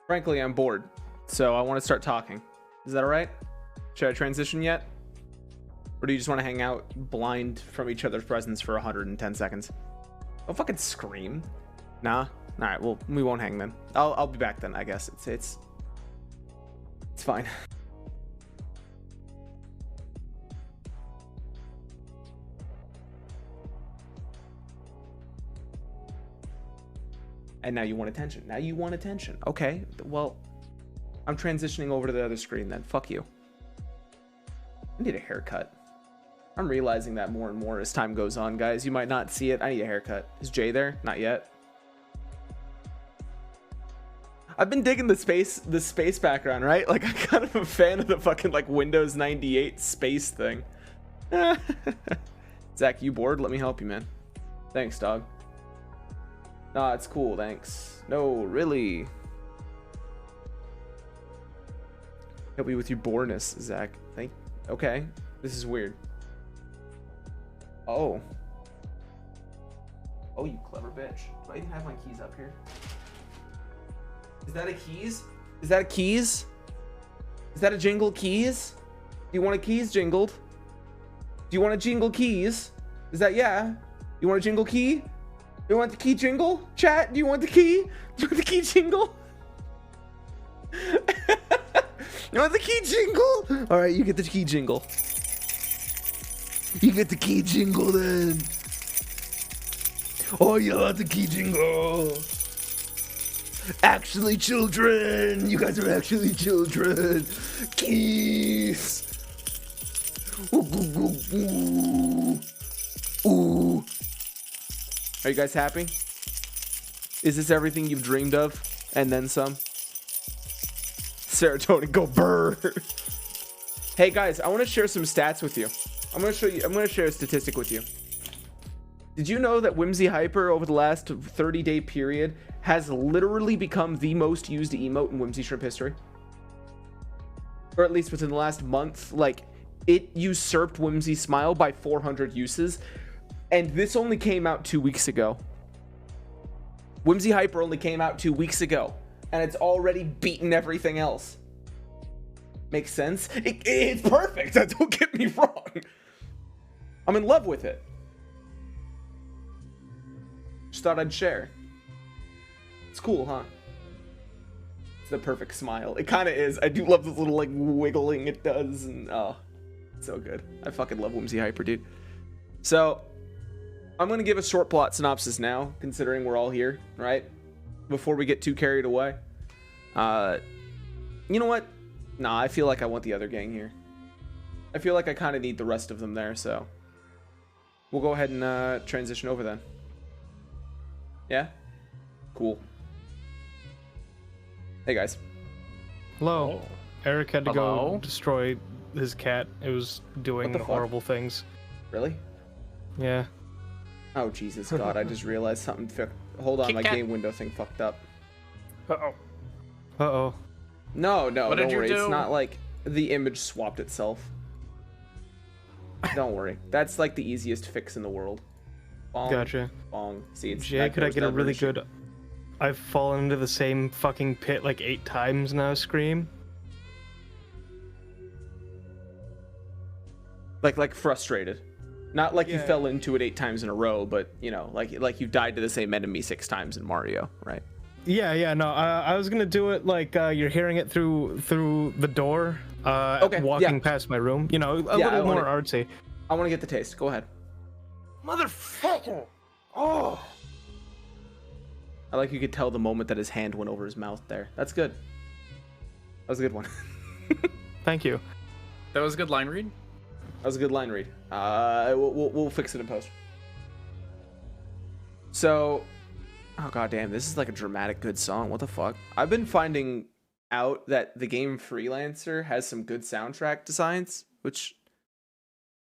Frankly, I'm bored, so I want to start talking. Is that all right? Should I transition yet? Or do you just want to hang out blind from each other's presence for 110 seconds? Don't fucking scream. Nah. All right. Well, we won't hang then. I'll be back then. I guess it's fine. And now you want attention. Now you want attention. Okay. Well, I'm transitioning over to the other screen then. Fuck you. I need a haircut. I'm realizing that more and more as time goes on, guys. You might not see it. I need a haircut. Is Jay there? Not yet. I've been digging the space background, right? Like, I'm kind of a fan of the fucking like Windows 98 space thing. Zach, you bored? Let me help you, man. Thanks, dog. Nah, it's cool, thanks. No, really. Help me with your boredness, Zach. Okay, this is weird. Oh, you clever bitch. Do I even have my keys up here? Is that a keys? Is that a keys? Is that a jingle keys? Do you want a keys jingled? Do you want a jingle keys? Is that, yeah? You want a jingle key? You want the key jingle? Chat, do you want the key? Do you want the key jingle? You want the key jingle? All right, you get the key jingle. You get the key jingle then. Oh, you want the key jingle. Actually, children. You guys are actually children. Keys. Ooh, ooh, ooh, ooh. Ooh. Are you guys happy? Is this everything you've dreamed of? And then some? Serotonin, go burr. Hey guys, I want to share some stats with you. I'm going to share a statistic with you. Did you know that Whimsy Hyper over the last 30-day period has literally become the most used emote in Whimsy Shrimp history? Or at least within the last month, like, it usurped Whimsy Smile by 400 uses. And this only came out 2 weeks ago. Whimsy Hyper only came out 2 weeks ago. And it's already beaten everything else. Makes sense? It's perfect. Don't get me wrong. I'm in love with it. Just thought I'd share. It's cool, huh? It's the perfect smile. It kind of is. I do love this little like wiggling it does. And oh, so good. I fucking love Whimsy Hyper, dude. So I'm going to give a short plot synopsis now, considering we're all here, right? Before we get too carried away. You know what? Nah, I feel like I want the other gang here. I feel like I kind of need the rest of them there, so we'll go ahead and transition over then. Yeah? Cool. Hey, guys. Hello. Oh. Eric had to Hello? go destroy his cat. It was doing horrible things. Really? Yeah. Oh, Jesus God. I just realized something. Hold on, my Kit Kat. game window thing fucked up. Uh-oh. Uh-oh. No, What don't did you worry. It's do? not like the image swapped itself. Don't worry. That's like the easiest fix in the world. Bong, Gotcha. bong. See, it's Jay, that could I goes get a really diversion. good... I've fallen into the same fucking pit like 8 times now scream? Like frustrated. Not like you Yeah. fell into it 8 times in a row, but you know, like you died to the same enemy 6 times in Mario, right? Yeah, no, I was gonna do it like you're hearing it through the door, Okay, walking yeah. past my room. You know, a Yeah, I little more wanna- artsy. I want to get the taste. Go ahead. Motherfucker! Oh! I like you could tell the moment that his hand went over his mouth there. That's good. That was a good one. Thank you. That was a good line read. That was a good line read. We'll fix it in post. So, oh goddamn, this is like a dramatic good song. What the fuck? I've been finding out that the game Freelancer has some good soundtrack designs, which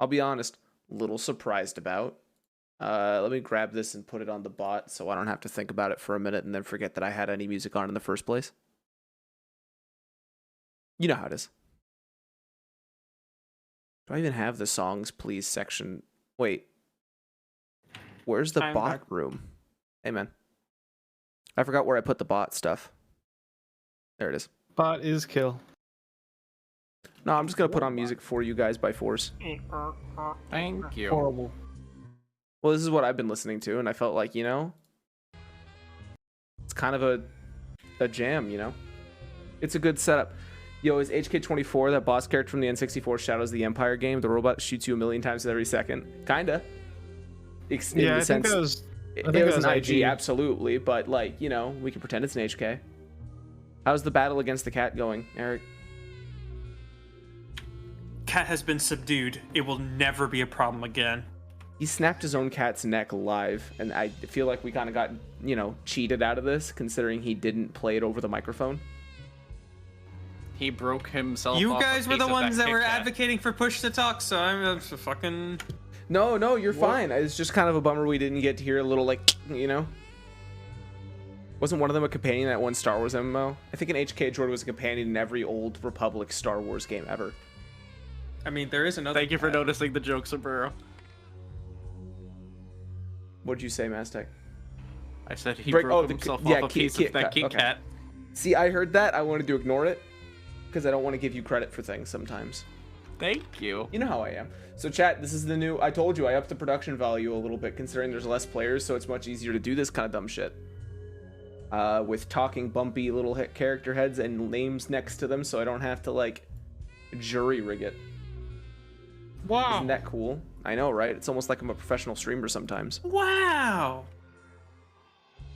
I'll be honest, a little surprised about. Let me grab this and put it on the bot so I don't have to think about it for a minute and then forget that I had any music on in the first place. You know how it is. Do I even have the songs please section? Wait. Where's the I'm bot back. room? Hey man. I forgot where I put the bot stuff. There it is. Bot is kill. No, I'm just gonna put on music for you guys by force. Thank you. Horrible. Well, this is what I've been listening to, and I felt like, you know, it's kind of a jam, you know? It's a good setup. Yo, is HK24 that boss character from the N64 Shadows of the Empire game? The robot shoots you a million times every second. Kinda. Yeah, I think that was. It was an IG, absolutely, but like, you know, we can pretend it's an HK. How's the battle against the cat going, Eric? Cat has been subdued. It will never be a problem again. He snapped his own cat's neck live, and I feel like we kind of got, you know, cheated out of this, considering he didn't play it over the microphone. He broke himself. You off guys a were the piece of ones that were Kit Kat. advocating for push to talk, so I'm fucking. No, you're fine. It's just kind of a bummer we didn't get to hear a little, like, you know? Wasn't one of them a companion in that one Star Wars MMO? I think an HK Jordan was a companion in every old Republic Star Wars game ever. I mean, there is another. Thank you for noticing the jokes, Sombrero. What'd you say, Maztec? I said he Break- broke the- himself yeah, off a piece of that Kit okay. Kat. See, I heard that. I wanted to ignore it because I don't want to give you credit for things sometimes. Thank you. You know how I am. So chat, this is the new, I told you I upped the production value a little bit considering there's less players, so it's much easier to do this kind of dumb shit. With talking bumpy little character heads and names next to them so I don't have to like jury rig it. Wow. Isn't that cool? I know, right? It's almost like I'm a professional streamer sometimes. Wow.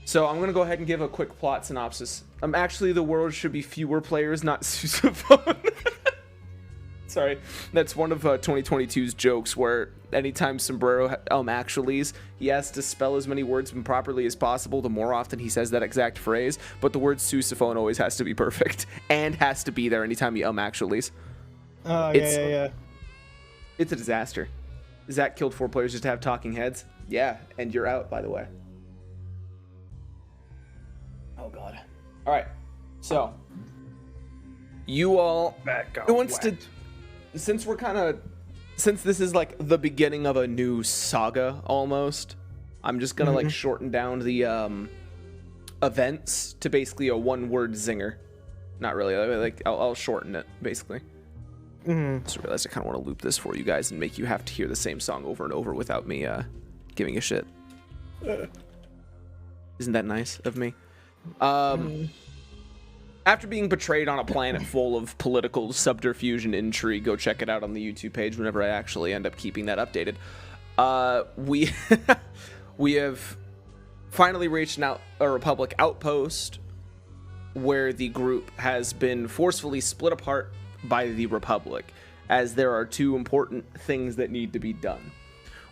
So I'm gonna go ahead and give a quick plot synopsis. Actually, the world should be fewer players, not sousaphone. Sorry, that's one of 2022's jokes where anytime Sombrero actuallys, he has to spell as many words improperly as possible the more often he says that exact phrase, but the word sousaphone always has to be perfect and has to be there anytime he actuallys. Oh, It's- yeah. It's a disaster. Zach killed 4 players just to have talking heads. Yeah, and you're out, by the way. Oh god. All right. So, you all who wants to, since this is like the beginning of a new saga almost, I'm just gonna like shorten down the events to basically a one-word zinger. Not really. Like I'll shorten it basically. Just realized I kind of want to loop this for you guys and make you have to hear the same song over and over without me giving a shit. Isn't that nice of me? After being betrayed on a planet full of political subterfuge and intrigue, go check it out on the YouTube page whenever I actually end up keeping that updated. We we have finally reached a Republic outpost where the group has been forcefully split apart by the Republic, as there are 2 important things that need to be done.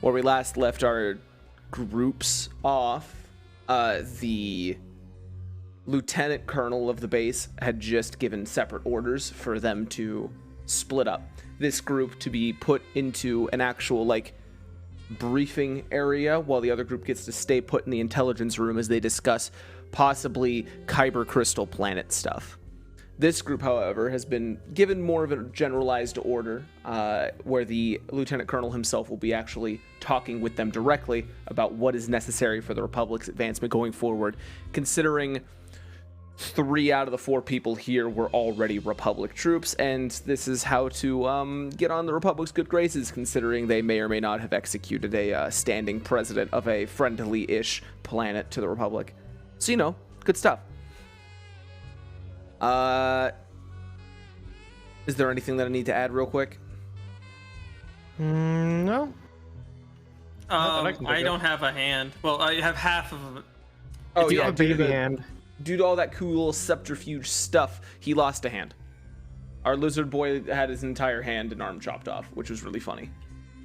Where we last left our groups off, the lieutenant colonel of the base had just given separate orders for them to split up. This group to be put into an actual, like, briefing area, while the other group gets to stay put in the intelligence room as they discuss possibly Kyber Crystal planet stuff. This group, however, has been given more of a generalized order, where the lieutenant colonel himself will be actually talking with them directly about what is necessary for the Republic's advancement going forward, considering 3 out of the 4 people here were already Republic troops, and this is how to get on the Republic's good graces, considering they may or may not have executed a standing president of a friendly-ish planet to the Republic. So, you know, good stuff. Is there anything that I need to add real quick? No. I don't have a hand. Well, I have half of it. Oh, You yeah, have a baby hand. due to all that cool subterfuge stuff, he lost a hand. Our lizard boy had his entire hand and arm chopped off, which was really funny.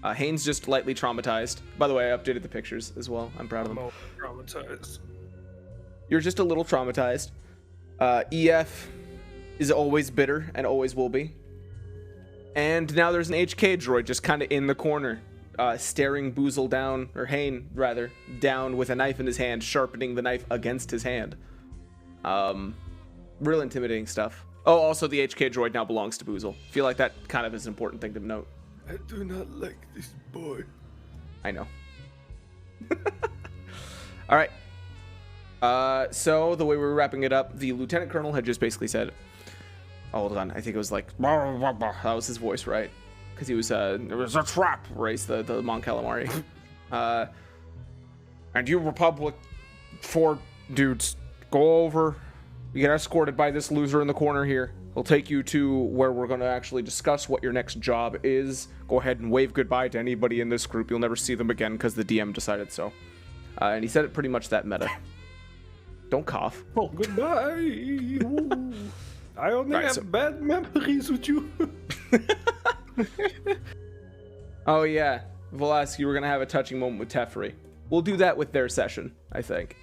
Haynes just lightly traumatized. By the way, I updated the pictures as well. I'm proud of them. Traumatized. You're just a little traumatized. EF is always bitter and always will be. And now there's an HK droid just kind of in the corner, staring Boozle down, or Hane rather, down with a knife in his hand, sharpening the knife against his hand. Real intimidating stuff. Oh, also the HK droid now belongs to Boozle. Feel like that kind of is an important thing to note. I do not like this boy. I know. All right. So the way we were wrapping it up, the lieutenant colonel had just basically said, oh, hold on, I think it was like, that was his voice, right? Because he was, it was a trap, race the Mon Calamari. And you Republic 4 dudes, go over, you get escorted by this loser in the corner here. He'll take you to where we're going to actually discuss what your next job is. Go ahead and wave goodbye to anybody in this group. You'll never see them again because the DM decided so. And he said it pretty much that meta. Don't cough. Oh, goodbye. Ooh. I only have bad memories with you. Oh, yeah. Velasque, you were going to have a touching moment with Teferi. We'll do that with their session, I think.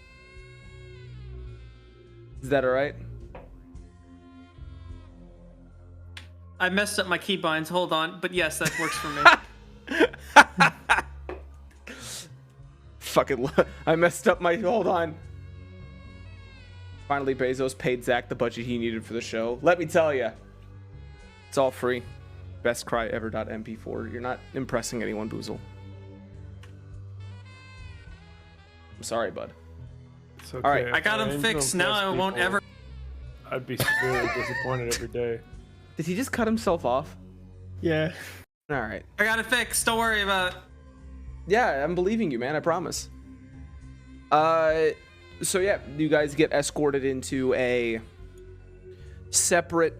Is that all right? I messed up my keybinds. Hold on. But yes, that works for me. Fucking, I messed up my, hold on. Finally, Bezos paid Zach the budget he needed for the show. Let me tell you, it's all free. Bestcryever.mp4. You're not impressing anyone, Boozle. I'm sorry, bud. It's okay. All right. I got him fixed. Now I won't ever. I'd be severely disappointed every day. Did he just cut himself off? Yeah. All right. I got it fixed. Don't worry about it. Yeah, I'm believing you, man. I promise. So yeah, you guys get escorted into a separate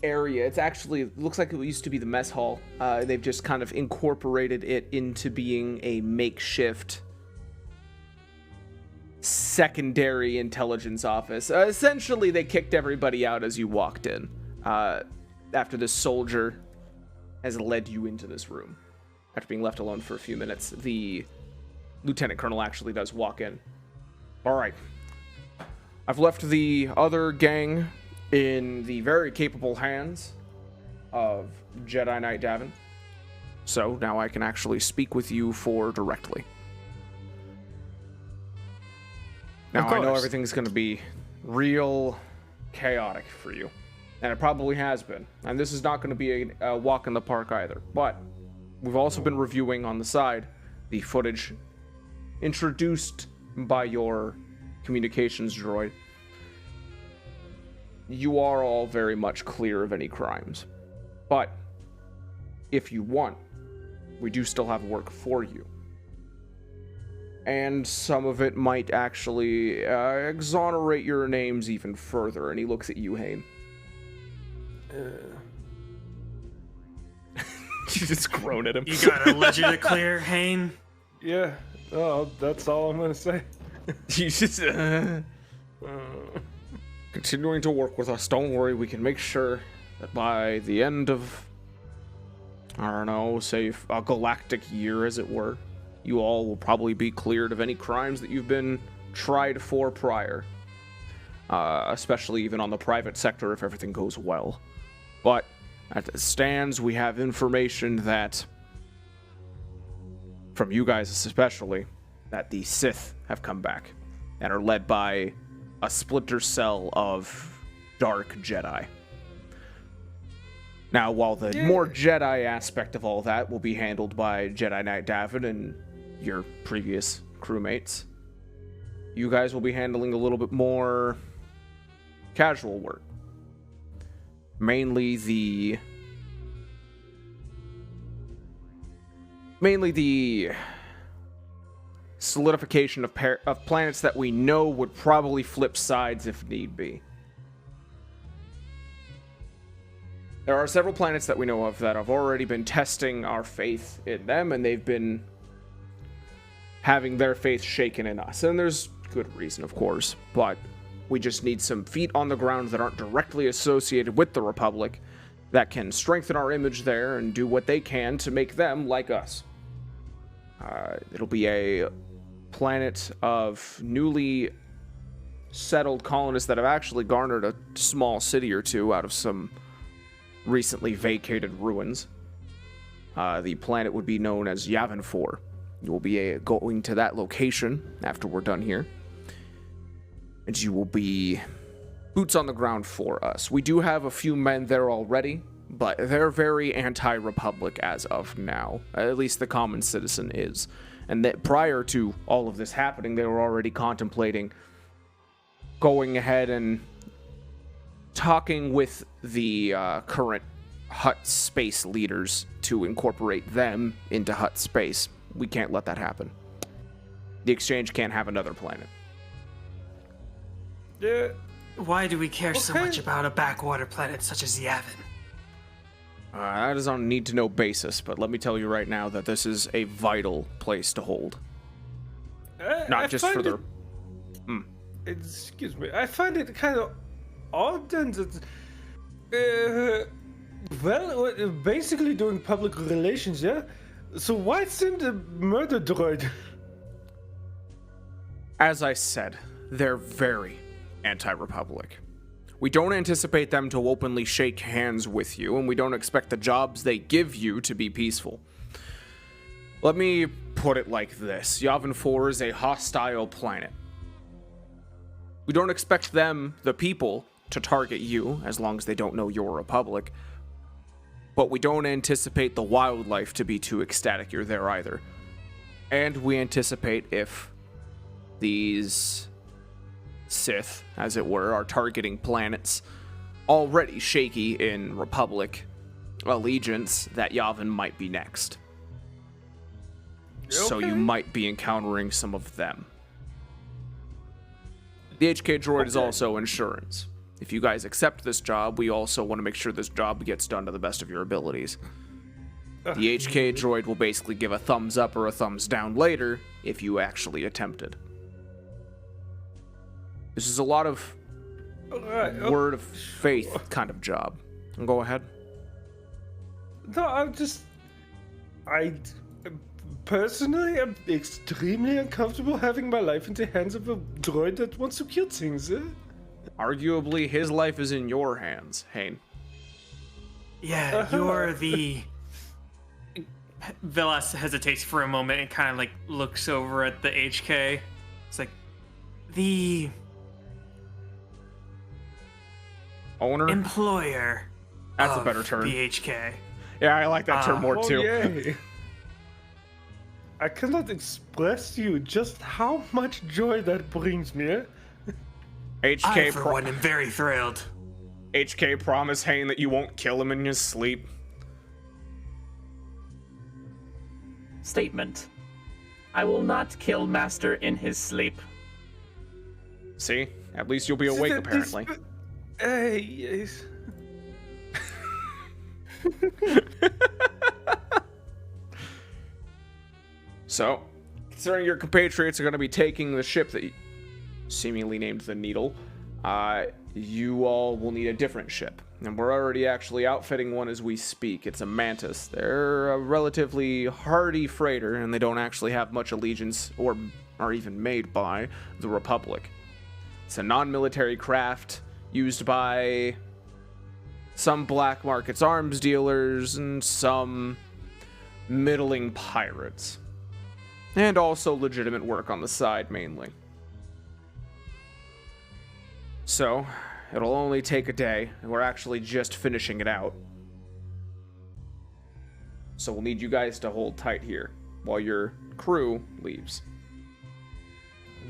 area. It's actually, it looks like it used to be the mess hall. They've just kind of incorporated it into being a makeshift secondary intelligence office. Essentially, they kicked everybody out as you walked in. After this soldier has led you into this room. After being left alone for a few minutes, the lieutenant colonel actually does walk in. All right. I've left the other gang in the very capable hands of Jedi Knight Davin. So now I can actually speak with you four directly. Now I know everything's going to be real chaotic for you. And it probably has been. And this is not going to be a walk in the park either. But we've also been reviewing on the side the footage introduced by your communications droid. You are all very much clear of any crimes. But if you want, we do still have work for you. And some of it might actually exonerate your names even further. And he looks at you, Hayne. You just groan at him. You got a ledger to clear, Hayne? Yeah. Oh, that's all I'm gonna say. You just continuing to work with us. Don't worry, we can make sure that by the end of, I don't know, say a galactic year, as it were, you all will probably be cleared of any crimes that you've been tried for prior. Especially even on the private sector if everything goes well. But as it stands, we have information that, from you guys especially, that the Sith have come back and are led by a splinter cell of dark Jedi. Now, while the more Jedi aspect of all that will be handled by Jedi Knight Davin and your previous crewmates, you guys will be handling a little bit more casual work. Mainly the solidification of planets that we know would probably flip sides if need be. There are several planets that we know of that have already been testing our faith in them, and they've been having their faith shaken in us. And there's good reason, of course, but we just need some feet on the ground that aren't directly associated with the Republic that can strengthen our image there and do what they can to make them like us. It'll be a planet of newly settled colonists that have actually garnered a small city or two out of some recently vacated ruins. The planet would be known as Yavin 4. You will be going to that location after we're done here. And you will be boots on the ground for us. We do have a few men there already, but they're very anti-Republic as of now. At least the common citizen is. And that prior to all of this happening, they were already contemplating going ahead and talking with the current Hut space leaders to incorporate them into Hut space. We can't let that happen. The exchange can't have another planet. Yeah. Why do we care so Okay. much about a backwater planet such as Yavin? That is on a need-to-know basis, but let me tell you right now that this is a vital place to hold. Not just for the... Excuse me. I find it kind of odd and basically doing public relations, yeah? So why send a murder droid? As I said, they're very anti-Republic. We don't anticipate them to openly shake hands with you, and we don't expect the jobs they give you to be peaceful. Let me put it like this. Yavin 4 is a hostile planet. We don't expect them, the people, to target you, as long as they don't know you're a Republic. But we don't anticipate the wildlife to be too ecstatic you're there either. And we anticipate if these Sith, as it were, are targeting planets already shaky in Republic allegiance, that Yavin might be next. So you might be encountering some of them. The HK droid is also insurance. If you guys accept this job, we also want to make sure this job gets done to the best of your abilities. The HK droid will basically give a thumbs up or a thumbs down later if you actually attempted. This is a lot of word of faith kind of job. Go ahead. No, I personally am extremely uncomfortable having my life in the hands of a droid that wants to kill things. Arguably, his life is in your hands, Hane. Yeah, you're the... Velas hesitates for a moment and kind of like looks over at the HK. It's like, the Owner? employer. That's a of better term. The HK. Yeah, I like that term more too. Yay. I cannot express to you just how much joy that brings me. HK, I, for one, am very thrilled. HK promise Hane that you won't kill him in his sleep. Statement. I will not kill Master in his sleep. See? At least you'll be awake, apparently. Yes. So, considering your compatriots are going to be taking the ship that seemingly named the Needle, you all will need a different ship. And we're already actually outfitting one as we speak. It's a Mantis. They're a relatively hardy freighter, and they don't actually have much allegiance or are even made by the Republic. It's a non-military craft used by some black markets arms dealers and some middling pirates. And also legitimate work on the side, mainly. So, it'll only take a day, and we're actually just finishing it out. So we'll need you guys to hold tight here while your crew leaves.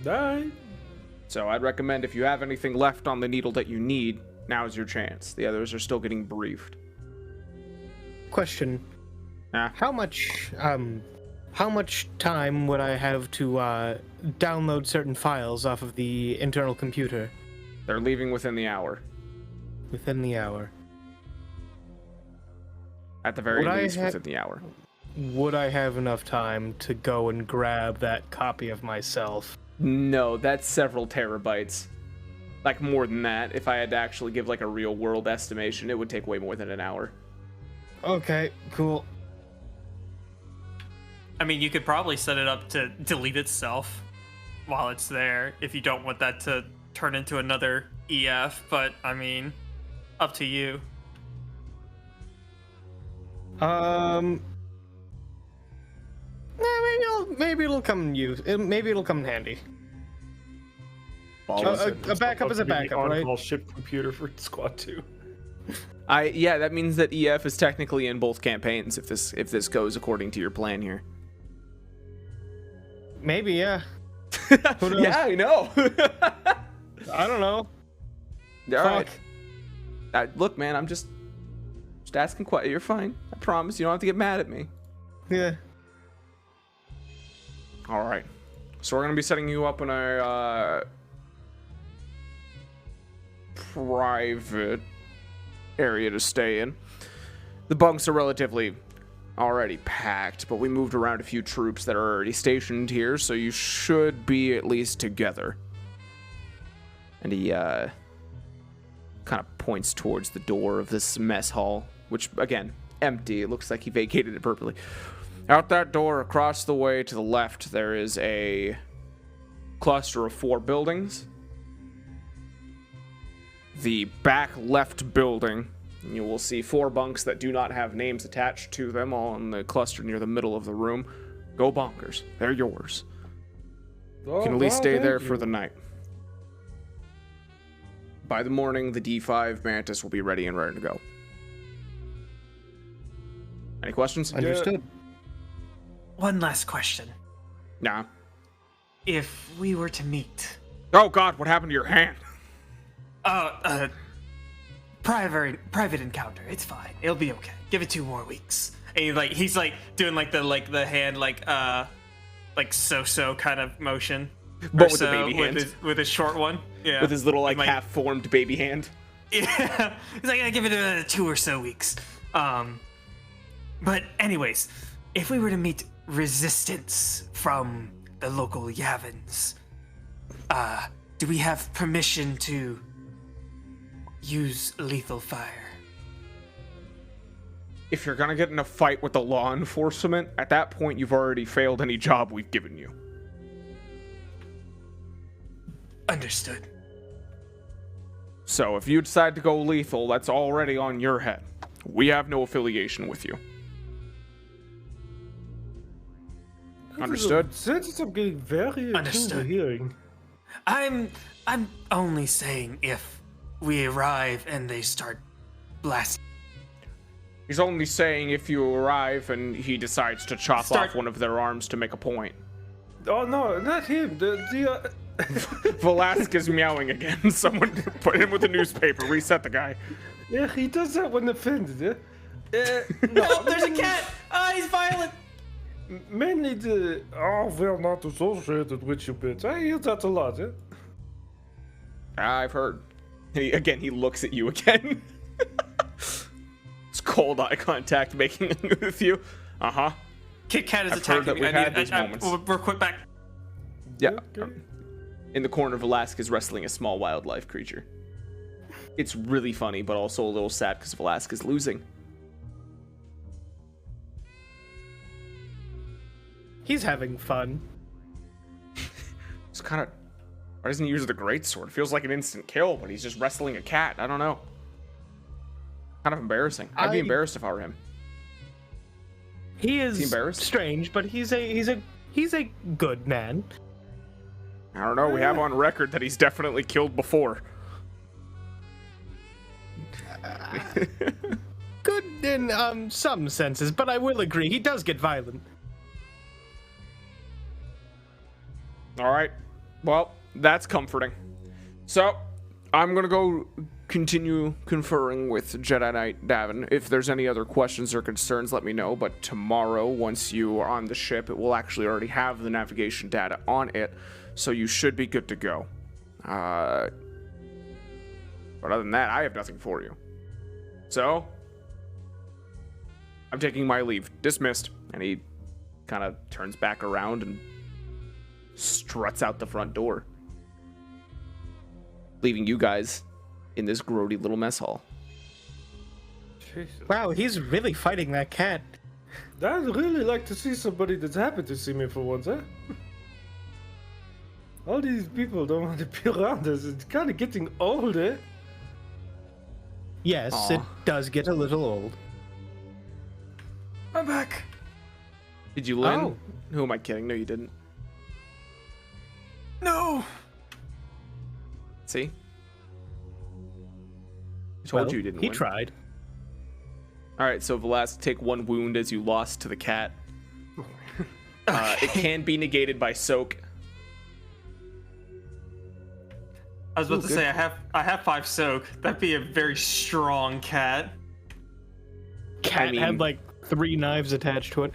Die. So I'd recommend if you have anything left on the Needle that you need, now's your chance. The others are still getting briefed. Question. Ah. How much time would I have to download certain files off of the internal computer? They're leaving within the hour. Within the hour. At the very Would I least, ha- within the hour. Would I have enough time to go and grab that copy of myself? No, that's several terabytes. Like, more than that. If I had to actually give, like, a real-world estimation, it would take way more than an hour. Okay, cool. I mean, you could probably set it up to delete itself while it's there if you don't want that to turn into another EF, but I mean, up to you. Maybe it'll come in use. Maybe it'll come in handy. A backup is a backup, right? On-call ship computer for Squad 2. Yeah, that means that EF is technically in both campaigns if this goes according to your plan here. Maybe, yeah. Yeah, I know. I don't know. All right. Fuck. Look, man, I'm just asking questions. You're fine. I promise. You don't have to get mad at me. Yeah. All right. So we're gonna be setting you up in a private area to stay in. The bunks are relatively already packed, but we moved around a few troops that are already stationed here, so you should be at least together. And he kind of points towards the door of this mess hall, which, again, empty. It looks like he vacated it purposely. Out that door, across the way to the left, there is a cluster of 4 buildings. The back left building, you will see 4 bunks that do not have names attached to them, all in the cluster near the middle of the room. Go bonkers. They're yours. You can at least stay there for the night. By the morning, the D5 Mantis will be ready and ready to go. Any questions? Understood. One last question. Nah. If we were to meet, Oh God, what happened to your hand? private encounter, it's fine. It'll be okay. Give it 2 more weeks. And he's doing the hand so kind of motion. But with the baby hand. With his short one. Yeah. With his little half-formed baby hand. Yeah. He's like, I give it 2 or so weeks. But anyways, if we were to meet resistance from the local Yavins, do we have permission to use lethal fire? If you're gonna get in a fight with the law enforcement, at that point you've already failed any job we've given you. Understood. So if you decide to go lethal, that's already on your head. We have no affiliation with you. Understood? Since I'm getting very Understood. hearing. I'm only saying if we arrive and they start blasting. He's only saying if you arrive and he decides to chop off one of their arms to make a point. Oh no, not him. Velasquez meowing again. Someone put him with a newspaper. Reset the guy. Yeah, he does that when offended. No, there's a cat! He's violent! Mainly we're not associated with you, bitch. I hear that a lot, I've heard. He looks at you again. It's cold eye contact making with you. Uh-huh. Kit Kat is I've heard attacking that me. we've had these moments. We're quick back. Yeah. Okay. In the corner, Velasquez wrestling a small wildlife creature. It's really funny, but also a little sad because Velasquez losing. He's having fun. It's kind of... Why doesn't he use the greatsword? It feels like an instant kill, but he's just wrestling a cat. I don't know. Kind of embarrassing. I'd be embarrassed if I were him. He is embarrassed? strange, but he's a good man. I don't know. We have on record that he's definitely killed before. Good in some senses, but I will agree he does get violent. All right. Well, that's comforting. So, I'm going to go continue conferring with Jedi Knight Davin. If there's any other questions or concerns, let me know. But tomorrow, once you are on the ship, it will actually already have the navigation data on it. So you should be good to go. But other than that, I have nothing for you. So, I'm taking my leave. Dismissed. And he kind of turns back around and struts out the front door, leaving you guys in this grody little mess hall. Jesus. Wow, he's really fighting that cat. I'd really like to see somebody that's happy to see me for once, All these people don't want to be around us. It's kind of getting old, Yes, Aw. it does get a little old. I'm back. Did you win? Oh. Who am I kidding? No, you didn't. No. See? I told Well, you didn't he win. tried. Alright, so Velasquez, take 1 wound as you lost to the cat. It can be negated by soak. I was about Ooh, to good. say I have 5 soak. That'd be a very strong cat. Cat mean- had like 3 knives attached to it.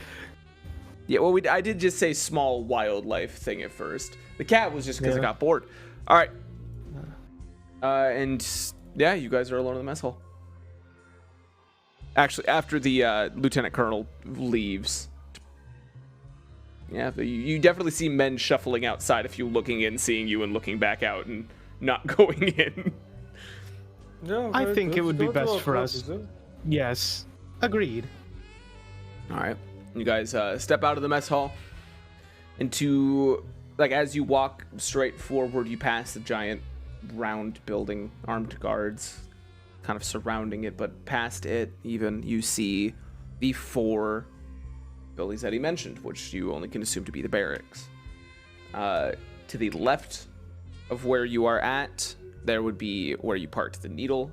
Yeah, well, I did just say small wildlife thing at first. The cat was just because I Yeah. got bored. All right. And yeah, you guys are alone in the mess hall. Actually, after the lieutenant colonel leaves. Yeah, you definitely see men shuffling outside if you looking in, seeing you, and looking back out and not going in. Yeah, I okay, think it let's would be go to best our for us. quarters then. Yes, agreed. All right, you guys step out of the mess hall into, like, as you walk straight forward, you pass the giant round building, armed guards kind of surrounding it, but past it even you see the 4 buildings that he mentioned, which you only can assume to be the barracks. To the left of where you are at, there would be where you parked the Needle,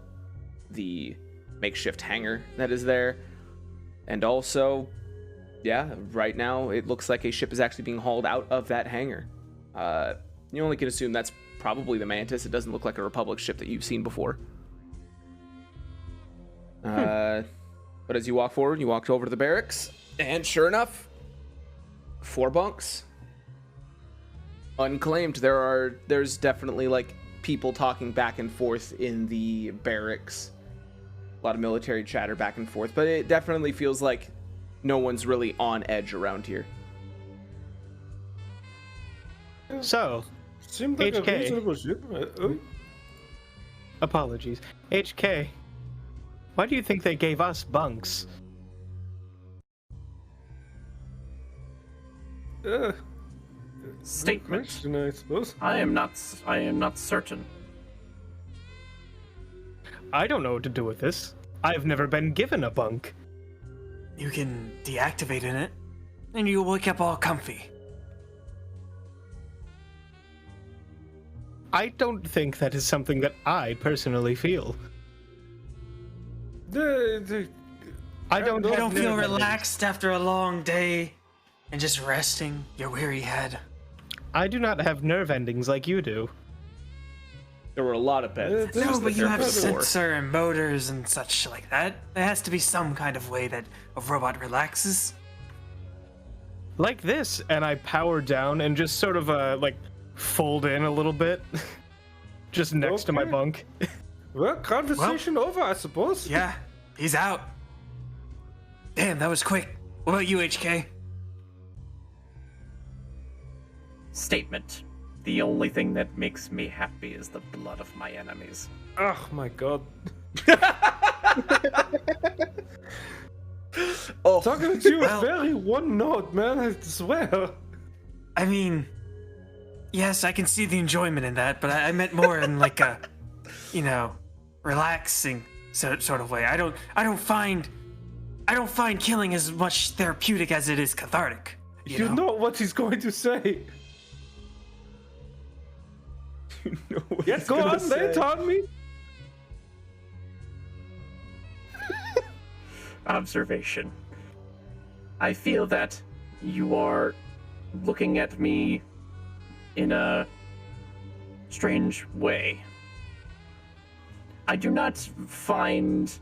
the makeshift hangar that is there, and also, yeah, right now it looks like a ship is actually being hauled out of that hangar. You only can assume that's probably the Mantis. It doesn't look like a Republic ship that you've seen before. But as you walk forward, you walk over to the barracks, and sure enough, 4 bunks. Unclaimed. There's definitely like people talking back and forth in the barracks. A lot of military chatter back and forth, but it definitely feels like no one's really on edge around here. So, Seemed like a HK. reasonable ship. apologies. HK, why do you think they gave us bunks? Good Statement. question, I suppose. I am not certain. I don't know what to do with this. I've never been given a bunk. You can deactivate in it, and you'll wake up all comfy. I don't think that is something that I personally feel. I don't You have don't feel nerve endings. relaxed after a long day and just resting your weary head. I do not have nerve endings like you do. There were a lot of beds. No, but you have Before. sensor and motors and such like that. There has to be some kind of way that a robot relaxes. Like this, and I power down and just sort of like fold in a little bit, just next to my Okay. bunk. Well, conversation over, I suppose. Yeah, he's out. Damn, that was quick. What about you, HK? Statement. The only thing that makes me happy is the blood of my enemies. Oh my god. Oh, Talking to you is Well- very one note, man, I swear. I mean, yes, I can see the enjoyment in that, but I meant more in like a, relaxing sort of way. I don't find killing as much therapeutic as it is cathartic. You know what he's going to say. know what Yeah, he's go gonna on, say. they taught me. Observation. I feel that you are looking at me in a strange way. I do not find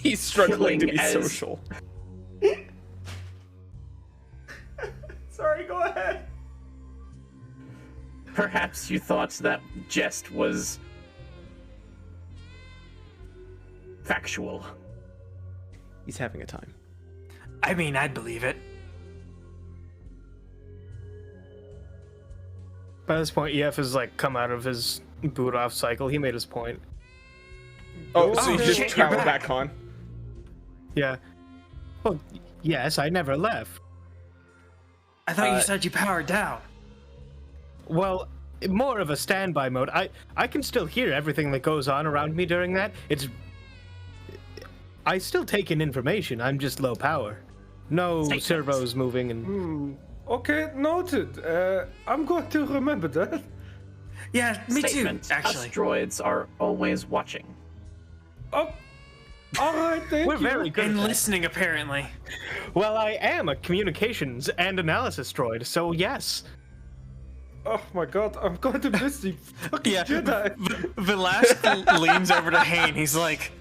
He's struggling to be Killing as- social. Sorry, go ahead. perhaps you thought that jest was factual. He's having a time. I mean, I'd believe it. By this point, EF has like come out of his boot off cycle. He made his point. Oh, so you just shit, you're travel back. back on? Yeah. Well, yes, I never left. I thought you said you powered down. Well, more of a standby mode. I can still hear everything that goes on around me during that. I still take in information. I'm just low power. No Statements. servos moving and Okay, noted. I'm going to remember that. Yeah, me Statement. too, actually. Us droids are always watching. Oh, all right, thank we're you. very good. And at that. listening, apparently. Well, I am a communications and analysis droid, so yes. Oh my god, I'm going to miss the fucking Yeah. Jedi. Velasquez leans over to Hayne. He's like,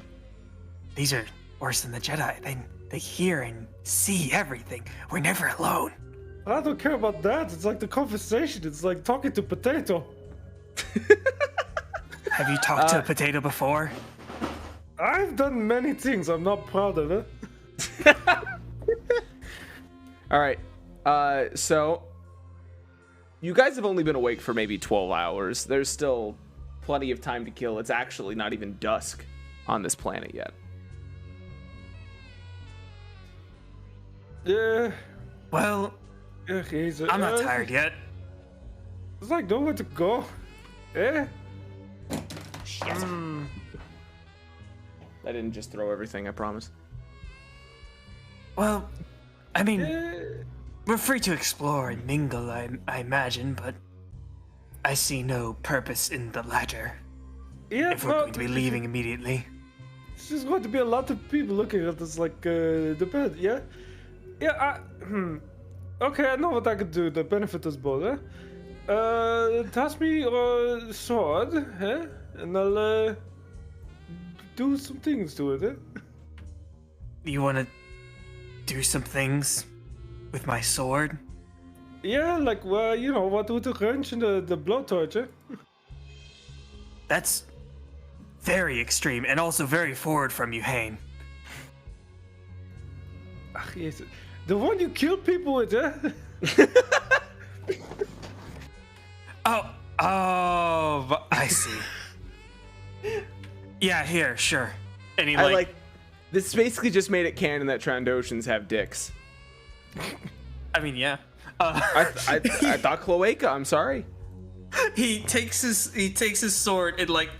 "These are worse than the Jedi. They hear and see everything. We're never alone." I don't care about that. It's like the conversation. It's like talking to Potato. Have you talked to a potato before? I've done many things I'm not proud of it. All right. So you guys have only been awake for maybe 12 hours. There's still plenty of time to kill. It's actually not even dusk on this planet yet. Yeah. Well, I'm not tired yet. It's like nowhere to go. Eh? I didn't just throw everything, I promise. Well, I mean, Eh. we're free to explore and mingle, I imagine, but I see no purpose in the latter. Yeah, If we're going to be leaving immediately. There's just going to be a lot of people looking at us like the bed, yeah? Yeah, Okay, I know what I could do to benefit us both, eh? Toss me your sword, eh? And I'll, do some things to it, eh? You want to do some things with my sword? Yeah, like, well, you know, what with the wrench and the blowtorch, eh? That's very extreme and also very forward from you, Hayne. Ach, yes. The one you killed people with, eh? Oh, I see. Yeah, here, sure. And he I this basically just made it canon that Trandoshans have dicks. I mean, yeah. I thought cloaca. I'm sorry. He takes his sword and like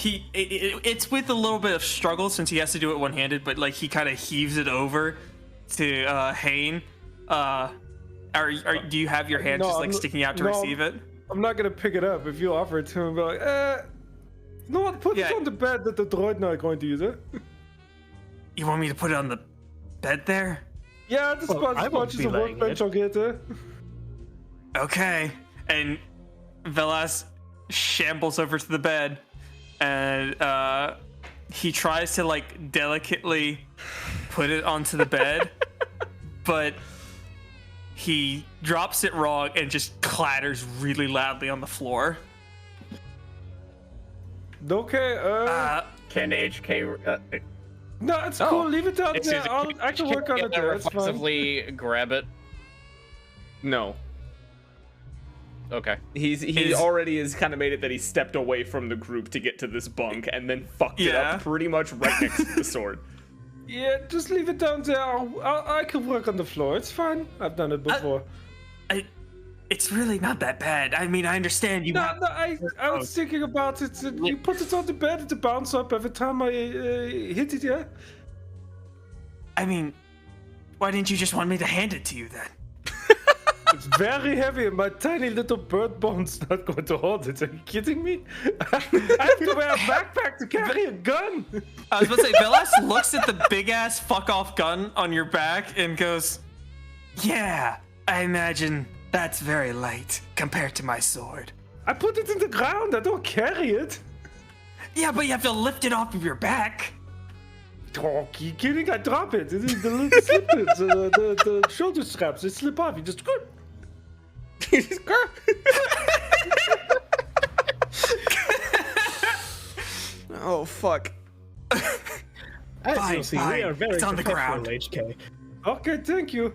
it's with a little bit of struggle since he has to do it one-handed, but like he kind of heaves it over to Hayne. Do you have your hand No, just like I'm- sticking out to no. receive it? I'm not gonna pick it up if you offer it to him. Be like, you know what? Put Yeah. it on the bed that the droid not going to use it. You want me to put it on the bed there? Yeah, this Well, about I as won't much as be a laying workbench it. I'll get there. Okay. And Velas shambles over to the bed and he tries to like delicately put it onto the bed, but he drops it wrong and just clatters really loudly on the floor. Okay, Can HK no, it's cool. Leave it down Excuse there. me, I can work on it there. It's fine. reflexively grab it. No. Okay. He already has kind of made it that he stepped away from the group to get to this bunk and then fucked it Yeah. up pretty much right next to the sword. Yeah, just leave it down there. I can work on the floor. It's fine. I've done it before. It's really not that bad. I mean, I understand you. No, I was thinking about it. You put it on the bed to bounce up every time I hit it, yeah? I mean, why didn't you just want me to hand it to you then? It's very heavy and my tiny little bird bone's not going to hold it. Are you kidding me? I have to wear a backpack to carry a gun. I was about to say, Velas looks at the big ass fuck off gun on your back and goes, "Yeah, I imagine that's very light compared to my sword." I put it in the ground. I don't carry it. Yeah, but you have to lift it off of your back. Oh, you kidding? I drop it. The little slippers, the shoulder straps, they slip off. You just go. Oh fuck. As Fine, you'll see, fine. we are very It's on the professional, ground. HK. Okay, thank you.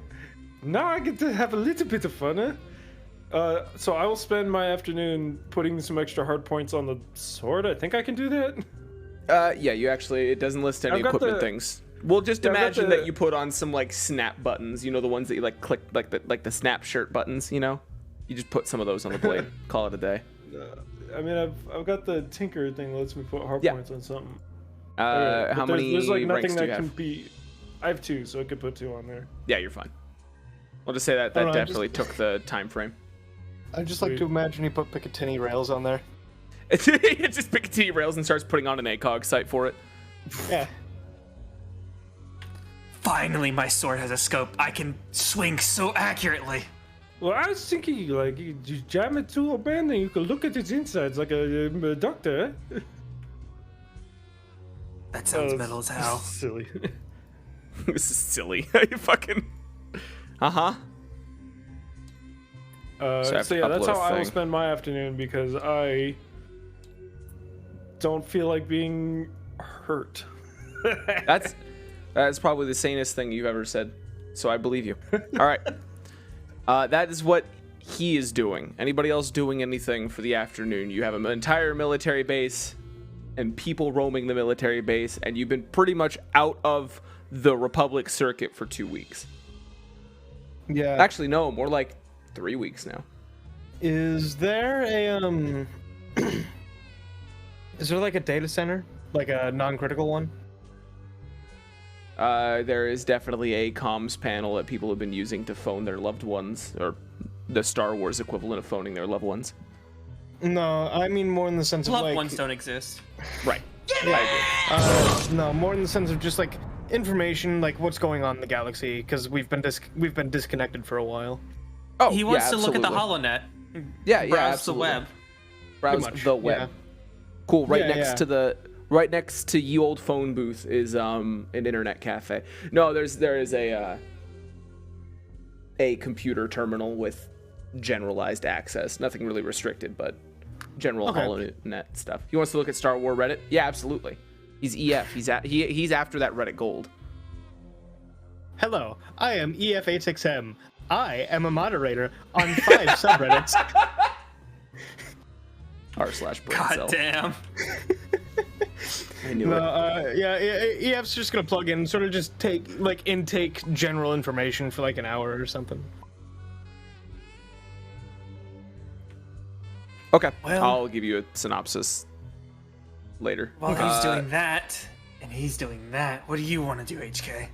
Now I get to have a little bit of fun, eh? So I will spend my afternoon putting some extra hard points on the sword. I think I can do that. Yeah, you actually, it doesn't list any I've got equipment the- things. We'll just Yeah, I've got imagine the- that you put on some like snap buttons, you know, the ones that you like click, like the snap shirt buttons, you know? You just put some of those on the blade, call it a day. I mean, I've got the tinker thing that lets me put hard Yeah. points on something. How But many there's like ranks nothing do you that have? can be. I have 2, so I could put 2 on there. Yeah, you're fine. We'll just say that Alright, definitely took the time frame. I'd just like to imagine you put Picatinny rails on there. It just Picatinny rails and starts putting on an ACOG sight for it. Yeah. Finally, my sword has a scope. I can swing so accurately. Well, I was thinking, like, you jam it to a band and you can look at its insides like a doctor. Eh? That sounds metal as hell. Silly. This is silly. You fucking. Uh-huh. So have to yeah, that's upload how a I will thing. spend my afternoon because I don't feel like being hurt. That's probably the sanest thing you've ever said. So I believe you. All right. That is what he is doing. Anybody else doing anything for the afternoon? You have an entire military base and people roaming the military base, and you've been pretty much out of the Republic circuit for 2 weeks. Yeah. Actually, no, more like 3 weeks now. Is there a is there like a data center, like a non-critical one? There is definitely a comms panel that people have been using to phone their loved ones, or the Star Wars equivalent of phoning their loved ones. No, I mean more in the sense of Loved like. ones don't exist. Right. I agree. No, more in the sense of just like information, like what's going on in the galaxy, because we've been disconnected for a while. Oh, He wants yeah, to look at the absolutely. HoloNet. Yeah, Browse absolutely. the web. Browse Pretty much, the web. yeah. Cool. Right Yeah, next yeah. to the ye old phone booth is an internet cafe. No, there is a computer terminal with generalized access. Nothing really restricted, but general Okay. HoloNet stuff. He wants to look at Star Wars Reddit. Yeah, absolutely. He's EF. He's after that Reddit gold. Hello, I am EF86M. I am a moderator on 5 subreddits. r/brain God cell. damn. I knew No, it. yeah, EF's just gonna plug in, sort of just intake general information for like an hour or something. Okay, Well- I'll give you a synopsis later. While he's doing that, and he's doing that, what do you want to do, HK?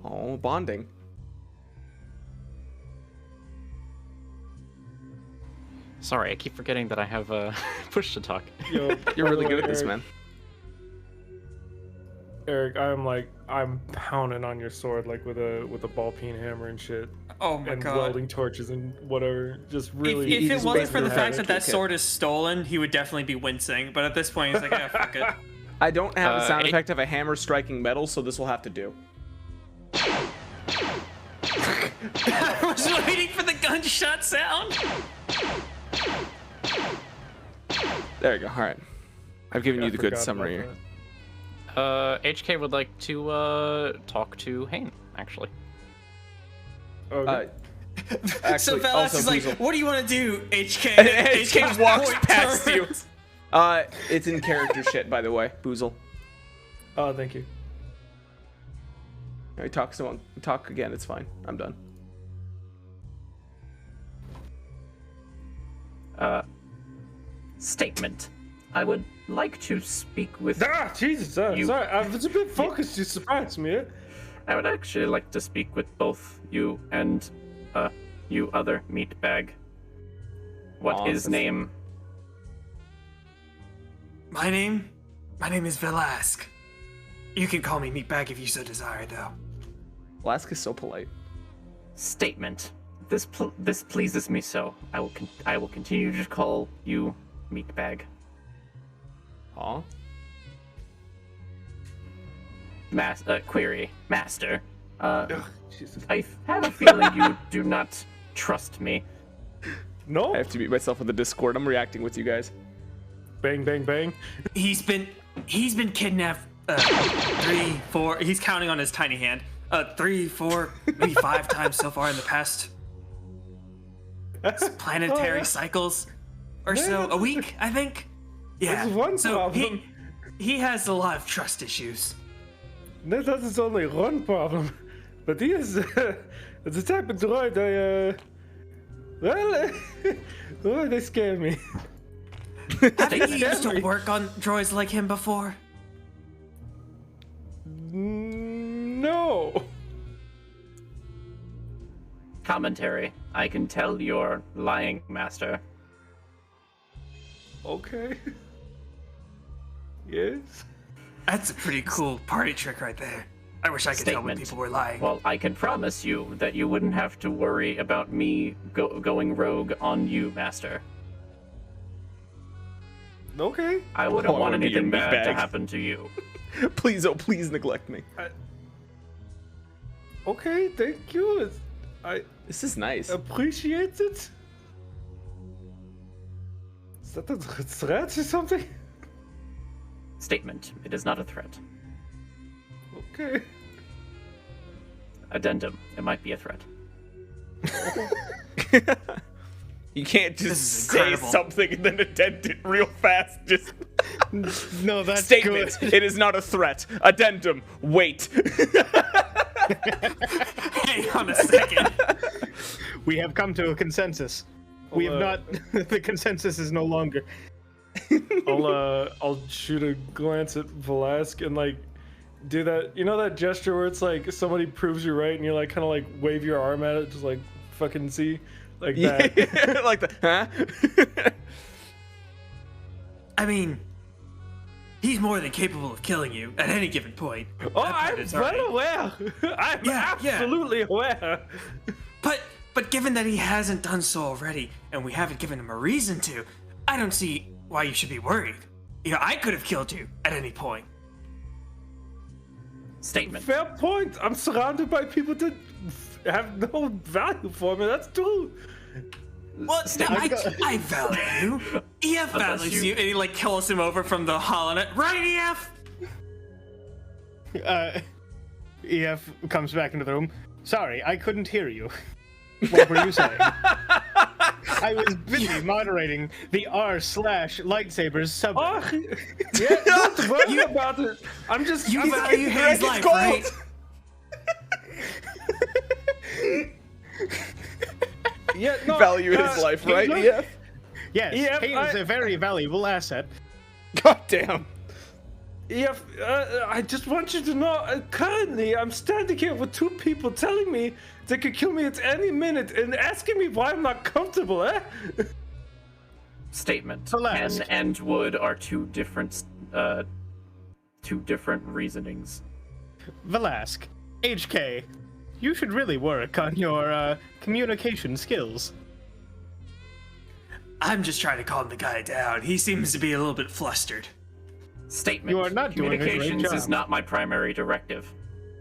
Oh, bonding. Sorry, I keep forgetting that I have push to talk. Yo, You're by really the good way, at this, Eric, man. Eric, I'm pounding on your sword like with a ball peen hammer and shit, Oh my and god. welding torches and whatever. Just really. If it just wasn't makes for the me fact happy. that that sword is stolen, he would definitely be wincing. But at this point, he's like, yeah, fuck it. I don't have the sound it- effect of a hammer striking metal, so this will have to do. I was waiting for the gunshot sound. There you go. All right. I've given I you the good forgot summary about here. that. HK would like to talk to Hayne, actually. Okay. Actually, So Velas also, is like, Boozle. what do you want to do, HK? HK walks point past you. turns. It's in character shit, by the way, Boozle. Oh, thank you. All right, talk again. It's fine. I'm done. Statement. I would like to speak with. Ah, Jesus! Sorry, I was a bit focused. You surprised me. Eh? I would actually like to speak with both you and you other meatbag. What is Awesome. name? My name is Velask. You can call me Meatbag if you so desire, though. Lask is so polite. Statement. This pleases me so. I will continue to call you meatbag. Aw. Query master. Jesus. I have a feeling you do not trust me. No. I have to mute myself in the Discord. I'm reacting with you guys. Bang, bang, bang. He's been kidnapped 3, 4. He's counting on his tiny hand. 3, 4, maybe 5 times so far in the past planetary cycles or so. A week, I think. Yeah. That's one so problem. he has a lot of trust issues. That is only one problem, but he is the type of droid well, they scare me. Haven't you used to work on droids like him before? No. Commentary. I can tell you're lying, master. Okay. Yes. That's a pretty cool party trick right there. I wish I could tell when Statement. people were lying. Well, I can promise you that you wouldn't have to worry about me going rogue on you, Master. Okay. I wouldn't Oh, I want wanna be your anything bad to meatbag. happen to you. Please, oh, please neglect me. Okay, thank you. I This is nice. appreciate it. Is that a threat or something? Statement. It is not a threat. Okay. Addendum. It might be a threat. You can't This just is say incredible. something and then addend it real fast. Just No, that's statement. good. It is not a threat. Addendum. Wait. Hang on a second. We have come to a consensus. We have not. The consensus is no longer. I'll shoot a glance at Velasque and like do that. You know that gesture where it's like somebody proves you're right and you're like kind of like wave your arm at it, just like fucking see, like that. Like the huh? I mean, he's more than capable of killing you at any given point. Oh, That part I'm is well alright. aware. I'm Yeah, yeah. absolutely aware. But given that he hasn't done so already, and we haven't given him a reason to, I don't see why you should be worried. You know, I could have killed you at any point. Statement. Fair point. I'm surrounded by people that have no value for me. That's true. Well, no, I value you. EF values you, and he like calls him over from the holonet. Right, EF? EF comes back into the room. Sorry, I couldn't hear you. What were you saying? I was busy moderating the r/lightsabers sub. Oh, yeah, don't worry about it. I'm just. You I'm- value his life, cold. right? yeah, no, Value his life, right? look, Yeah. Yes, EF, he is a very valuable asset. God damn. EF, I just want you to know, currently I'm standing here with two people telling me they could kill me at any minute and asking me why I'm not comfortable, eh? Statement. Relax. Ken and wood are two different reasonings. Velasque, HK, you should really work on your communication skills. I'm just trying to calm the guy down. He seems to be a little bit flustered. Statement. You are not doing a great Communications is job. not my primary directive.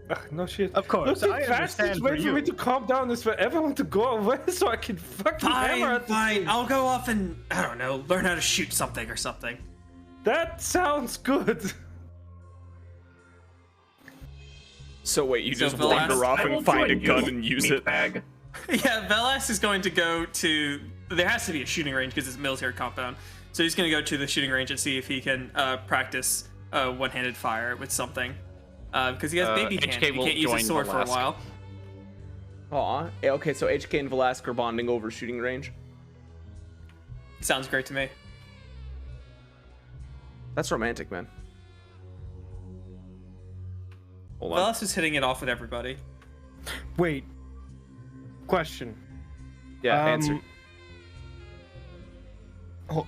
Ugh, no shit. Of course, Look, I the fastest understand way for for me you. to calm down is for everyone to go away so I can fucking hammer Fine, at this fine. thing. I'll go off and, I don't know, learn how to shoot something or something. That sounds good. So wait, you So just Velasque- wander off I will and find a join you, gun and use it? meatbag. Yeah, Velas is going to go to. There has to be a shooting range because it's a military compound. So he's going to go to the shooting range and see if he can practice one-handed fire with something. Because he has baby hands. HK He will can't use a join sword for a Velasque. while. Aw. Okay, so HK and Velasque are bonding over shooting range. Sounds great to me. That's romantic, man. Hold on. Velas is hitting it off with everybody. Wait. Question. Yeah, answer.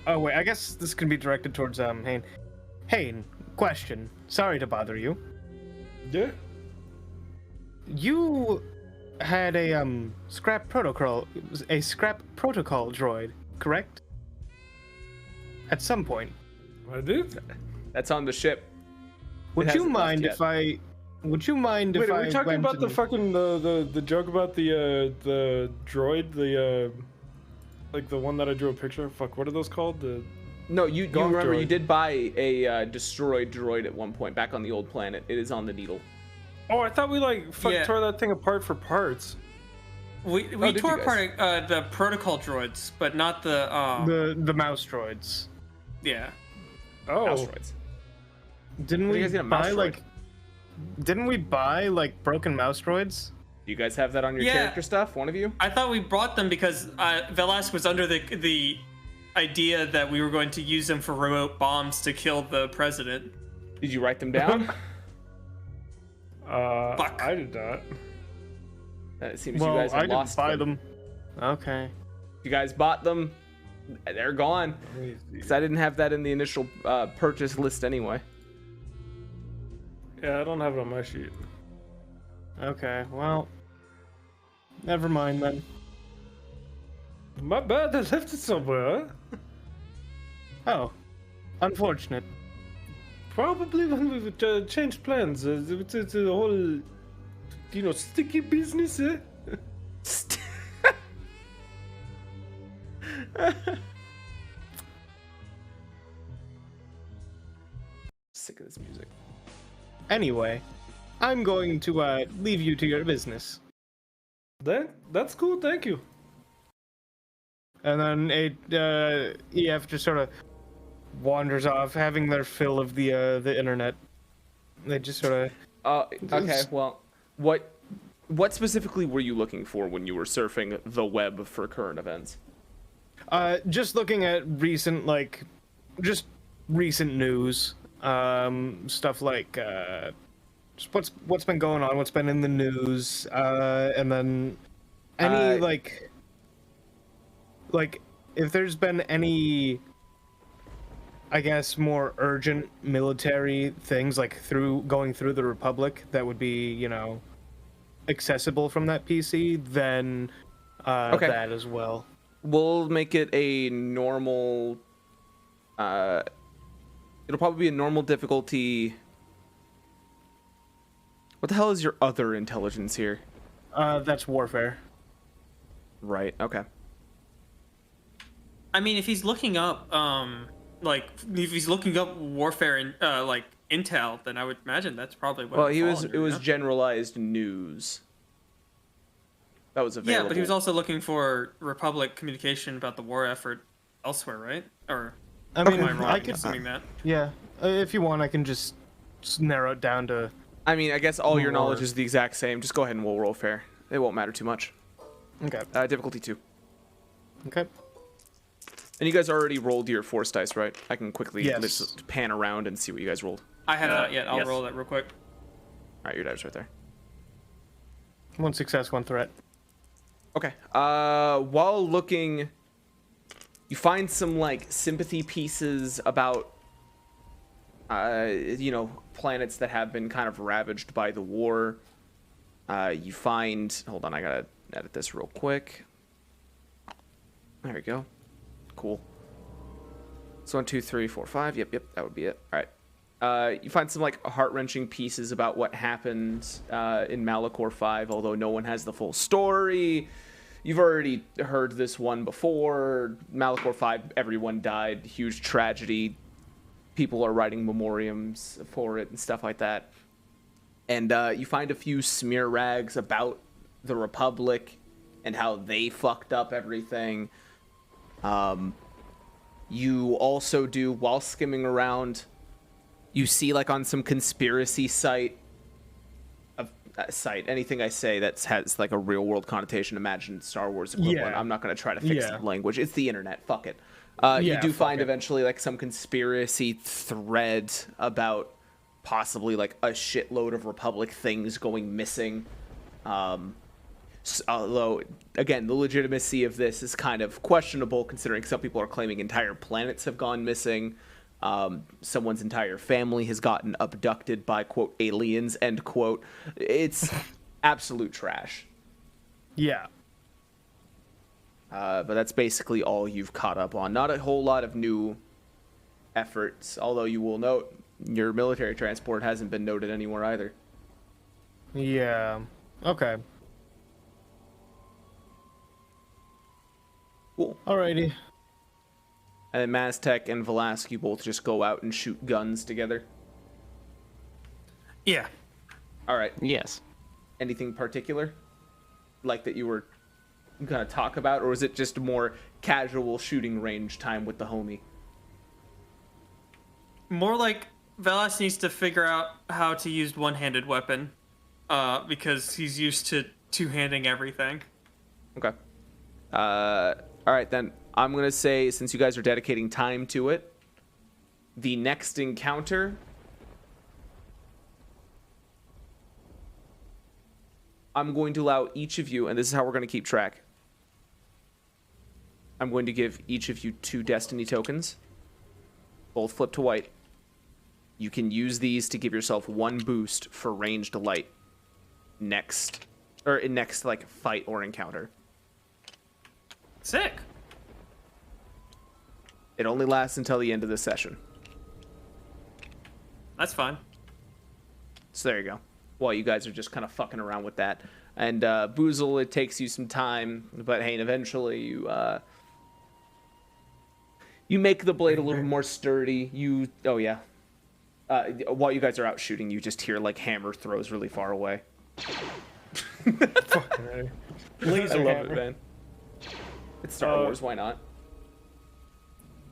Oh wait, I guess this can be directed towards Hane. Hane, question. Sorry to bother you. Yeah? You had a scrap protocol droid, correct? At some point. I did? That's on the ship. Would you hasn't left mind yet. if I? Would you mind if Wait, are I we talking went about the and- fucking the joke about the droid, the like the one that I drew a picture of? Fuck, what are those called? The No, you Golf remember you droid. did buy a destroyed droid at one point back on the old planet. It is on the needle. Oh, I thought we like Yeah. tore that thing apart for parts. We did tore you apart the protocol droids, but not the mouse droids? yeah. Oh, Mouse droids. Didn't How do you we guys get a mouse buy droid? like? Didn't we buy like broken mouse droids? Do you guys have that on your Yeah. character stuff? One of you? I thought we brought them because Velas was under the idea that we were going to use them for remote bombs to kill the president. Did you write them down? Fuck. I did not. It seems Well, you guys have I didn't lost buy them. Okay. You guys bought them. They're gone. Because I didn't have that in the initial purchase list anyway. Yeah, I don't have it on my sheet. Okay, well, never mind then. My bad, I left it somewhere. Huh? Oh, unfortunate. Probably when we changed plans. It's a whole, sticky business, eh? Sick of this music. Anyway, I'm going to leave you to your business. That's cool, thank you. And then EF just sort of wanders off, having their fill of the internet. They just sort of. Okay. Well, what specifically were you looking for when you were surfing the web for current events? Just looking at recent recent news, stuff like just what's been going on, what's been in the news, and then any like if there's been any, I guess, more urgent military things like going through the Republic that would be, accessible from that PC, then that as well. We'll make it a normal. It'll probably be a normal difficulty. What the hell is your other intelligence here? That's warfare. Right. Okay. I mean, if he's looking up, if he's looking up warfare and intel, then I would imagine that's probably what. Well, it was generalized news. That was available. Yeah, but he was also looking for Republic communication about the war effort elsewhere, right? Or I mean, am I wrong I in could, assuming that? yeah. If you want, I can just narrow it down to. I mean, I guess all your knowledge is the exact same. Just go ahead and we'll roll fair. It won't matter too much. Okay. Difficulty 2. Okay. And you guys already rolled your force dice, right? I can quickly Yes. just pan around and see what you guys rolled. I have not yet. I'll yes. roll that real quick. All right, your dice right there. 1 success, 1 threat. Okay. While looking, you find some sympathy pieces about planets that have been kind of ravaged by the war. You find, hold on, I gotta edit this real quick. There we go. Cool. So 1, 2, 3, 4, 5. Yep, that would be it. All right. You find some heart-wrenching pieces about what happened in Malachor 5, although no one has the full story. You've already heard this one before. Malachor 5, everyone died. Huge tragedy. People are writing memoriams for it and stuff like that. And you find a few smear rags about the Republic and how they fucked up everything. You also do, while skimming around, you see on some conspiracy site, anything I say that has a real world connotation, imagine Star Wars equivalent. Yeah. I'm not going to try to fix Yeah. the language. It's the internet. Fuck it. You do find eventually some conspiracy thread about possibly a shitload of Republic things going missing. Although, again, the legitimacy of this is kind of questionable, considering some people are claiming entire planets have gone missing. Someone's entire family has gotten abducted by, quote, aliens, end quote. It's absolute trash. Yeah. But that's basically all you've caught up on. Not a whole lot of new efforts, although you will note your military transport hasn't been noted anywhere either. Yeah. Okay. Cool. Alrighty. And then Maztek and Velasque, you both just go out and shoot guns together. Yeah. All right. Yes. Anything particular that you were gonna talk about, or is it just more casual shooting range time with the homie? More like Velas needs to figure out how to use one-handed weapon, because he's used to two-handing everything. Okay. All right, then. I'm going to say, since you guys are dedicating time to it, the next encounter... I'm going to allow each of you, and this is how we're going to keep track. I'm going to give each of you 2 destiny tokens. Both flip to white. You can use these to give yourself 1 boost for ranged light. next like fight or encounter. Sick. It only lasts until the end of the session. That's fine. So there you go. While you guys are just kind of fucking around with that. And Boozle, it takes you some time, but hey, eventually you make the blade a little more sturdy. While you guys are out shooting, you just hear like hammer throws really far away. Fucking A. Laser I love hammer. it, man. It's Star Wars, why not?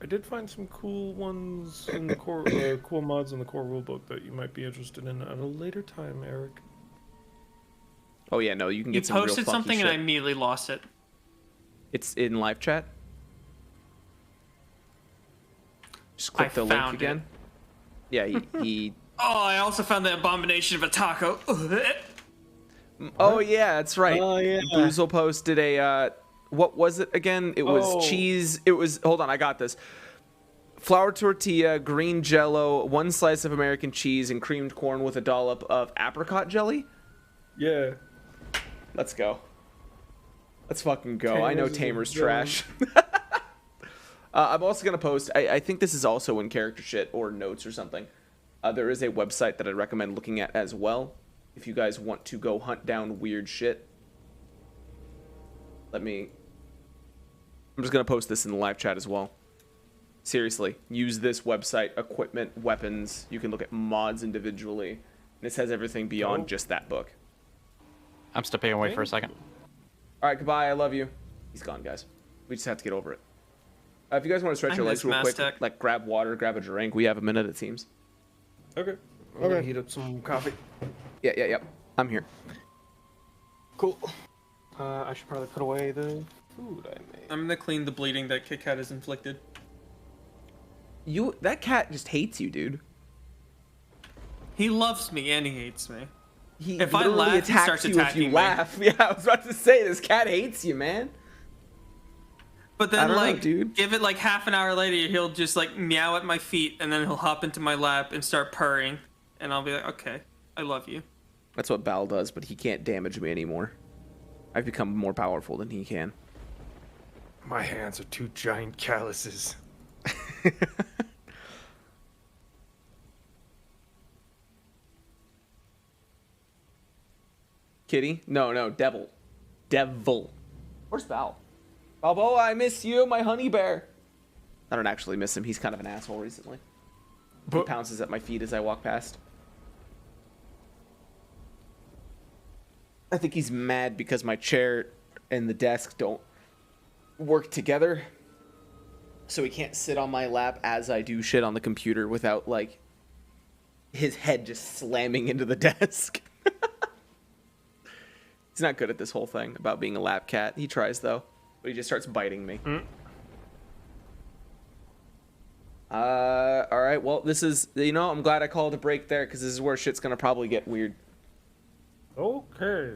I did find some cool ones in the core, cool mods in the core rulebook that you might be interested in at a later time, Eric. Oh yeah, no, you can You get some real posted funky something shit. and I immediately lost it. It's in live chat. Just click I the link found again. Yeah, he Oh, I also found the abomination of a taco. Oh yeah, that's right. Oh, yeah. Boozle posted a what was it again? It was cheese. It was, hold on, I got this. Flour tortilla, green jello, 1 slice of American cheese, and creamed corn with a dollop of apricot jelly. Yeah. Let's go. Let's fucking go. I know Tamer's is a Tamer's villain. trash. I'm also going to post, I think this is also in character shit or notes or something. There is a website that I recommend looking at as well. If you guys want to go hunt down weird shit. I'm just going to post this in the live chat as well. Seriously, use this website, equipment, weapons. You can look at mods individually. This has everything beyond just that book. I'm stepping away for a second. All right, goodbye. I love you. He's gone, guys. We just have to get over it. If you guys want to stretch I your legs miss real quick, Maztec. like grab water, grab a drink. We have a minute, it seems. Okay. I'm gonna heat up some coffee. Yeah. I'm here. Cool. I should probably put away the food I made. I'm gonna clean the bleeding that Kit Kat has inflicted. That cat just hates you, dude. He loves me and he hates me. He If I literally laugh, he attacks starts you if you attacking me. laugh. Yeah, I was about to say, this cat hates you, man. But I then, don't know, like, dude. give it like half an hour later, he'll just like meow at my feet, and then he'll hop into my lap and start purring, and I'll be like, okay, I love you. That's what Bal does, but he can't damage me anymore. I've become more powerful than he can. My hands are 2 giant calluses. Kitty? No, devil. Devil. Where's Bal? Balboa, I miss you, my honey bear. I don't actually miss him. He's kind of an asshole recently. He pounces at my feet as I walk past. I think he's mad because my chair and the desk don't work together. So he can't sit on my lap as I do shit on the computer without, like, his head just slamming into the desk. He's not good at this whole thing about being a lap cat. He tries, though. But he just starts biting me. Alright, well, this is... I'm glad I called a break there, because this is where shit's gonna probably get weird. Okay.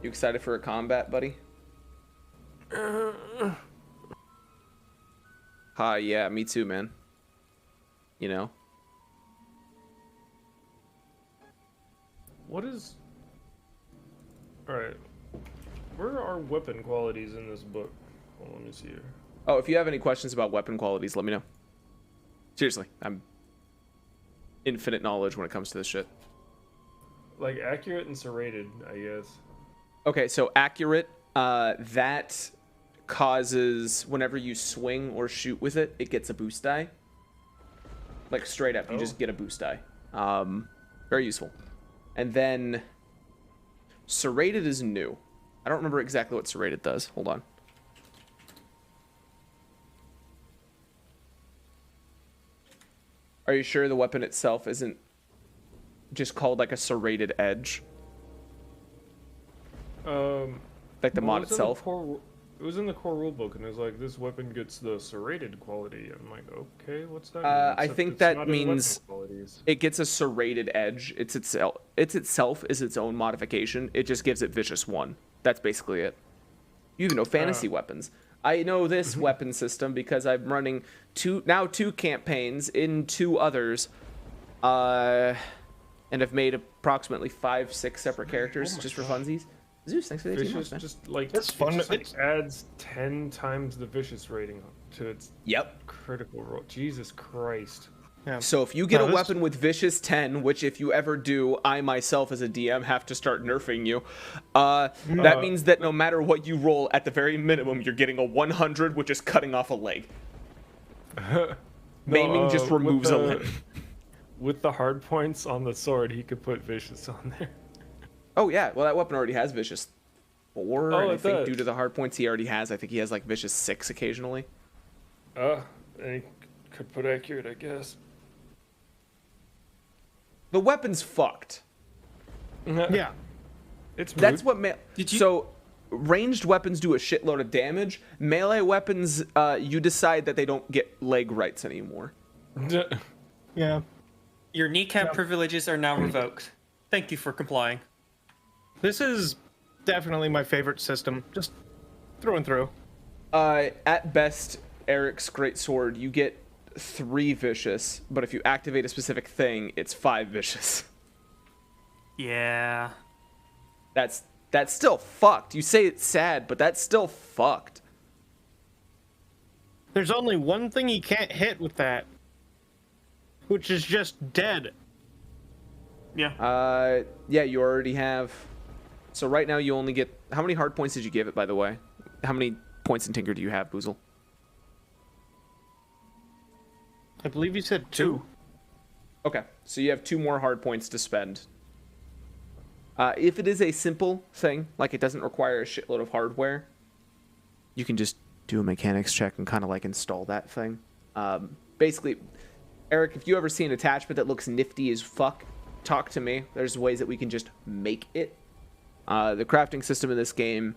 You excited for a combat, buddy? Yeah, me too, man. You know? What is... Alright. Where are weapon qualities in this book? Well, let me see here. Oh, if you have any questions about weapon qualities, let me know. Seriously, I'm infinite knowledge when it comes to this shit. Like, accurate and serrated, I guess. Okay, so accurate, that causes whenever you swing or shoot with it, it gets a boost die. Like, straight up, you just get a boost die. Very useful. And then serrated is new. I don't remember exactly what serrated does. Hold on. Are you sure the weapon itself isn't just called like a serrated edge? Like the Well, mod itself? It was in the core rulebook, and it was like, this weapon gets the serrated quality. I'm like, okay, what's that mean? I Except think it's that not in weapon means qualities. it gets a serrated edge. It's itself is its own modification. It just gives it vicious 1. That's basically it. You even know fantasy weapons. I know this weapon system because I'm running 2 campaigns in 2 others. and have made approximately 5-6 separate characters just for funsies. Zeus, thanks for the 18 months, Vicious man. just like That's it fun. just, like, adds 10 times the vicious rating to its Yep. critical roll. Jesus Christ. Yeah. So if you get No, a this- weapon with Vicious 10, which if you ever do, I myself as a DM have to start nerfing you. That means that no matter what you roll, at the very minimum, you're getting a 100, which is cutting off a leg. Maiming just removes a limb. With the hard points on the sword, he could put vicious on there. Oh yeah, well that weapon already has Vicious 4, and I it think does. due to the hard points he already has, I think he has like Vicious 6 occasionally. And he could put accurate, I guess. The weapon's fucked. Yeah. It's That's moot. what Did you- So ranged weapons do a shitload of damage. Melee weapons, you decide that they don't get leg rights anymore. Yeah. Your kneecap privileges are now revoked. Thank you for complying. This is definitely my favorite system, just through and through. At best, Eric's great sword, you get 3 vicious, but if you activate a specific thing, it's 5 vicious. Yeah. That's still fucked. You say it's sad, but that's still fucked. There's only one thing he can't hit with that, which is just dead. Yeah. Yeah, you already have. So right now you only get. How many hard points did you give it, by the way? How many points in Tinker do you have, Boozle? I believe you said 2. Okay, so you have 2 more hard points to spend. If it is a simple thing, like it doesn't require a shitload of hardware, you can just do a mechanics check and kind of like install that thing. Basically, Eric, if you ever see an attachment that looks nifty as fuck, talk to me. There's ways that we can just make it. The crafting system in this game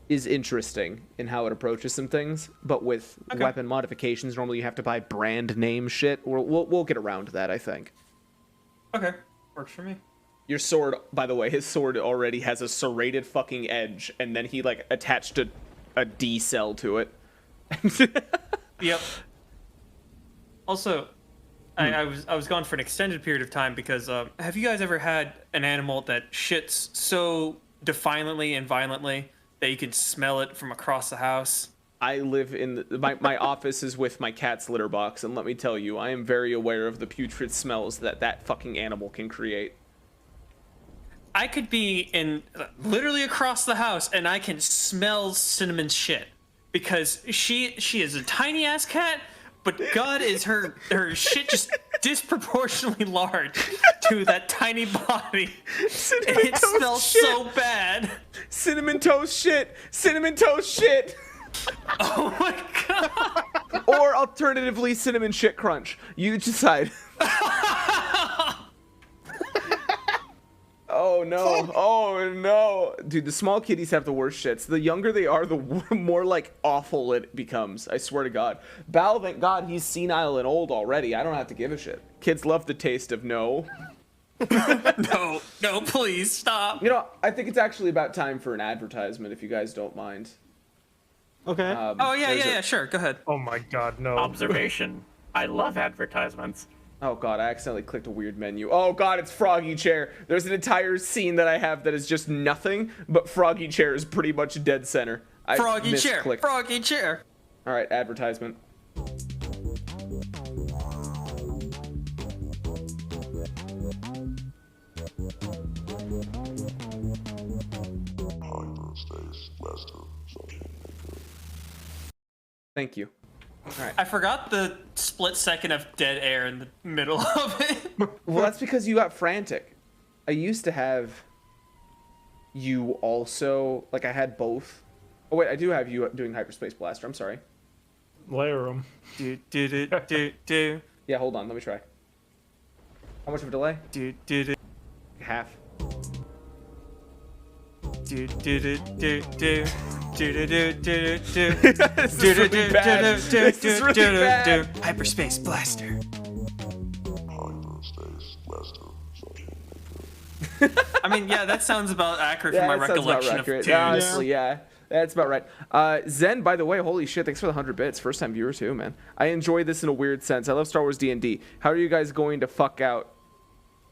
is interesting in how it approaches some things, but with weapon modifications, normally you have to buy brand name shit. We'll get around to that, I think. Okay. Works for me. Your sword, by the way, his sword already has a serrated fucking edge, and then he like attached a D cell to it. Yep. Also, I was gone for an extended period of time because have you guys ever had an animal that shits so defiantly and violently that you can smell it from across the house? I live in my office is with my cat's litter box, and let me tell you, I am very aware of the putrid smells that fucking animal can create. I could be in literally across the house and I can smell Cinnamon's shit because she is a tiny ass cat, but God is her shit just disproportionately large to that tiny body. Cinnamon It smells so bad. Cinnamon toast shit. Cinnamon toast shit. Oh my God. Or alternatively, cinnamon shit crunch. You decide. Oh no, oh no. Dude, the small kitties have the worst shits. The younger they are, the more like awful it becomes. I swear to God. Bal, thank God he's senile and old already. I don't have to give a shit. Kids love the taste of no. No, please stop. You know, I think it's actually about time for an advertisement if you guys don't mind. Okay. Oh yeah, sure. Go ahead. Oh my God, no. Observation. I love advertisements. Oh God, I accidentally clicked a weird menu. Oh God, it's Froggy Chair. There's an entire scene that I have that is just nothing, but Froggy Chair is pretty much dead center. I Froggy chair. misclicked. Froggy chair. All right, advertisement. Thank you. I forgot the split second of dead air in the middle of it. Well, that's because you got frantic. I used to have you also, like I had both. Oh wait, I do have you doing Hyperspace Blaster. I'm sorry. Layer them. Do. Yeah, hold on. Let me try. How much of a delay? Do. Half. Do. This is really bad. This is really bad. Hyperspace Blaster. I mean, yeah, that sounds about accurate Yeah, from my that sounds about recollection of accurate. tunes. Honestly, yeah. That's about right. Zen, by the way, holy shit, thanks for the 100 bits. First time viewer too, man. I enjoy this in a weird sense. I love Star Wars D&D. How are you guys going to fuck out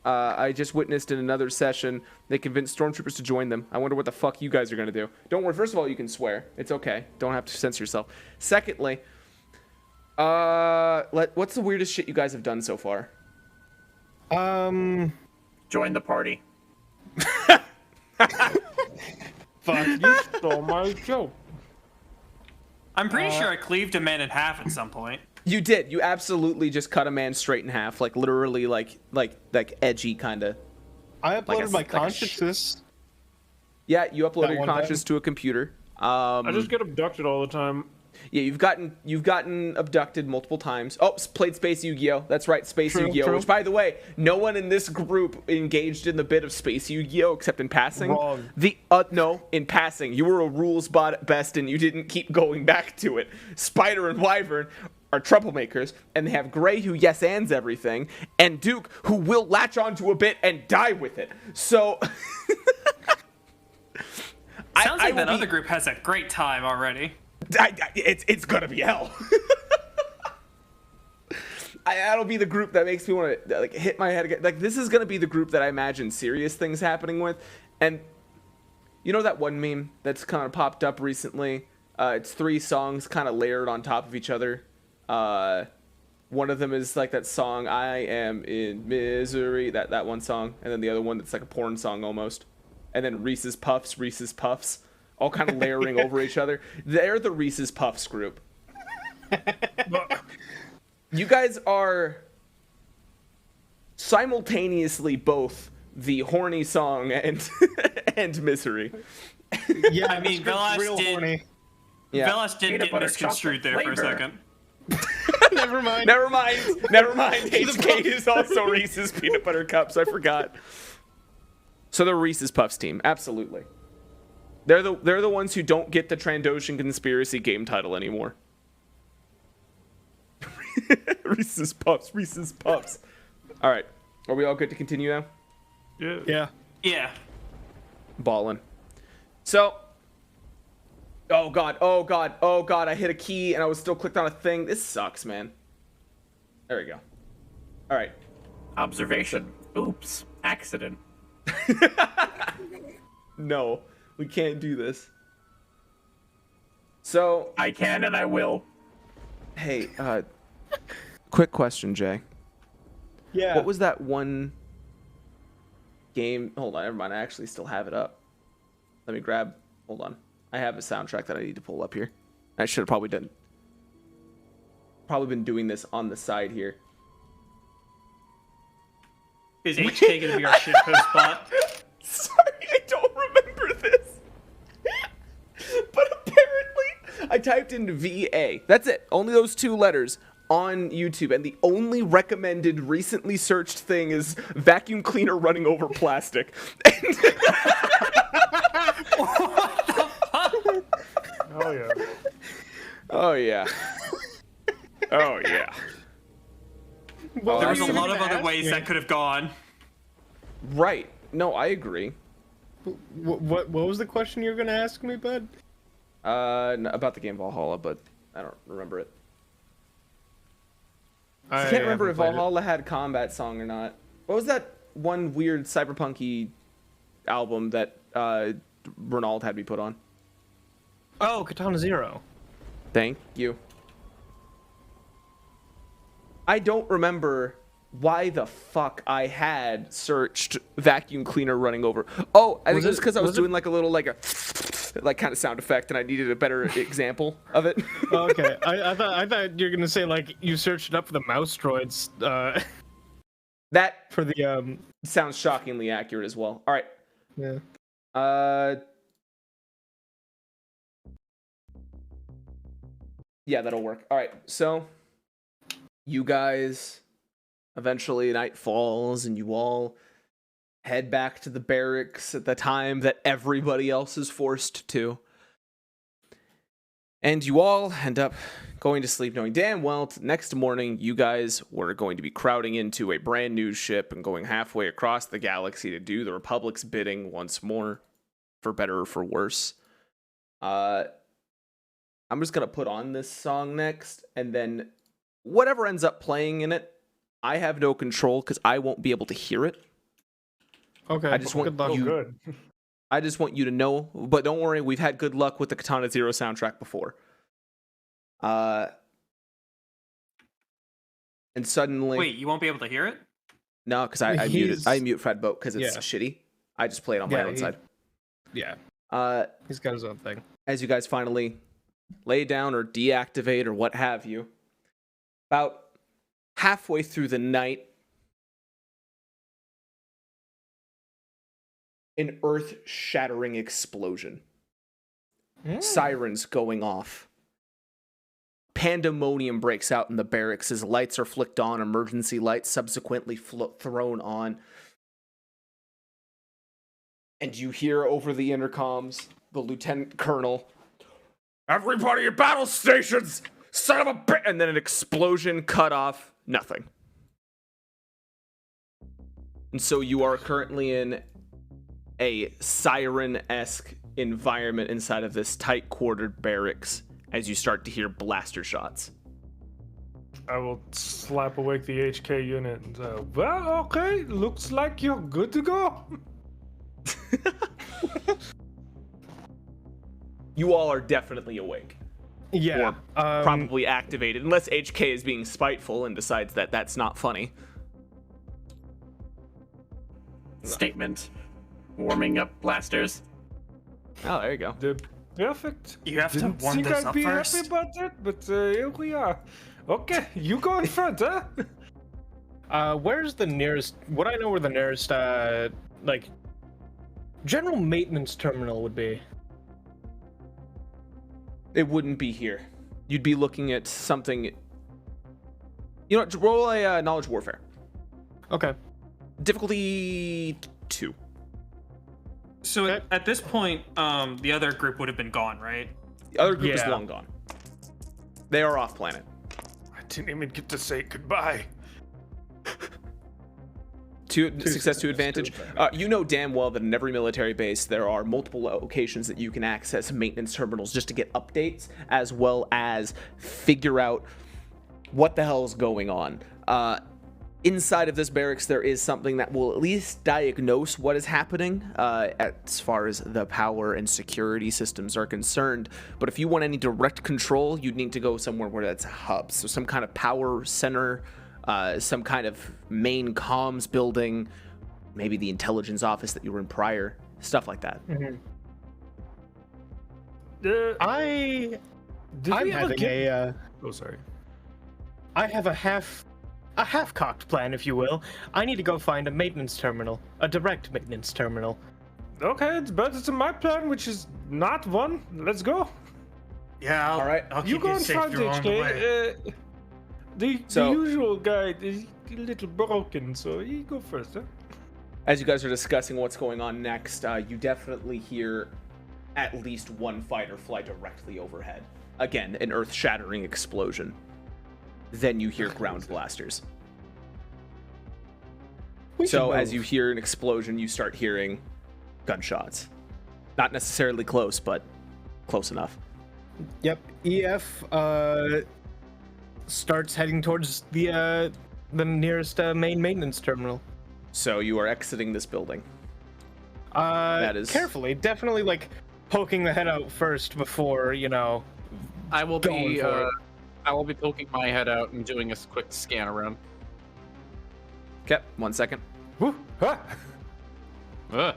I just witnessed in another session they convinced stormtroopers to join them. I wonder what the fuck you guys are gonna do. Don't worry. First of all, you can swear. It's okay. Don't have to censor yourself. Secondly, what's the weirdest shit you guys have done so far? Join the party. Fuck, you stole my joke. I'm pretty sure I cleaved a man in half at some point. You did. You absolutely just cut a man straight in half, like literally, like edgy kind of. I uploaded my like consciousness. Yeah, you uploaded That your one conscious to a computer. I just get abducted all the time. Yeah, you've gotten abducted multiple times. Oh, played Space Yu-Gi-Oh! That's right, Space True, Yu-Gi-Oh! true. Which, by the way, no one in this group engaged in the bit of Space Yu-Gi-Oh! Except in passing. Wrong. No, in passing. You were a rules bot at best, and you didn't keep going back to it. Spider and Wyvern are troublemakers, and they have Gray, who yes-ands everything, and Duke, who will latch onto a bit and die with it. So... Sounds like that other group has a great time already. It's gonna be hell. That'll be the group that makes me want to like hit my head again. Like, this is gonna be the group that I imagine serious things happening with. And you know that one meme that's kind of popped up recently? It's 3 songs kind of layered on top of each other. One of them is like that song "I Am in Misery," that one song, and then the other one that's like a porn song almost. And then Reese's Puffs, all kind of layering over each other. They're the Reese's Puffs group. You guys are simultaneously both the horny song and and misery. Yeah, I mean, Velas Velas did Peanut get butter misconstrued there for a chocolate second. Never mind. Never mind. HK is also Reese's Peanut Butter Cups. I forgot. So the Reese's Puffs team, absolutely. They're the ones who don't get the Trandoshan conspiracy game title anymore. Reese's Puffs. All right, are we all good to continue now? Yeah. Yeah. Ballin'. So, oh god, I hit a key and I was still clicked on a thing. This sucks, man. There we go. All right. Observation. Oops. Accident. No, we can't do this. So, I can and I will. hey, quick question, Jay. Yeah. What was that one game? Hold on, never mind. I actually still have it up. Let me grab. Hold on. I have a soundtrack that I need to pull up here. I should have probably been doing this on the side here. Is HK gonna be our shitpost spot? Sorry, I don't remember this. But apparently, I typed in VA. That's it. Only those 2 letters on YouTube, and the only recommended recently searched thing is vacuum cleaner running over plastic. Oh yeah. Oh yeah. Oh yeah. Well, There was a you lot of even other asked ways me. that could have gone. Right. No, I agree. What was the question you were gonna ask me, bud? About the game Valhalla, but I don't remember it. I can't remember if Valhalla had combat song or not. What was that one weird cyberpunky album that Ronald had me put on? Oh, Katana Zero. Thank you. I don't remember why the fuck I had searched vacuum cleaner running over. Oh, I think it was because I was doing like a little like kind of sound effect, and I needed a better example of it. Oh, okay, I thought you were gonna say like you searched it up for the mouse droids. That For the sounds shockingly accurate as well. All right. Yeah. Yeah, that'll work. All right, so you guys, eventually night falls and you all head back to the barracks at the time that everybody else is forced to. And you all end up going to sleep knowing damn well next morning you guys were going to be crowding into a brand new ship and going halfway across the galaxy to do the Republic's bidding once more, for better or for worse. I'm just going to put on this song next, and then whatever ends up playing in it, I have no control because I won't be able to hear it. Okay. I just want good luck. Oh, you. good. I just want you to know, but don't worry, we've had good luck with the Katana Zero soundtrack before. And suddenly, Wait, you won't be able to hear it? no, because I mute Fred Boat because it's Yeah. shitty. I just play it on my own side. Yeah. Uh, He's got his own thing. as you guys finally lay down or deactivate or what have you, about halfway through the night, an earth-shattering explosion. Sirens going off. Pandemonium breaks out in the barracks as lights are flicked on, emergency lights subsequently thrown on. And you hear over the intercoms the lieutenant colonel, "Everybody at battle stations! Son of a bitch!" And then an explosion, cut off, nothing. And so you are currently in a siren-esque environment inside of this tight-quartered barracks as you start to hear blaster shots. I will slap awake the HK unit and say, well, okay, looks like you're good to go. You all are definitely awake. Yeah. Or probably activated, unless HK is being spiteful and decides that that's not funny. Statement. Warming up blasters. Oh, there you go. Perfect. You have to Didn't warm think this I'd up be first. happy about that, but here we are. Okay, you go in front, huh? Where's the nearest? Would I know where the nearest, like, general maintenance terminal would be? It wouldn't be here. You'd be looking at something. You know, roll a knowledge warfare. Okay. Difficulty 2. So Okay. at this point, the other group would have been gone, right? The other group is Yeah. long gone. They are off planet. I didn't even get to say goodbye. Success to advantage. You know damn well that in every military base there are multiple locations that you can access maintenance terminals just to get updates, as well as figure out what the hell is going on. Inside of this barracks, there is something that will at least diagnose what is happening as far as the power and security systems are concerned. But if you want any direct control, you'd need to go somewhere where that's a hub. So some kind of power center, some kind of main comms building, maybe the intelligence office that you were in prior, stuff like that. I'm Did we ever having get... Oh, sorry. I have a half-cocked plan, if you will. I need to go find a maintenance terminal, a direct maintenance terminal. Okay, it's better than my plan, which is not one. Let's go. Yeah, All right. I'll You keep go you in safe front, along the way. HK. The So- usual guy is a little broken, so you go first, huh? As you guys are discussing what's going on next, you definitely hear at least one fighter fly directly overhead. Again, an earth-shattering explosion. Then you hear ground blasters. So as you hear an explosion, you start hearing gunshots. Not necessarily close, but close enough. Yep. EF starts heading towards the nearest main maintenance terminal. So you are exiting this building. That is- carefully, definitely like poking the head out first before, you know. I will Going be for it. I will be poking my head out and doing a quick scan around. Okay, 1 second. Woo, ha. Ugh.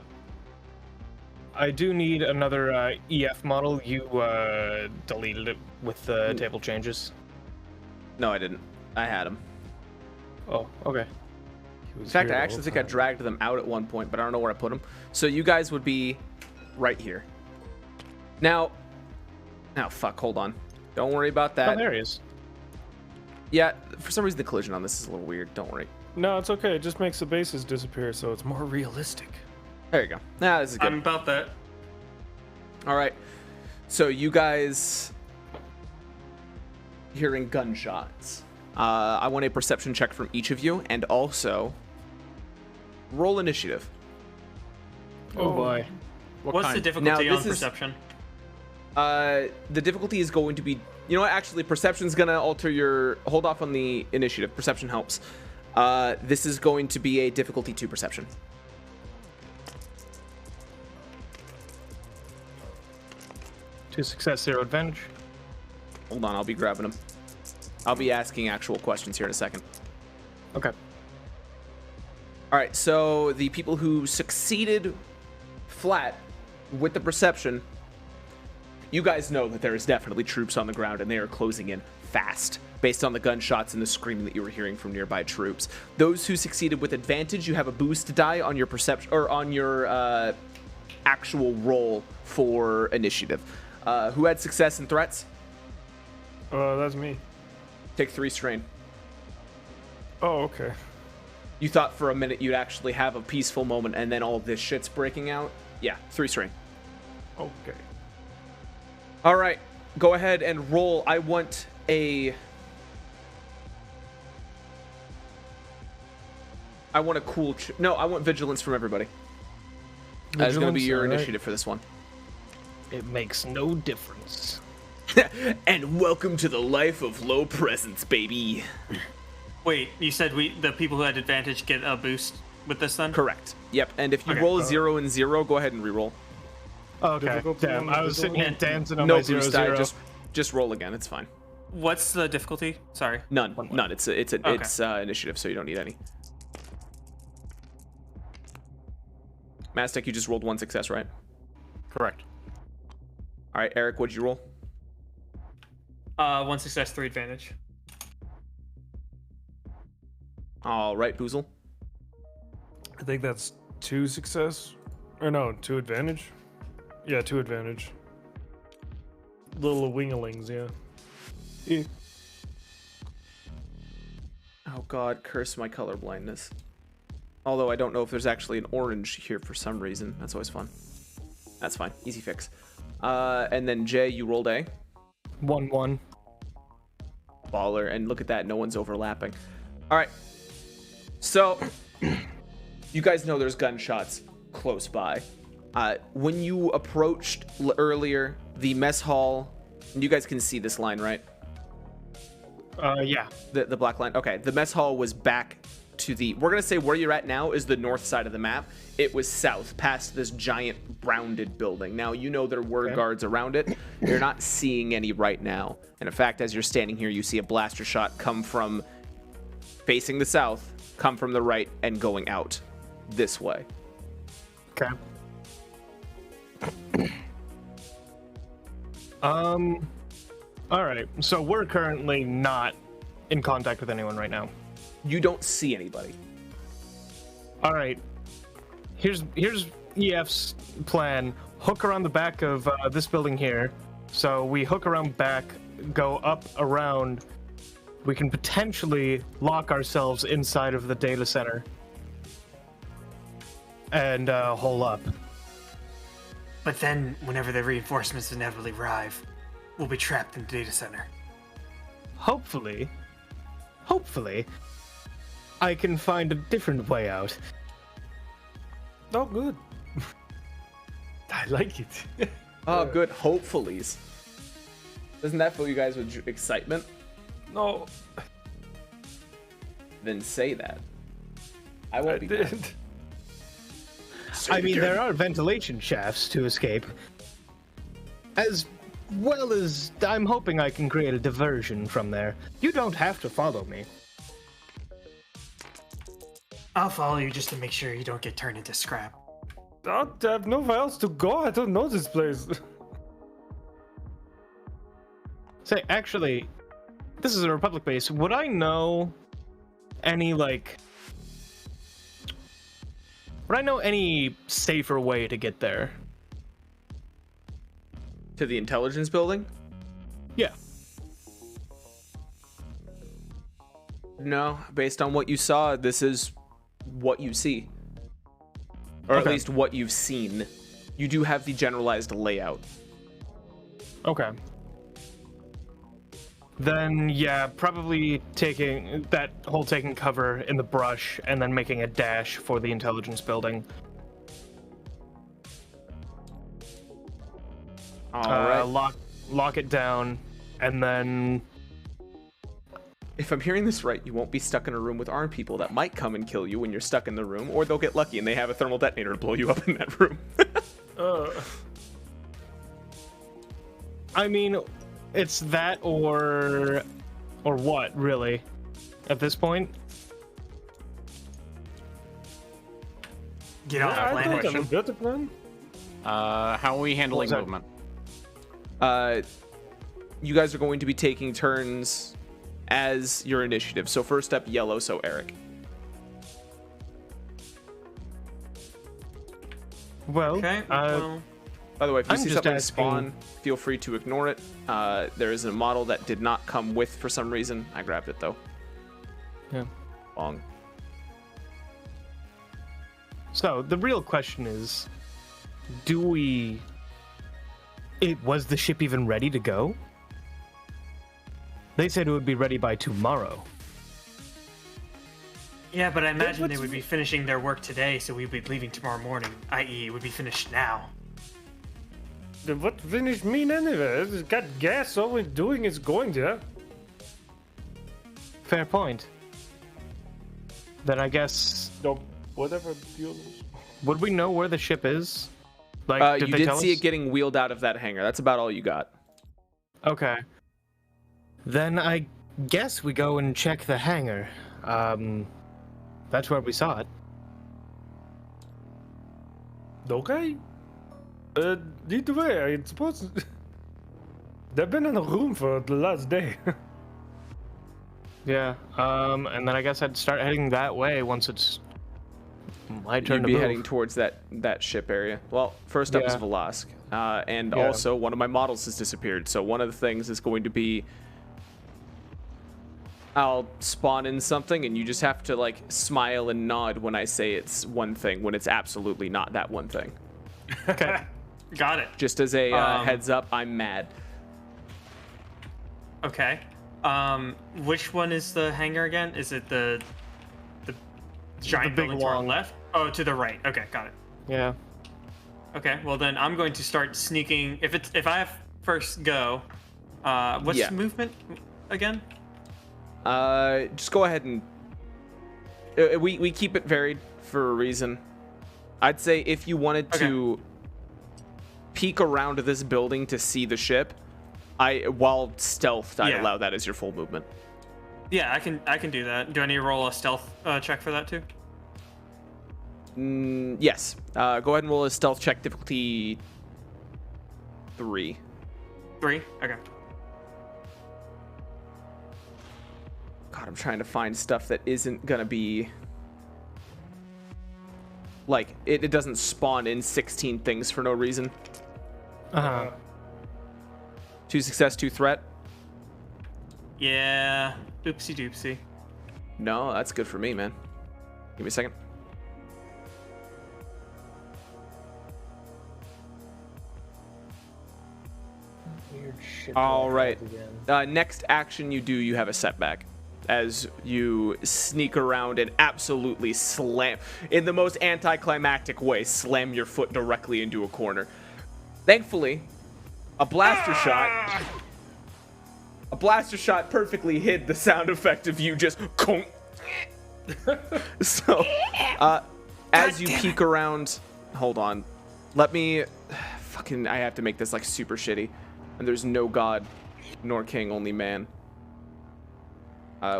I do need another EF model. You deleted it with the table changes. No, I didn't. I had him. Oh, okay. In fact, I actually think I dragged them out at one point, but I don't know where I put them. So you guys would be right here. Now, fuck, hold on. Don't worry about Oh, that. there he is. Yeah, for some reason the collision on this is a little weird. Don't worry. No, it's okay. It just makes the bases disappear, so it's more realistic. There you go. Nah, this is good. I'm about that. All right. So you guys hearing gunshots. I want a perception check from each of you, and also roll initiative. Oh boy. What's the kind? difficulty Now, on this is- perception? The difficulty is going to be, you know what? Actually, perception's gonna alter your. Hold off on the initiative. Perception helps. This is going to be a difficulty 2 perception. 2 success, 0 advantage. Hold on, I'll be grabbing them. I'll be asking actual questions here in a second. Okay. All right, so the people who succeeded flat with the perception, you guys know that there is definitely troops on the ground and they are closing in fast based on the gunshots and the screaming that you were hearing from nearby troops. Those who succeeded with advantage, you have a boost die on your perception or on your actual roll for initiative. Who had success in threats? That's me. Take 3 strain. Oh, okay. You thought for a minute you'd actually have a peaceful moment and then all this shit's breaking out? Yeah, 3 strain. Okay. All right, go ahead and roll. I want a cool... No, I want vigilance from everybody. That's going to be your Alright. initiative for this one. It makes no difference. And welcome to the life of low presence, baby. Wait, you said the people who had advantage get a boost with this then? Correct. Yep, and if you Okay. roll a 0 and 0, go ahead and re-roll. Okay. Difficulty Damn, on I was sitting here And dancing on No my 0, boost die, 0. just roll again. It's fine. What's the difficulty? Sorry. None. It's initiative, so you don't need any. Mastek, you just rolled 1 success, right? Correct. All right, Eric, what'd you roll? 1 success, 3 advantage. All right, Boozle. I think that's 2 success. Or no, 2 advantage. Yeah, 2 advantage. Little winglings, yeah. Oh god, curse my color blindness. Although I don't know if there's actually an orange here for some reason. That's always fun. That's fine. Easy fix. And then Jay, you rolled a 1-1. baller, and look at that, no one's overlapping. All right. So, you guys know there's gunshots close by. When you approached earlier, the mess hall, and you guys can see this line, right? Yeah. The black line. Okay, the mess hall was back to the... We're going to say where you're at now is the north side of the map. It was south, past this giant rounded building. Now, you know there were guards around it. You're not seeing any right now. And in fact, as you're standing here, you see a blaster shot come from facing the south, come from the right, and going out this way. Okay. All right. So we're currently not in contact with anyone right now. You don't see anybody. All right. Here's EF's plan. Hook around the back of this building here. So we hook around back, go up around. We can potentially lock ourselves inside of the data center and hole up. But then, whenever the reinforcements inevitably arrive, we'll be trapped in the data center. Hopefully, I can find a different way out. Oh, good. I like it. Oh, good. Hopefullys. Doesn't that fill you guys with excitement? No, Then say that. I won't be did. mad. I mean, there are ventilation shafts to escape. As well as I'm hoping I can create a diversion from there. You don't have to follow me. I'll follow you just to make sure you don't get turned into scrap. I have nowhere else to go. I don't know this place. Say, actually, this is a Republic base. Would I know any, safer way to get there? To the intelligence building? Yeah. No, based on what you saw, this is what you see. Or at Okay. least what you've seen. You do have the generalized layout. Okay. Then, yeah, probably taking cover in the brush and then making a dash for the intelligence building. Alright. Lock it down, and then... If I'm hearing this right, you won't be stuck in a room with armed people that might come and kill you when you're stuck in the room, or they'll get lucky and they have a thermal detonator to blow you up in that room. I mean, it's that or what, really, at this point? Get off the I planet. don't have a better plan. How are we handling that? movement? You guys are going to be taking turns as your initiative. So first up, yellow, so Eric. Well, Okay. Well, By the way, if you I'm see just something asking- spawn, feel free to ignore it. There is a model that did not come with for some reason. I grabbed it though. Yeah. Long. So the real question is, was the ship even ready to go? They said it would be ready by tomorrow. yeah, but I imagine they would be finishing their work today, so we'd be leaving tomorrow morning. I.e., it would be finished now. What finish mean anyway? It's got gas. All we're doing is going there. Fair point. Then I guess, No, whatever deal is. would we know where the ship is? Like, You they did tell see us? it getting wheeled out of that hangar. That's about all you got. Okay. Then I guess we go and check the hangar. That's where we saw it. Okay. Either way, I suppose they've been in a room for the last day. Yeah. And then I guess I'd start heading that way once it's my turn You'd to be move. heading towards that ship area. Well, first up is Yeah. Velosk. And Yeah. also, one of my models has disappeared. So one of the things is going to be... I'll spawn in something, and you just have to, like, smile and nod when I say it's one thing, when it's absolutely not that one thing. Okay. Got it. Just as a heads up, I'm mad. Okay. Which one is the hangar again? Is it the giant big building to our long- left? Oh, to the right. Okay, got it. Yeah. Okay, well then I'm going to start sneaking. If I have first go, what's Yeah. movement again? Just go ahead and... we keep it varied for a reason. I'd say if you wanted to peek around this building to see the ship, while stealthed, I'd Yeah. allow that as your full movement. Yeah, I can do that. Do I need to roll a stealth check for that too? Yes. Go ahead and roll a stealth check, difficulty 3. 3. Okay. God, I'm trying to find stuff that isn't gonna be... Like, it doesn't spawn in 16 things for no reason. Uh-huh. 2 success, 2 threat. Yeah. Oopsie doopsie. No, that's good for me, man. Give me a second. Weird shit. All right. Next action you do, you have a setback. As you sneak around and absolutely slam, in the most anticlimactic way, slam your foot directly into a corner. Thankfully, a blaster shot perfectly hid the sound effect of you just conk. So, as you peek around, hold on, let me, I have to make this like super shitty, and there's no god, nor king, only man.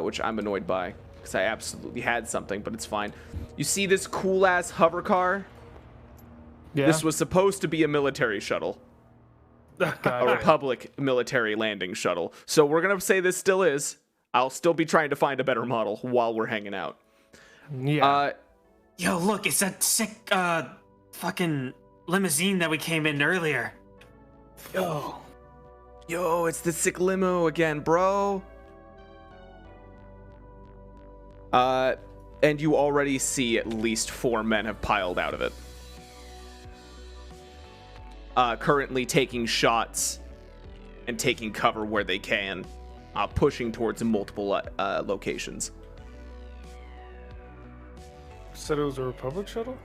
Which I'm annoyed by, because I absolutely had something, but it's fine. You see this cool-ass hover car? Yeah. This was supposed to be a military shuttle. A Republic military landing shuttle. So we're going to say this still is. I'll still be trying to find a better model while we're hanging out. Yeah. Yo, look, it's that sick, fucking limousine that we came in earlier. Yo, it's the sick limo again, bro. And you already see at least 4 men have piled out of it. Currently taking shots and taking cover where they can, pushing towards multiple locations. Said it was a Republic shuttle?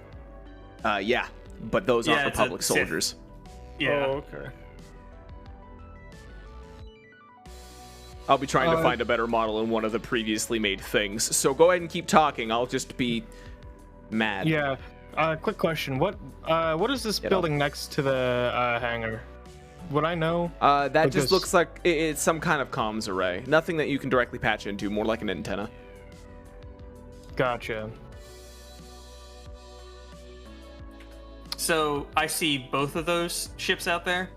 Yeah, but those Yeah, aren't it's a Republic Sith. soldiers. Yeah. Oh, okay. I'll be trying to find a better model in one of the previously made things. So go ahead and keep talking. I'll just be mad. Yeah. Quick question. What is this Get building next to the hangar? Would I know? That just Because- looks like it's some kind of comms array. Nothing that you can directly patch into, more like an antenna. Gotcha. So I see both of those ships out there.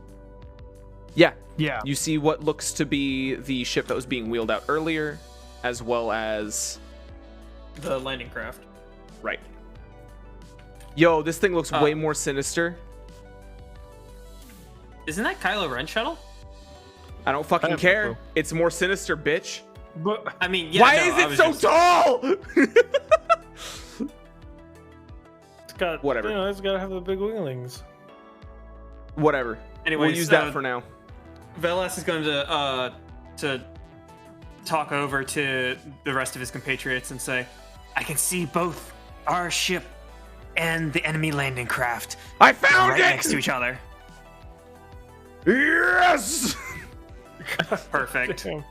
Yeah, Yeah. you see what looks to be the ship that was being wheeled out earlier, as well as... The landing craft. Right. Yo, this thing looks way more sinister. Isn't that Kylo Ren shuttle? I don't fucking have care. no clue. It's more sinister, bitch. But I mean, yeah. Why no, I is it was so just- tall? it's got Whatever. You know, it's gotta have the big winglings. Whatever. Anyways, We'll use that for now. Velas is going to talk over to the rest of his compatriots and say, I can see both our ship and the enemy landing craft I found right it! next to each other. Yes! "Perfect." Damn.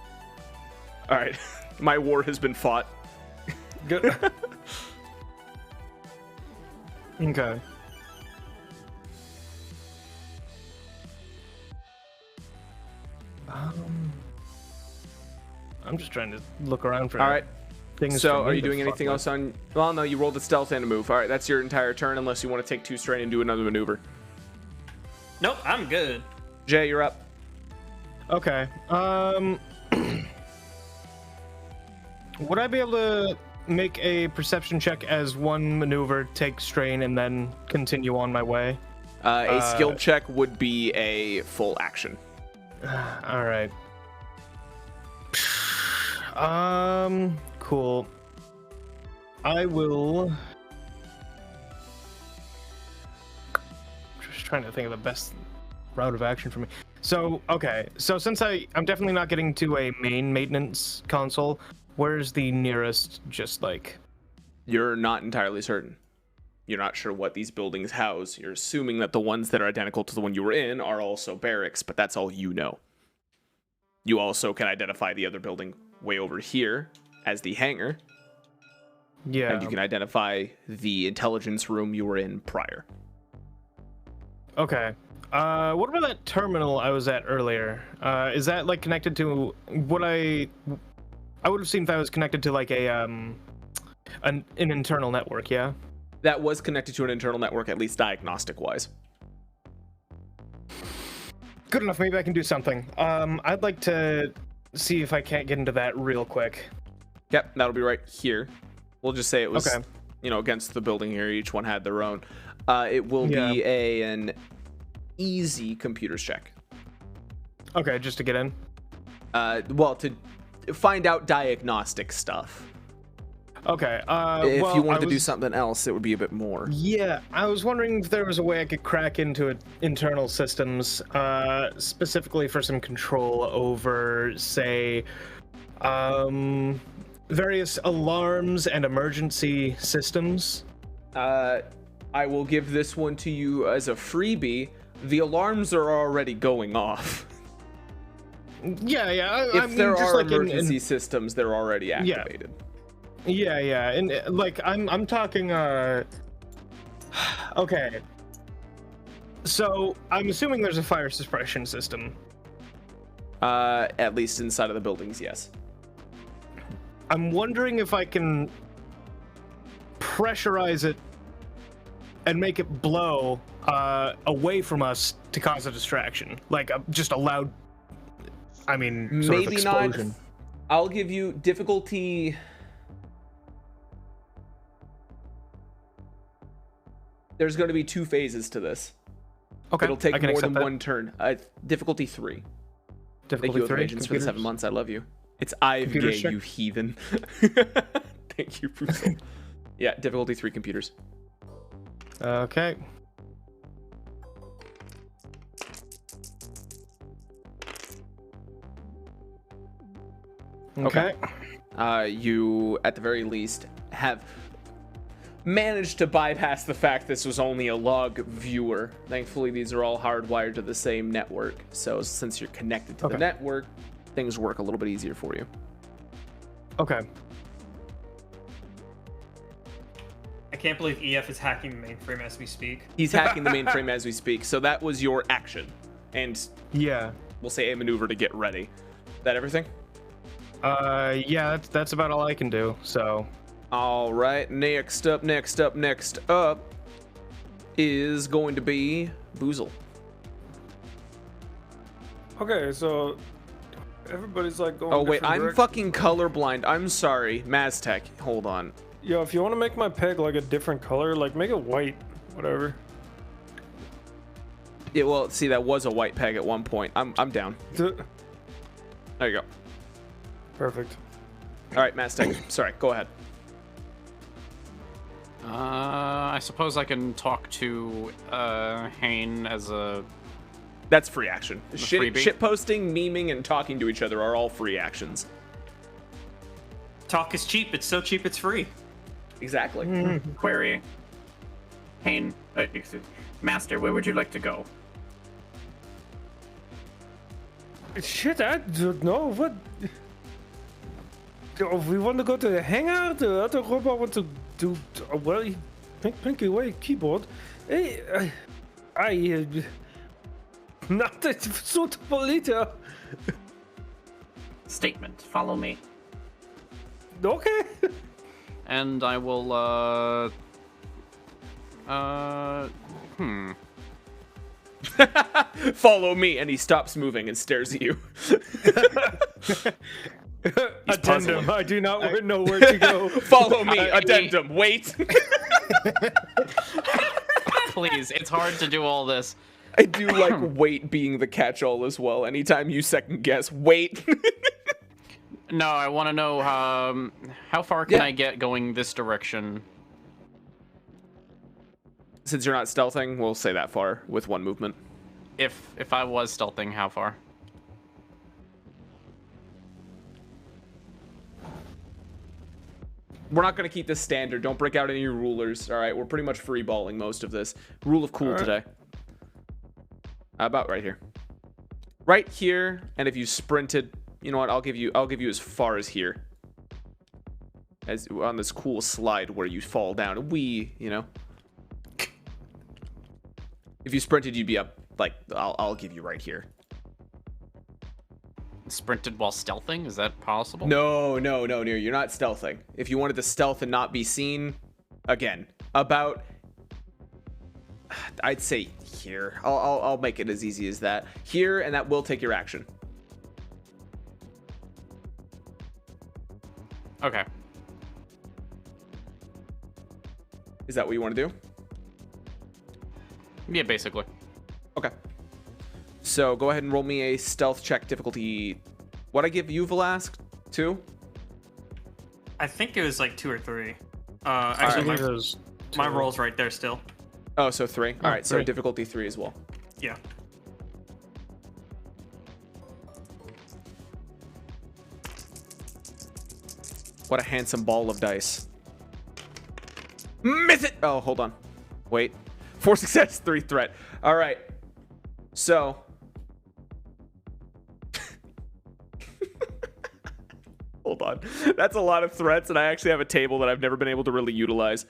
All right. My war has been fought. Good. Okay. I'm just trying to look around for All right. things. So, for me are you to doing fuck anything with. else on... Well, no, you rolled a stealth and a move. All right, that's your entire turn, unless you want to take 2 strain and do another maneuver. Nope, I'm good. Jay, you're up. Okay. Would I be able to make a perception check as one maneuver, take strain, and then continue on my way? A skill check would be a full action. All right. Cool. I will. Just trying to think of the best route of action for me. So, okay. So since I'm definitely not getting to a main maintenance console, where's the nearest? Just like. You're not entirely certain. You're not sure what these buildings house. You're assuming that the ones that are identical to the one you were in are also barracks, but that's all you know. You also can identify the other building way over here as the hangar, Yeah. and you can identify the intelligence room you were in prior. Okay. What about that terminal I was at earlier? Is that like connected to what I would have seen if I was connected to like an internal network, yeah? That was connected to an internal network, at least diagnostic-wise. Good enough. Maybe I can do something. I'd like to see if I can't get into that real quick. Yep, that'll be right here. We'll just say it was, Okay. Against the building here. Each one had their own. It will Yeah. be an easy computers check. Okay, just to get in. Well, to find out diagnostic stuff. Okay. If well, you wanted I to do was- something else, it would be a bit more. Yeah, I was wondering if there was a way I could crack into internal systems, specifically for some control over, say, various alarms and emergency systems. I will give this one to you as a freebie. The alarms are already going off. Yeah. I If mean, there just are like in- emergency systems, they're already activated. Yeah, and like I'm talking. Okay. So I'm assuming there's a fire suppression system. At least inside of the buildings, yes. I'm wondering if I can pressurize it and make it blow away from us to cause a distraction, like just a loud. I mean, sort of Maybe explosion. not. I'll give you difficulty. There's going to be 2 phases to this. Okay, It'll take I can more accept than that. 1 turn. Difficulty 3. Thank Difficulty you, 3. agents, for the 7 computers? months. I love you. It's I've gay, Computers check? you heathen. Thank you, Bruce. Yeah, difficulty 3 computers. Okay. Okay. You, at the very least, have managed to bypass the fact this was only a log viewer. Thankfully, these are all hardwired to the same network. So since you're connected to the Okay. network, things work a little bit easier for you. Okay. I can't believe EF is hacking the mainframe as we speak. He's hacking the mainframe as we speak. So that was your action. and Yeah. we'll say a maneuver to get ready. That everything? Yeah, that's about all I can do. So. All right. Next up is going to be Boozle. Okay, so everybody's like going. Oh wait, different I'm directions. fucking colorblind. I'm sorry, Maztec. Hold on. Yo, if you want to make my peg like a different color, like make it white, whatever. Yeah, well, see, that was a white peg at one point. I'm down. There you go. Perfect. All right, Maztec. Sorry, go ahead. I suppose I can talk to Hane as a. That's free action. freebie? Shit posting, memeing, and talking to each other are all free actions. Talk is cheap. It's so cheap, it's free. Exactly. Query. Hane, Master, where would you like to go? Shit, I don't know what. Oh, we want to go to the hangout. The other robot wants to do. Well, pinky away keyboard. Hey, I not a suitable leader. Statement. Follow me. Okay. And I will, Follow me, and he stops moving and stares at you. Addendum. I do not know where to go. Follow me. Addendum. Wait. please, it's hard to do all this. I do like wait being the catch-all as well. Anytime you second guess, wait. No, I want to know how far can Yeah. I get going this direction? Since you're not stealthing, we'll say that far with one movement. If I was stealthing, how far? We're not going to keep this standard. Don't break out any rulers. All right, we're pretty much free balling most of this. Rule of cool All right. today. About right here. Right here, and if you sprinted, you know what? I'll give you as far as here. As on this cool slide where you fall down. You know. If you sprinted, you'd be up like I'll give you right here. Sprinted while stealthing? Is that possible? No, you're not stealthing. If you wanted to stealth and not be seen, again, about I'd say here. I'll make it as easy as that. Here, and that will take your action. Okay. Is that what you want to do? Yeah, basically. Okay. So go ahead and roll me a stealth check difficulty. What'd I give you, Velasque? 2? I think it was like 2 or 3. I Actually, believe my, it was my 2. roll's right there still. Oh, so 3. All right, so 3. difficulty 3 as well. Yeah. What a handsome ball of dice. Miss it! Oh, hold on. Wait. 4 success, 3 threat. All right. So. Hold on. That's a lot of threats, and I actually have a table that I've never been able to really utilize.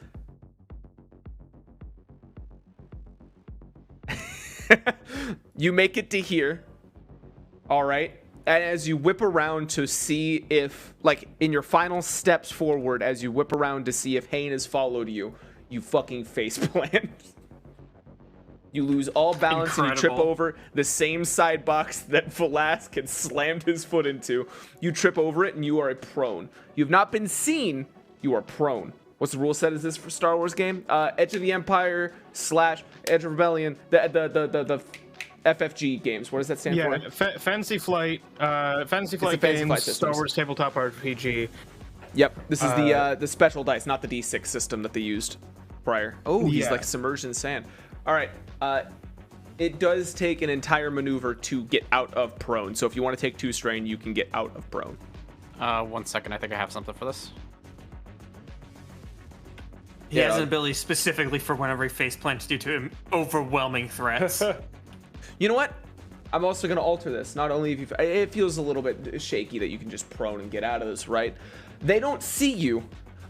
You make it to here. All right. And as you whip around to see if, like, in your final steps forward, as you whip around to see if Hane has followed you, you fucking faceplant. You lose all balance and you trip Incredible. over the same side box that Velasque had slammed his foot into. You trip over it and you are a prone. You've not been seen, you are prone. What's the rule set is this for Star Wars game? Edge of the Empire / Edge of Rebellion, the FFG games. What does that stand for? Yeah, Fantasy Flight Fantasy games, Flight Star systems. Wars tabletop RPG. Yep, this is the special dice, not the D6 system that they used prior. Oh, he's Yeah. like submerged in sand. All right, it does take an entire maneuver to get out of prone. So if you want to take 2 strain, you can get out of prone. 1 second, I think I have something for this. He has an ability specifically for whenever he face plants due to overwhelming threats. You know what? I'm also going to alter this. Not only if you, it feels a little bit shaky that you can just prone and get out of this, right? They don't see you,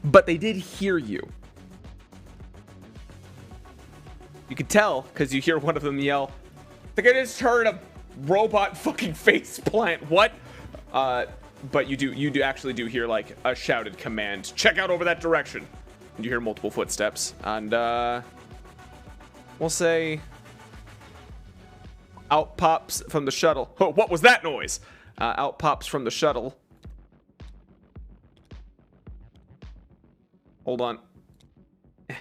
but they did hear you. You could tell because you hear one of them yell, think I just heard a robot fucking face plant. What? But you do actually hear like a shouted command. Check out over that direction. And you hear multiple footsteps. And we'll say out pops from the shuttle. Oh, what was that noise? Out pops from the shuttle. Hold on. I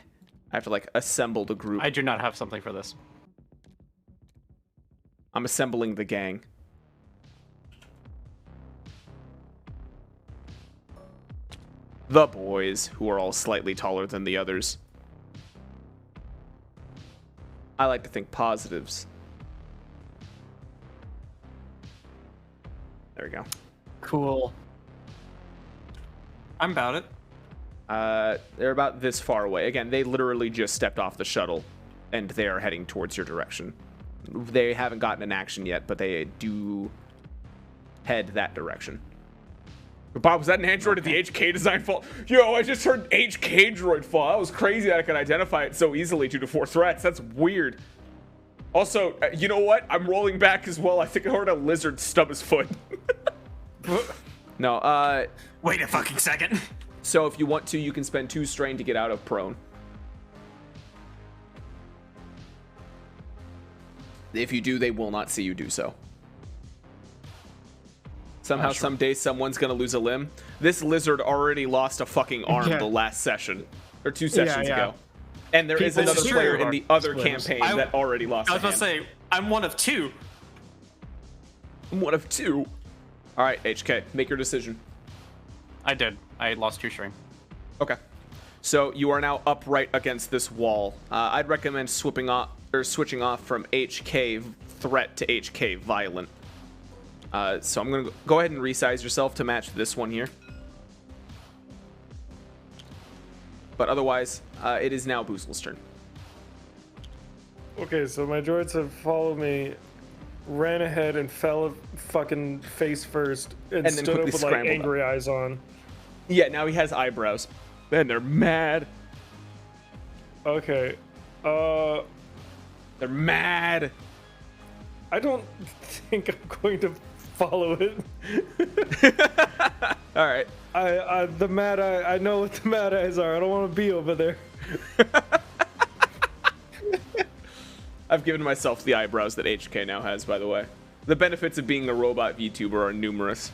have to like assemble the group. I do not have something for this. I'm assembling the gang. The boys, who are all slightly taller than the others. I like to think positives. There we go. Cool. I'm about it. They're about this far away. Again, they literally just stepped off the shuttle, and they are heading towards your direction. They haven't gotten an action yet, but they do head that direction. Bob, was that an android at the HK design fall? Yo, I just heard HK droid fall. That was crazy that I could identify it so easily due to 4 threats. That's weird. Also, you know what? I'm rolling back as well. I think I heard a lizard stub his foot. No, Wait a fucking second. so if you want to, you can spend 2 strain to get out of prone. If you do, they will not see you do so. Somehow, someday, someone's gonna lose a limb. This lizard already lost a fucking arm the last session. Or 2 sessions ago. And there is another player in the other campaign that already lost a I was about to say, I'm one of 2. I'm one of 2. Alright, HK, make your decision. I did. I lost 2 strain. Okay. So you are now upright against this wall. I'd recommend switching off from HK threat to HK violent. So I'm gonna go ahead and resize yourself to match this one here. But otherwise, it is now Boozle's turn. Okay, so my droids have followed me, ran ahead and fell fucking face first, and then stood quickly up with like scrambled angry eyes on. Yeah, now he has eyebrows. And they're mad. Okay, They're mad. I don't think I'm going to follow it. All right. The mad eye. I know what the mad eyes are. I don't want to be over there. I've given myself the eyebrows that HK now has, by the way. The benefits of being a robot VTuber are numerous.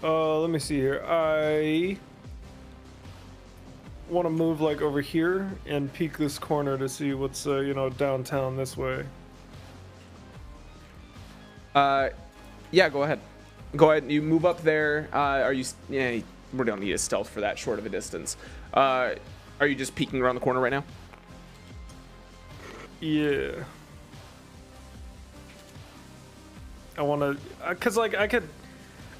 Let me see here. I want to move like over here and peek this corner to see what's downtown this way. Yeah, go ahead. Go ahead. You move up there. Are you? Yeah, we don't need a stealth for that short of a distance. Are you just peeking around the corner right now? Yeah. I want to, cause like I could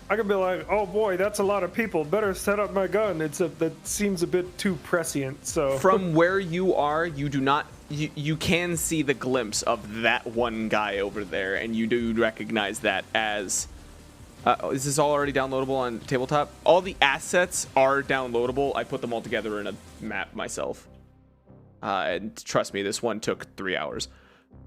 be like, oh boy, that's a lot of people. Better set up my gun. That seems a bit too prescient. So from where you are, you do not. You can see the glimpse of that one guy over there, and you do recognize that as. Is this all already downloadable on tabletop? All the assets are downloadable. I put them all together in a map myself. And trust me, this one took 3 hours.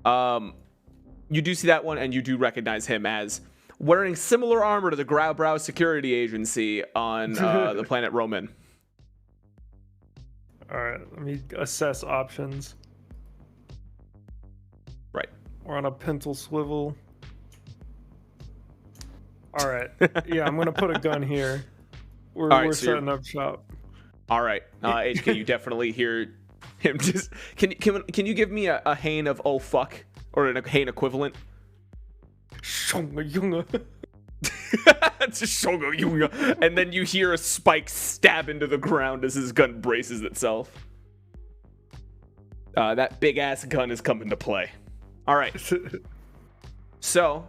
You do see that one, and you do recognize him as wearing similar armor to the Growbrow Security Agency on the planet Roman. All right, let me assess options. Right. We're on a pencil swivel. All right. Yeah, I'm gonna put a gun here. We're setting up shop. All right, HK, you definitely hear him just. Can you give me a Hane of oh fuck or a Hane equivalent? Shonga yunga. It's just Shonga yunga, and then you hear a spike stab into the ground as his gun braces itself. That big ass gun is coming to play. All right. So,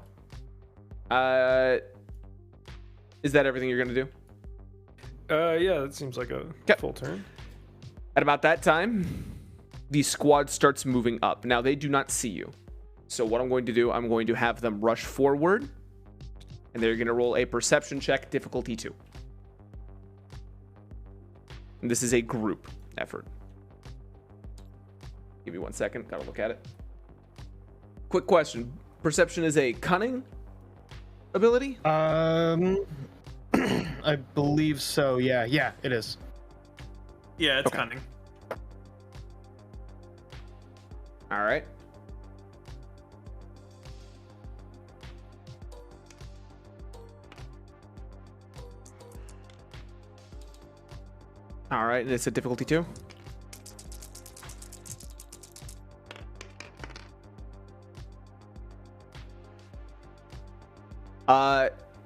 is that everything you're gonna do? Yeah, that seems like a full turn. At about that time, the squad starts moving up. Now, they do not see you. So what I'm going to do, I'm going to have them rush forward, and they're going to roll a perception check, difficulty 2. And this is a group effort. Give me 1 second. Gotta look at it. Quick question. Perception is a cunning ability? I believe so. Yeah, it is. Yeah, it's Okay. cunning. All right. All right, and it's a difficulty 2.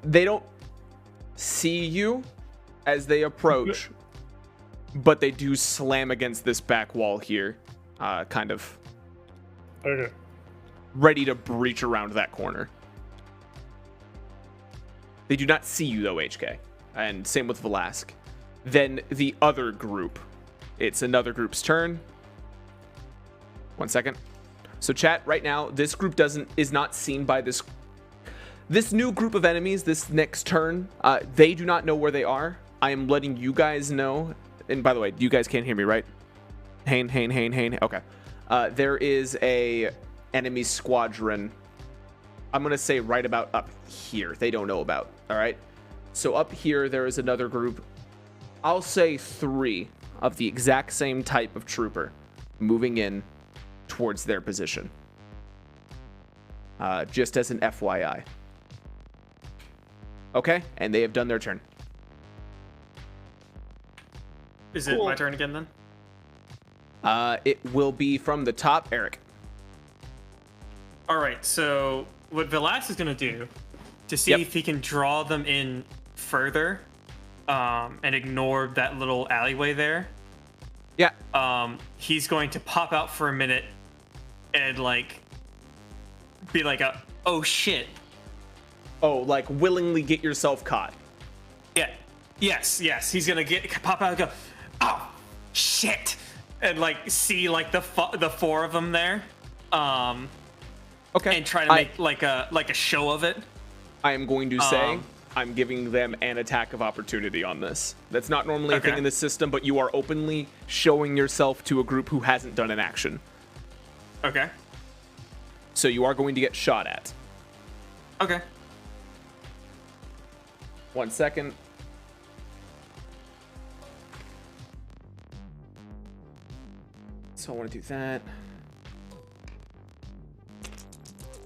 They don't see you as they approach, but they do slam against this back wall here, kind of Okay. ready to breach around that corner. They do not see you though, HK, and same with Velasque. Then the other group. It's another group's turn. 1 second. So chat, right now, this group is not seen by this new group of enemies. This next turn, they do not know where they are. I am letting you guys know. And by the way, you guys can't hear me, right? Hane. Okay. There is a enemy squadron. I'm gonna say right about up here. They don't know about. All right. So up here, there is another group. I'll say 3 of the exact same type of trooper moving in towards their position. Just as an FYI. Okay, and they have done their turn. Is it my turn again then? It will be from the top, Eric. All right. So what Velas is gonna do to see Yep. if he can draw them in further, and ignore that little alleyway there. Yeah. He's going to pop out for a minute and like be like a oh shit. Oh, like willingly get yourself caught. Yeah. Yes. He's gonna pop out and go, oh shit, and like see like the 4 of them there, Okay. and try to make like a show of it. I am going to say I'm giving them an attack of opportunity on this. That's not normally a thing Okay. in this system, but you are openly showing yourself to a group who hasn't done an action. Okay. So you are going to get shot at. Okay. 1 second. So I want to do that.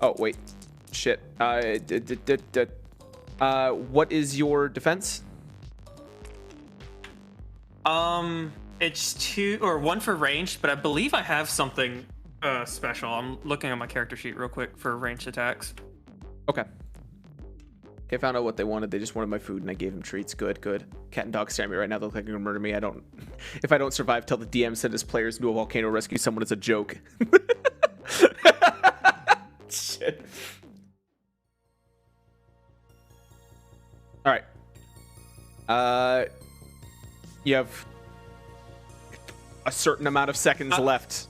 Oh, wait. Shit. What is your defense? It's 2 or 1 for ranged, but I believe I have something special. I'm looking at my character sheet real quick for ranged attacks. Okay. I found out what they wanted. They just wanted my food, and I gave them treats. Good. Cat and dog stare at me right now. They look like they're gonna murder me. If I don't survive, tell the DM send his players into a volcano, rescue someone. It's a joke. Shit. All right. You have a certain amount of seconds left.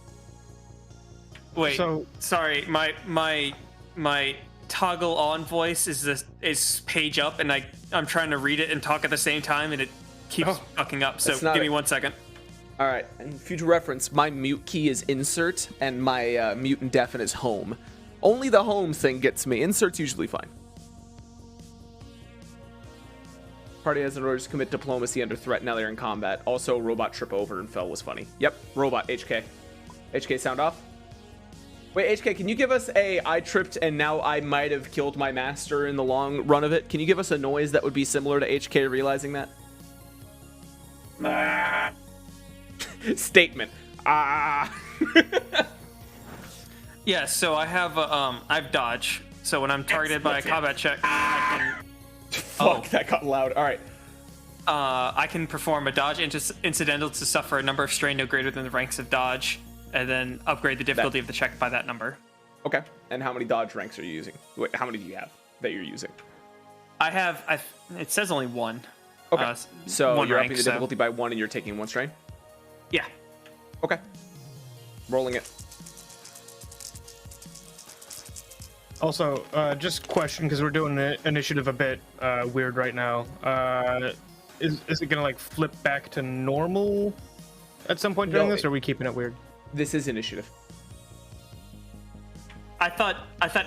Wait. So- sorry. My toggle on voice is page up, and I'm trying to read it and talk at the same time, and it keeps fucking up. So That's not give me it. 1 second. All right, and future reference, my mute key is insert, and my mute and deafen is home. Only the home thing gets me. Insert's usually fine. Party has an order to commit diplomacy under threat. Now they're in combat. Also, robot trip over and fell was funny. Yep, robot, HK. HK, sound off. Wait, HK, can you give us a I tripped and now I might have killed my master in the long run of it? Can you give us a noise that would be similar to HK realizing that? Statement. Yeah. So I have dodge. So when I'm targeted by a combat check, I Fuck, that got loud. All right. can perform a dodge incidental to suffer a number of strain no greater than the ranks of dodge, and then upgrade the difficulty of the check by that number. Okay. And how many dodge ranks are you using? Wait, how many do you have that you're using? It says only 1. Okay. So 1 you're rank, upping the difficulty by 1 and you're taking 1 strain? Yeah. Okay. Rolling it. Also, just question, because we're doing the initiative a bit weird right now. Is it gonna like flip back to normal at some point during No, this, or are we keeping it weird? This is initiative. I thought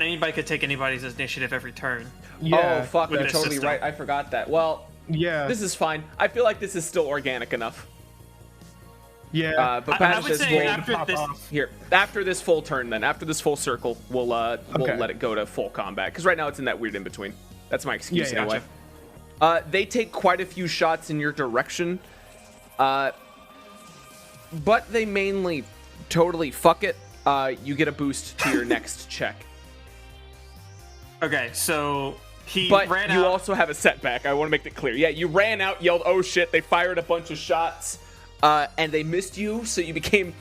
anybody could take anybody's initiative every turn. Yeah. Oh fuck, with you're this totally system. right. I forgot that. Well, Yeah. this is fine. I feel like this is still organic enough. Yeah. But I past would this say full, after this, here, after this full turn, then after this full circle, we'll Okay. let it go to full combat because right now it's in that weird in between. That's my excuse Yeah, anyway. gotcha. They take quite a few shots in your direction, but they mainly totally fuck it. You get a boost to your next check, okay, so he but ran you out. also have a setback. I want to make that clear. Yeah, you ran out, yelled, "Oh shit!" They fired a bunch of shots, and they missed you. So you became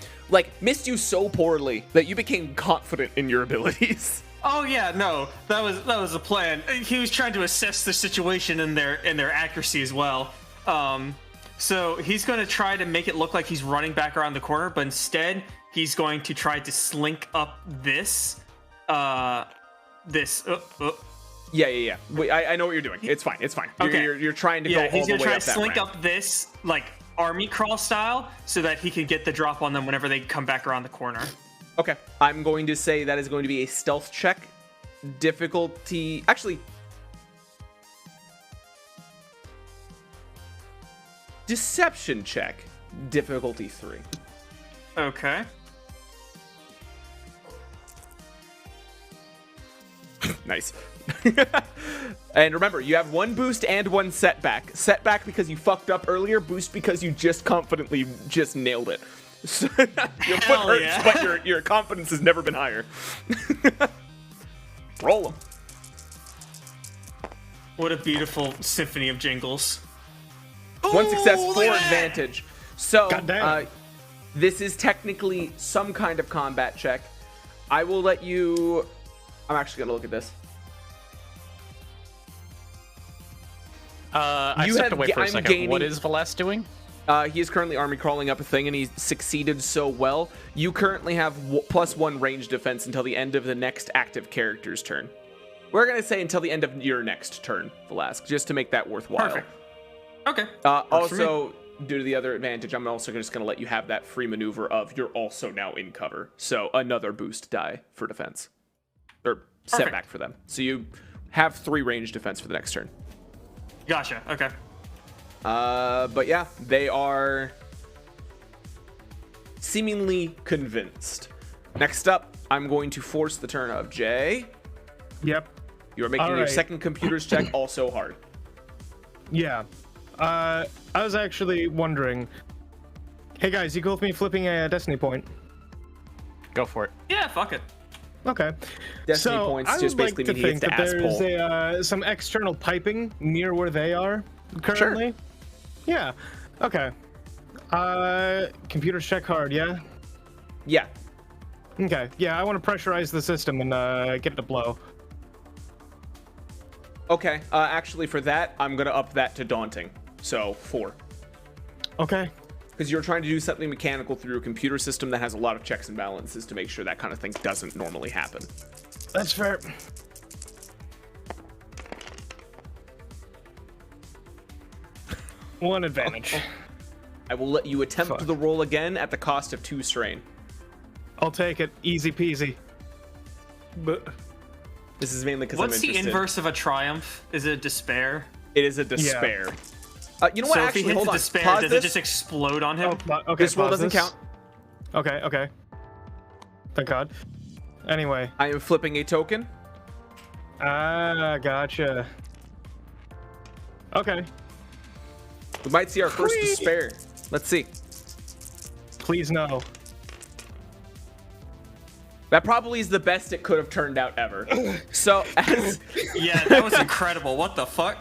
missed you so poorly that you became confident in your abilities. Oh yeah, no, that was a plan. He was trying to assess the situation and their accuracy as well. So he's going to try to make it look like he's running back around the corner, but instead he's going to try to slink up this. Yeah. Wait, I know what you're doing. It's fine. It's fine. Okay. You're trying to Yeah, go all he's the gonna way try up to that slink ramp. up this like army crawl style, so that he can get the drop on them whenever they come back around the corner. Okay. I'm going to say that is going to be a stealth check. Difficulty. Actually. Deception check. Difficulty 3. Okay. Nice. And remember, you have one boost and one setback. Setback because you fucked up earlier, boost because you just confidently just nailed it. So, your foot hurts, yeah. but your confidence has never been higher. Roll them. What a beautiful symphony of jingles. One success, Ooh, 4 look at that! advantage. So, Goddamn. this is technically some kind of combat check. I will let you... I'm actually going to look at this. I You stepped have away ga- for a I'm second. What gaining- is Velas doing? He is currently army crawling up a thing, and he succeeded so well. You currently have +1 range defense until the end of the next active character's turn. We're going to say until the end of your next turn, Velasque, just to make that worthwhile. Perfect. Okay. Also, due to the other advantage, I'm also just going to let you have that free maneuver of you're also now in cover. So another boost die for defense. Or setback for them. So you have 3 range defense for the next turn. Gotcha. Okay. But yeah, they are seemingly convinced. Next up, I'm going to force the turn of Jay. Yep. You are making All your right. second computer's check also hard. Yeah. I was actually wondering. Hey guys, you cool with me flipping a destiny point? Go for it. Yeah. Fuck it. Okay. Destiny so points I just would like basically to mean he think gets that to ass there's pull. some external piping near where they are currently. Yeah. Okay. Computers check hard. Yeah. Yeah. Okay. Yeah, I want to pressurize the system and get it to blow. Okay. Actually, for that, I'm going to up that to daunting. So 4. Okay. Because you're trying to do something mechanical through a computer system that has a lot of checks and balances to make sure that kind of thing doesn't normally happen. That's fair. One advantage. I will let you attempt Fuck. the roll again at the cost of 2 strain. I'll take it. Easy peasy. But This is mainly because I'm What's the interested. inverse of a triumph? Is it despair? It is a despair. You know what? So if Actually, he hits hold a on. despair, Pause does this. it just explode on him? Okay. This roll pause doesn't this. count. Okay. Okay. Thank God. Anyway. I am flipping a token. Gotcha. Okay. We might see our first Whee! despair. Let's see. Please no. That probably is the best it could have turned out ever. So, as Yeah, that was incredible. What the fuck?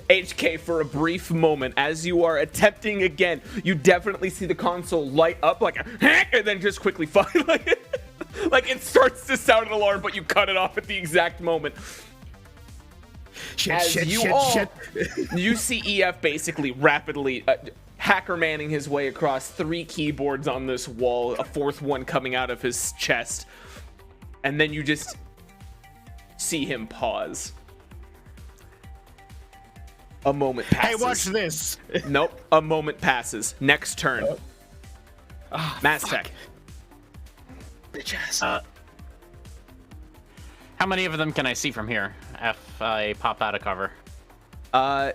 HK, for a brief moment, as you are attempting again, you definitely see the console light up like a and then just quickly fuck. Like it starts to sound an alarm, but you cut it off at the exact moment. As you see EF basically rapidly hacker manning his way across 3 keyboards on this wall, a 4th one coming out of his chest, and then you just see him pause. A moment passes. Hey, watch this. Nope. A moment passes. Next turn. Mass Tech. Bitch ass. How many of them can I see from here if I pop out of cover? We're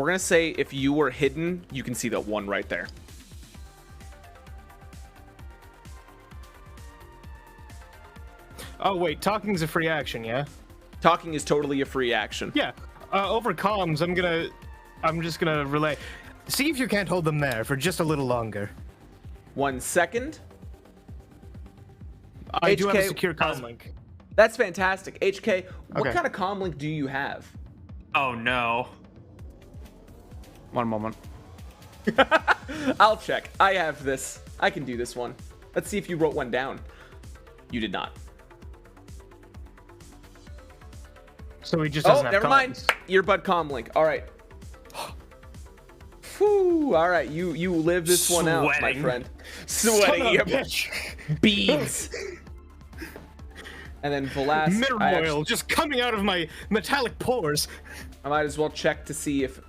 gonna say if you were hidden, you can see that one right there. Oh wait, talking's a free action, yeah? Talking is totally a free action. Yeah. Over comms, I'm just gonna relay. See if you can't hold them there for just a little longer. 1 second. I do have a HK, secure comm link. That's fantastic. HK, what Okay. kind of comm link do you have? Oh no. One moment. I'll check. I have this. I can do this one. Let's see if you wrote one down. You did not. So he just Oh, doesn't have never mind. comms. Earbud comm link. All right. Whew. All right. You live this one out, my Sweating. friend. Son Sweating. of a Yep. bitch. Beads. And then Velas, Mirror oil just coming out of my metallic pores. I might as well check to see if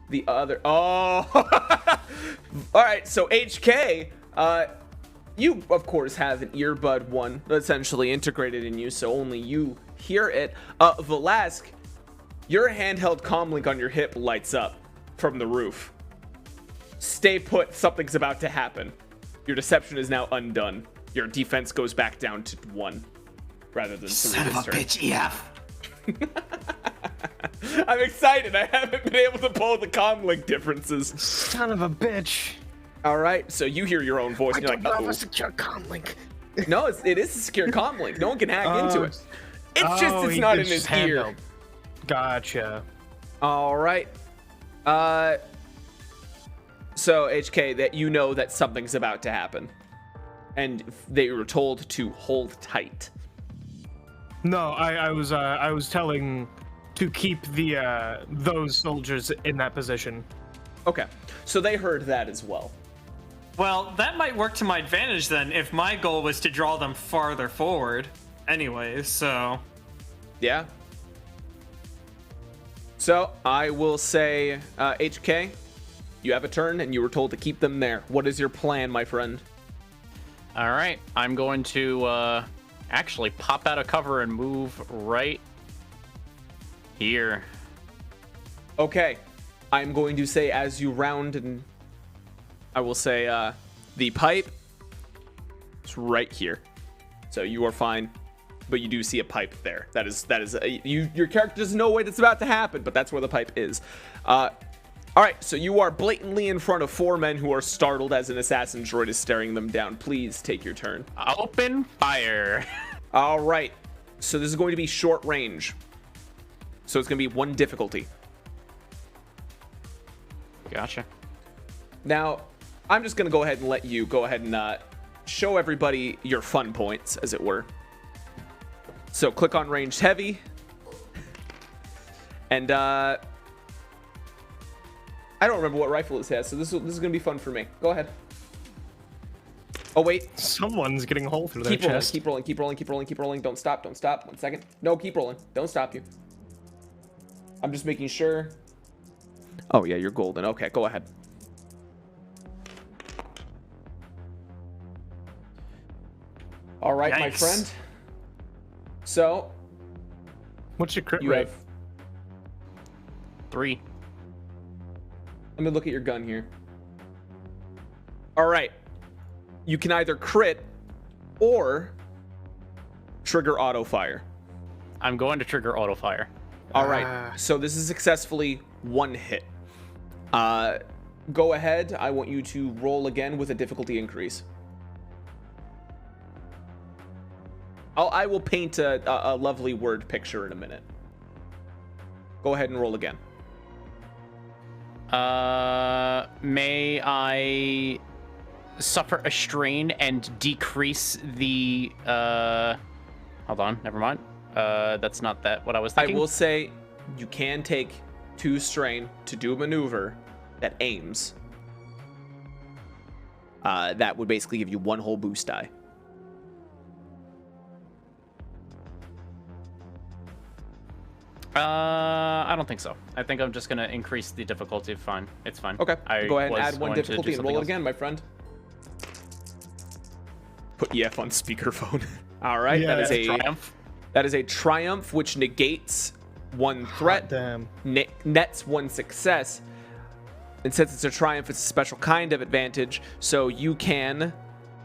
the other. Oh. All right. So HK, you of course have an earbud one essentially integrated in you, so only you hear it. Velasque, your handheld comm link on your hip lights up from the roof. Stay put. Something's about to happen. Your deception is now undone. Your defense goes back down to 1 rather than 3 Son of this a turn. bitch, EF. I'm excited. I haven't been able to pull the comm link differences. Son of a bitch. All right, so you hear your own voice. I And you're don't like, have "Uh-oh." a secure comm link. No, it is a secure comm link. No one can hack into it. It's just it's he not did in his just ear. handheld. Gotcha. All right. So HK, that you know that something's about to happen, and they were told to hold tight. No, I was telling to keep the those soldiers in that position. Okay, so they heard that as well. Well, that might work to my advantage then if my goal was to draw them farther forward. Anyways, so. Yeah. So I will say, HK, you have a turn, and you were told to keep them there. What is your plan, my friend? All right, I'm going to actually pop out of cover and move right here. Okay, I'm going to say as you round, and I will say the pipe is right here. So you are fine, but you do see a pipe there. That is your character doesn't know what's about to happen, but that's where the pipe is. All right, so you are blatantly in front of 4 men who are startled as an assassin droid is staring them down. Please take your turn. Open fire. All right, so this is going to be short range. So it's going to be 1 difficulty. Gotcha. Now, I'm just going to go ahead and let you go ahead and show everybody your fun points, as it were. So click on ranged heavy. And I don't remember what rifle this has, so this is going to be fun for me. Go ahead. Oh, wait. Someone's getting a hole through their Keep rolling, chest. keep rolling, keep rolling, keep rolling, keep rolling. Don't stop, don't stop. 1 second. No, keep rolling. Don't stop you. I'm just making sure. Oh, yeah, you're golden. Okay, go ahead. All right, my Yikes. friend. So, What's your crit you rate? have... 3. Let me look at your gun here. All right. You can either crit or trigger auto fire. I'm going to trigger auto fire. All right. So this is successfully 1 hit. Go ahead. I want you to roll again with a difficulty increase. I will paint a lovely word picture in a minute. Go ahead and roll again. May I suffer a strain and decrease the hold on, never mind. That's not what I was thinking. I will say you can take 2 strain to do a maneuver that aims. That would basically give you 1 whole boost die. I don't think so. I think I'm just gonna increase the difficulty. Fine, it's fine. Okay, I go ahead and was add 1 going to do difficulty and roll something it else. again, my friend. Put EF on speakerphone. All right, Yeah, that is a Triumph. That is a triumph, which negates one threat, Damn. nets one success. And since it's a triumph, it's a special kind of advantage. So you can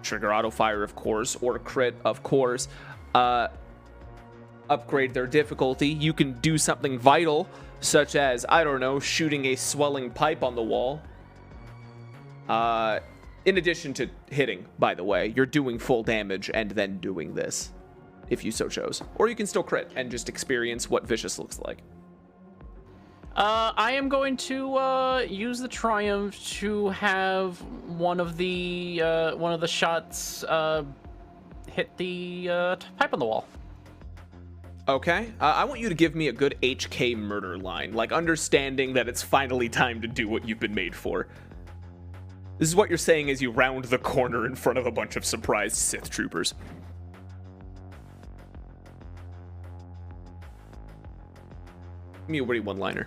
trigger auto fire, of course, or crit, of course. Upgrade their difficulty. You can do something vital, such as, I don't know, shooting a swelling pipe on the wall. In addition to hitting, by the way, you're doing full damage and then doing this, if you so chose. Or you can still crit and just experience what vicious looks like. I am going to use the triumph to have one of the shots hit the pipe on the wall. Okay, I want you to give me a good HK murder line, like understanding that it's finally time to do what you've been made for. This is what you're saying as you round the corner in front of a bunch of surprised Sith troopers. Give me a witty one-liner.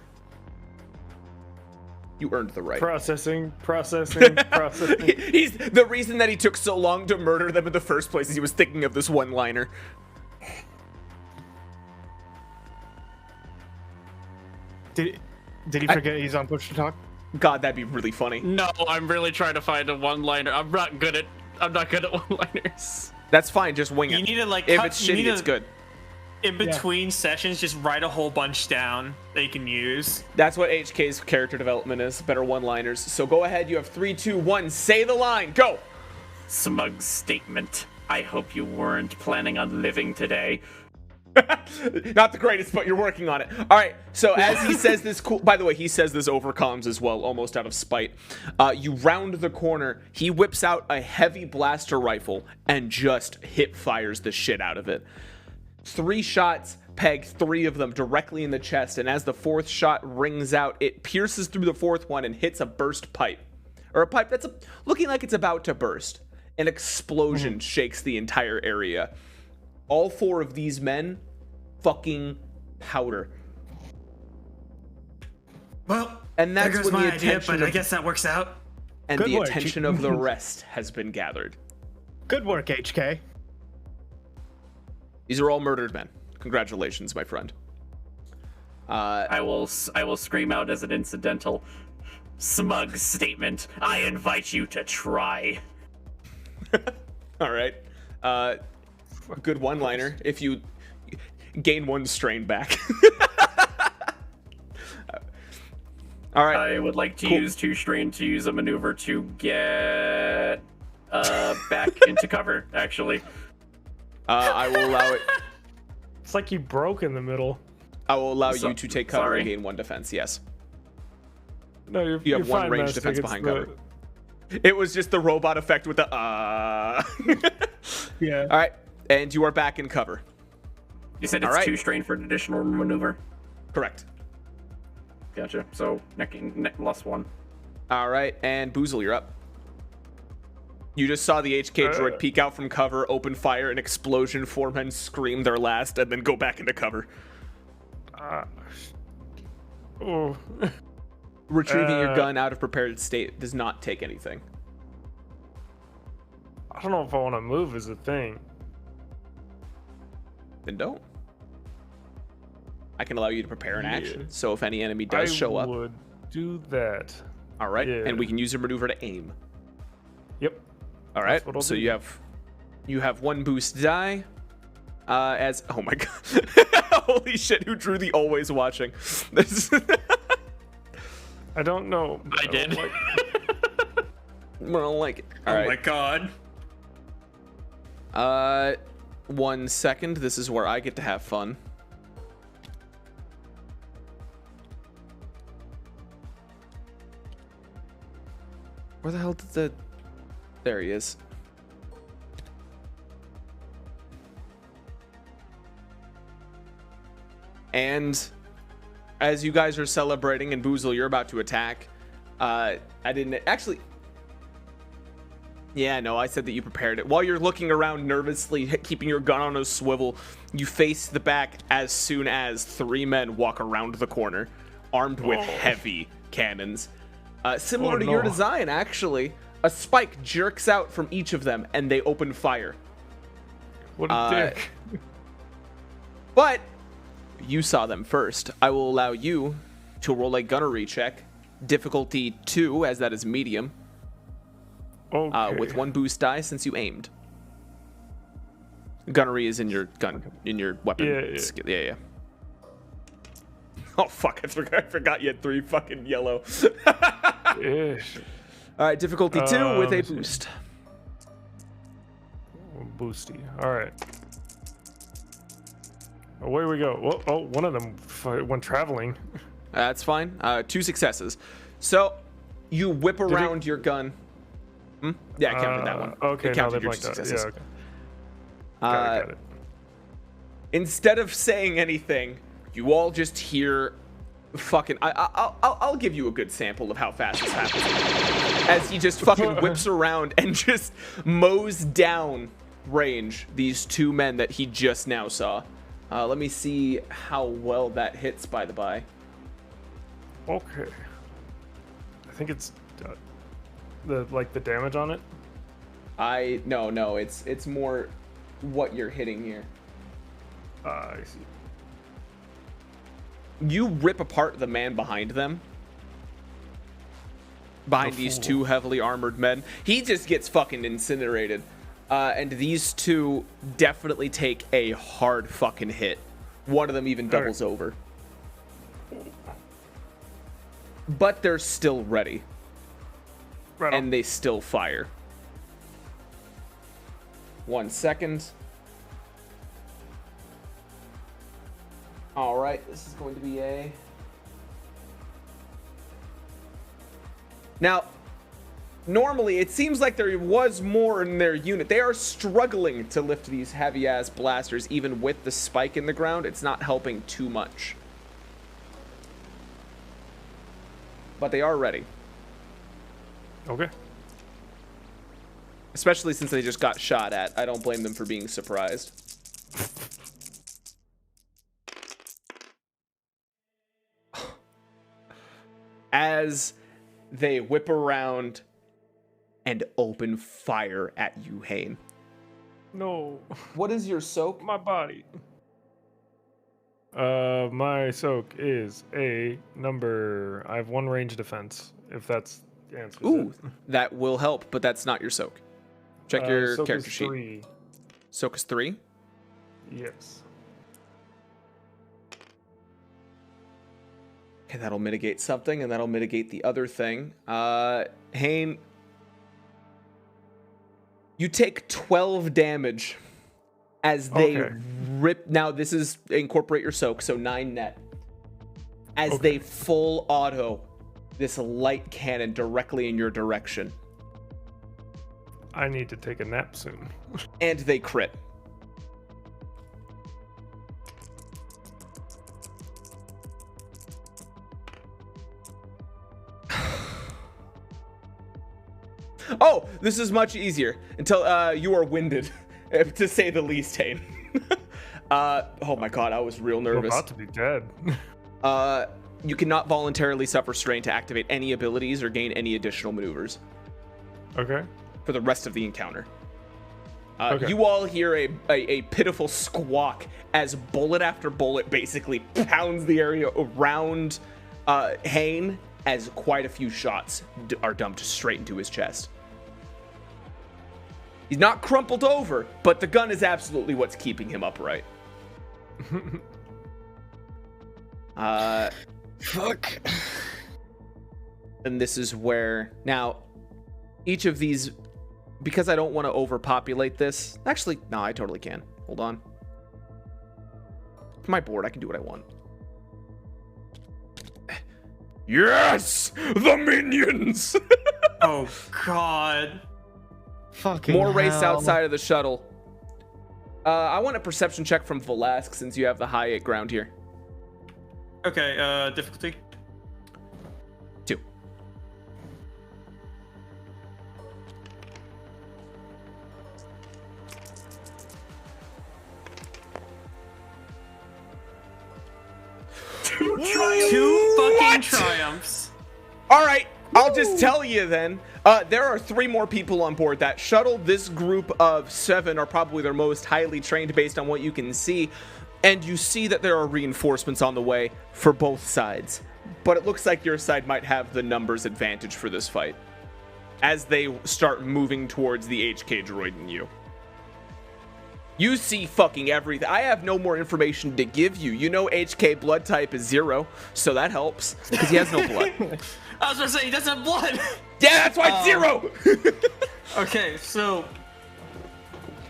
You earned the right. Processing. He's The reason that he took so long to murder them in the first place is he was thinking of this one-liner. Did he forget he's on push to talk? God, that'd be really funny. No, I'm really trying to find a one-liner. I'm not good at one-liners. That's fine, just wing it. You need to like. If it's shitty, it's good. In between sessions, just write a whole bunch down that you can use. That's what HK's character development is. Better one-liners. So go ahead. You have 3, 2, 1. Say the line. Go. Smug statement. I hope you weren't planning on living today. Not the greatest, but you're working on it. All right. So as he says this, cool. By the way, he says this over comms as well, almost out of spite. You round the corner. He whips out a heavy blaster rifle and just hip fires the shit out of it. 3 shots, peg 3 of them directly in the chest, and as the 4th shot rings out, it pierces through the 4th one and hits a burst pipe. Or a pipe that's looking like it's about to burst. An explosion shakes the entire area. All 4 of these men fucking powder. Well, And that's there goes when my the idea, attention but I of- guess that works out. And Good the work. attention of the rest has been gathered. Good work, HK. These are all murdered men. Congratulations, my friend. I will scream out as an incidental smug statement. I invite you to try. All right. Good one-liner. If you gain 1 strain back. All right. I would like to use 2 strain to use a maneuver to get back into cover, actually. I will allow it. It's like you broke in the middle. I will allow you to take cover sorry. and gain 1 defense. Yes. No, You you're have 1 fine, range Master. defense It's behind the- cover. It was just the robot effect with the Yeah. All right, and you are back in cover. You said it's All right. 2 strain for an additional maneuver. Correct. Gotcha. So neck lost 1. All right, and Boozle, you're up. You just saw the HK droid peek out from cover, open fire, an explosion, 4 men scream their last, and then go back into cover. Oh. Retrieving your gun out of prepared state does not take anything. I don't know if I want to move is a thing. Then don't. I can allow you to prepare an Yeah. action, so if any enemy does I show up. would do that. All right, yeah. and we can use your maneuver to aim. Yep. All right, what I'll so do. you have 1 boost die. As oh my god, holy shit! Who drew the always watching? This I don't know. I did. Like, I don't like it. All Oh right. my god. 1 second. This is where I get to have fun. Where the hell did the... There he is. And as you guys are celebrating, and Boozle, you're about to attack. I didn't... Actually... Yeah, no, I said that you prepared it. While you're looking around nervously, keeping your gun on a swivel, you face the back as soon as 3 men walk around the corner, armed with heavy cannons. Similar to your no. design, actually. A spike jerks out from each of them, and they open fire. what a dick. But you saw them first. I will allow you to roll a gunnery check. Difficulty 2, as that is medium. Okay. With 1 boost die since you aimed. Gunnery is in your gun, in your weapon. Yeah. Oh fuck! I forgot you had 3 fucking yellow. Ish. All right, difficulty 2 with a let's see. boost. Boosty. All right. Away we go. Whoa, oh, one of them went traveling. That's fine. 2 successes. So you whip around your gun. Yeah, I counted that one. Okay, it no, counted they your 2 blanked out. successes. Yeah, okay. Got it. Instead of saying anything, you all just hear fucking. I'll give you a good sample of how fast this happens. As he just fucking whips around and just mows down range these 2 men that he just now saw. Let me see how well that hits, by the by. Okay. I think it's the damage on it. No, it's more what you're hitting here. I see. You rip apart the man behind them. Behind these 2 heavily armored men. He just gets fucking incinerated. And these 2 definitely take a hard fucking hit. One of them even doubles over. But they're still ready. Right on. And they still fire. 1 second. All right, this is going to be a... Now, normally it seems like there was more in their unit. They are struggling to lift these heavy-ass blasters, even with the spike in the ground. It's not helping too much. But they are ready. Okay. Especially since they just got shot at. I don't blame them for being surprised. As they whip around and open fire at you, Hane. No. What is your soak? My body. My soak is a number. I have 1 range defense. If that's the answer. Ooh, that will help, but that's not your soak. Check your soak character is sheet. 3. Soak is 3. Yes. Okay, that'll mitigate something, and that'll mitigate the other thing. Hane, you take 12 damage as they rip. Now, this is incorporate your soak, so 9 net. As they full auto this light cannon directly in your direction. I need to take a nap soon. And they crit. Oh, this is much easier until you are winded, to say the least, Hane. Oh my god, I was real I'm nervous. about to be dead. You cannot voluntarily suffer strain to activate any abilities or gain any additional maneuvers Okay. for the rest of the encounter. Okay. You all hear a pitiful squawk as bullet after bullet basically pounds the area around Hane, as quite a few shots are dumped straight into his chest. He's not crumpled over, but the gun is absolutely what's keeping him upright. Fuck. And this is where now each of these, because I don't want to overpopulate this. Actually, no, I totally can. Hold on. It's my board. I can do what I want. Yes, the minions. Oh god. Fucking More race hell. outside of the shuttle. I want a perception check from Velasque since you have the high ground here. Okay, difficulty. 2. Two fucking triumphs. All right, I'll just tell you then. There are 3 more people on board that shuttle. This group of 7 are probably their most highly trained based on what you can see. And you see that there are reinforcements on the way for both sides. But it looks like your side might have the numbers advantage for this fight, as they start moving towards the HK droid in you. You see fucking everything. I have no more information to give you. You know HK blood type is 0, so that helps, because he has no blood. I was gonna say, he doesn't have blood! Yeah, that's why it's 0! Okay, so...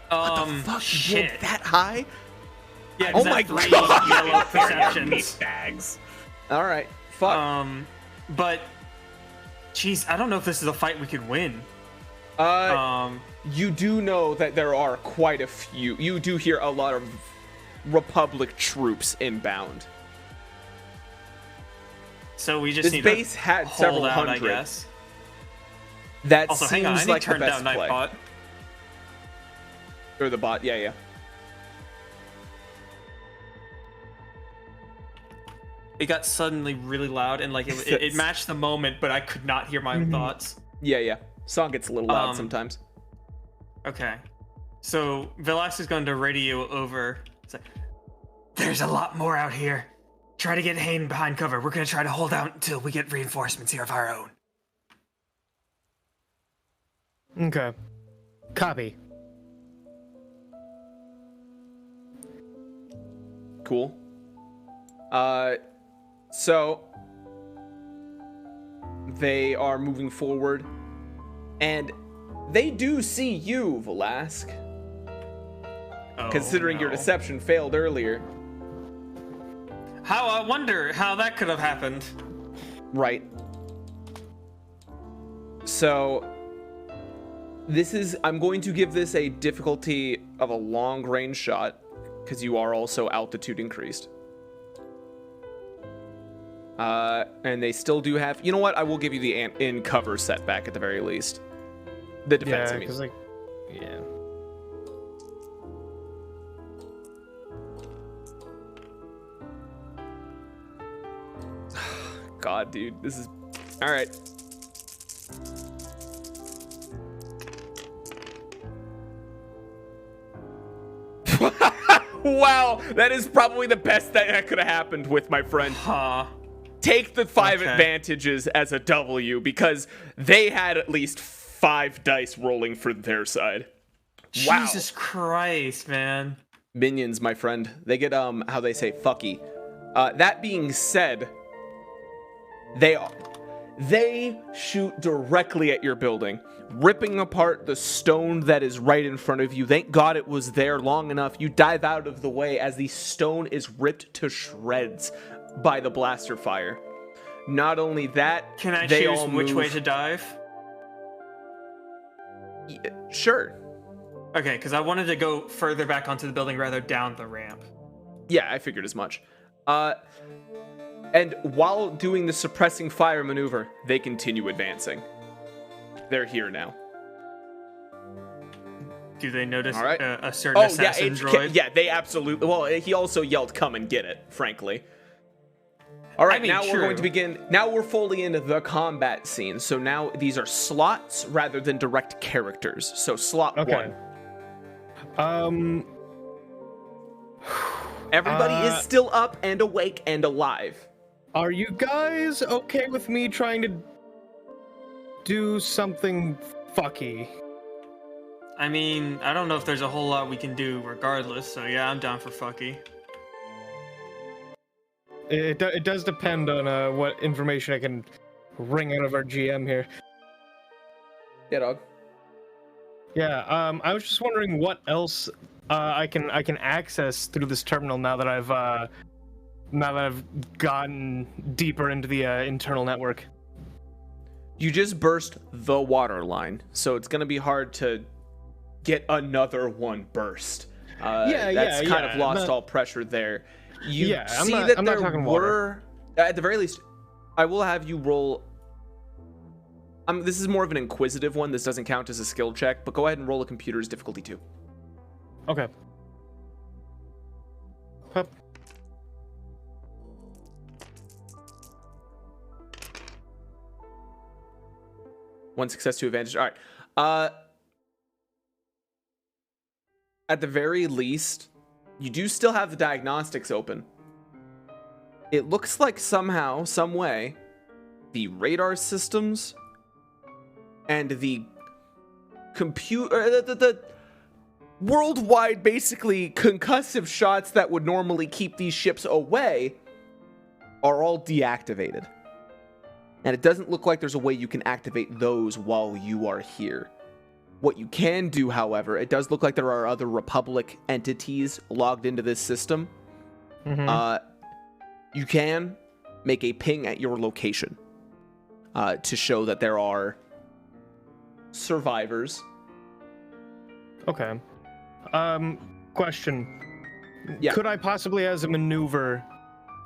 What the fuck? You rolled that high? Yeah, Oh my three God. yellow perceptions. Meat bags. Alright, fuck. But... Jeez, I don't know if this is a fight we could win. You do know that there are quite a few. You do hear a lot of Republic troops inbound. So we just This need base to had hold several out, hundred. I guess. That Also, seems hang on, I need like to the turn best down play. Nightbot. Or the bot, yeah. It got suddenly really loud, and like it matched the moment, but I could not hear my own thoughts. Yeah. Song gets a little loud sometimes. Okay. So Velas is going to radio over. It's like, There's a lot more out here. Try to get Hayne behind cover. We're gonna try to hold out until we get reinforcements here of our own. Okay. Copy. Cool. So they are moving forward, and they do see you, Velasque. Considering your deception failed earlier. I wonder how that could have happened. Right. So I'm going to give this a difficulty of a long range shot, because you are also altitude increased. And they still do have, you know what? I will give you the in cover setback at the very least. The defense, Yeah, I mean. because like, yeah. God, dude, this is all right. Wow, that is probably the best that could have happened with my friend. Huh. Take the 5 Okay. advantages as a W, because they had at least 5 dice rolling for their side. Wow. Jesus Christ, man. Minions, my friend. They get how they say fucky. That being said, they shoot directly at your building, ripping apart the stone that is right in front of you. Thank God it was there long enough. You dive out of the way as the stone is ripped to shreds by the blaster fire. Not only that, Can I they choose all which way move- to dive? Sure. Okay, because I wanted to go further back onto the building rather down the ramp. Yeah, I figured as much. And while doing the suppressing fire maneuver, they continue advancing. They're here now. Do they notice All right. a certain assassin droid? Yeah, they absolutely. Well, he also yelled, "Come and get it!" Frankly. All right, I mean, now we're going to true. begin. Now we're fully into the combat scene. So now these are slots rather than direct characters. So slot Okay. 1. Everybody is still up and awake and alive. Are you guys okay with me trying to do something fucky? I mean, I don't know if there's a whole lot we can do regardless, so yeah, I'm down for fucky. It does depend on what information I can wring out of our GM here. Yeah, dog. Yeah, I was just wondering what else I can access through this terminal now that I've gotten deeper into the internal network. You just burst the water line, so it's gonna be hard to get another one burst. That's kind of lost all pressure there. You I'm see not- that I'm not there talking were, at the very least, I will have you roll. This is more of an inquisitive one. This doesn't count as a skill check, but go ahead and roll a computer's difficulty 2. Okay. Hup. One success, 2 advantage. All right. At the very least, you do still have the diagnostics open. It looks like somehow, some way, the radar systems and the the worldwide, basically, concussive shots that would normally keep these ships away are all deactivated. And it doesn't look like there's a way you can activate those while you are here. What you can do, however, it does look like there are other Republic entities logged into this system. You can make a ping at your location to show that there are survivors. Okay. Question. Yeah. Could I possibly, as a maneuver,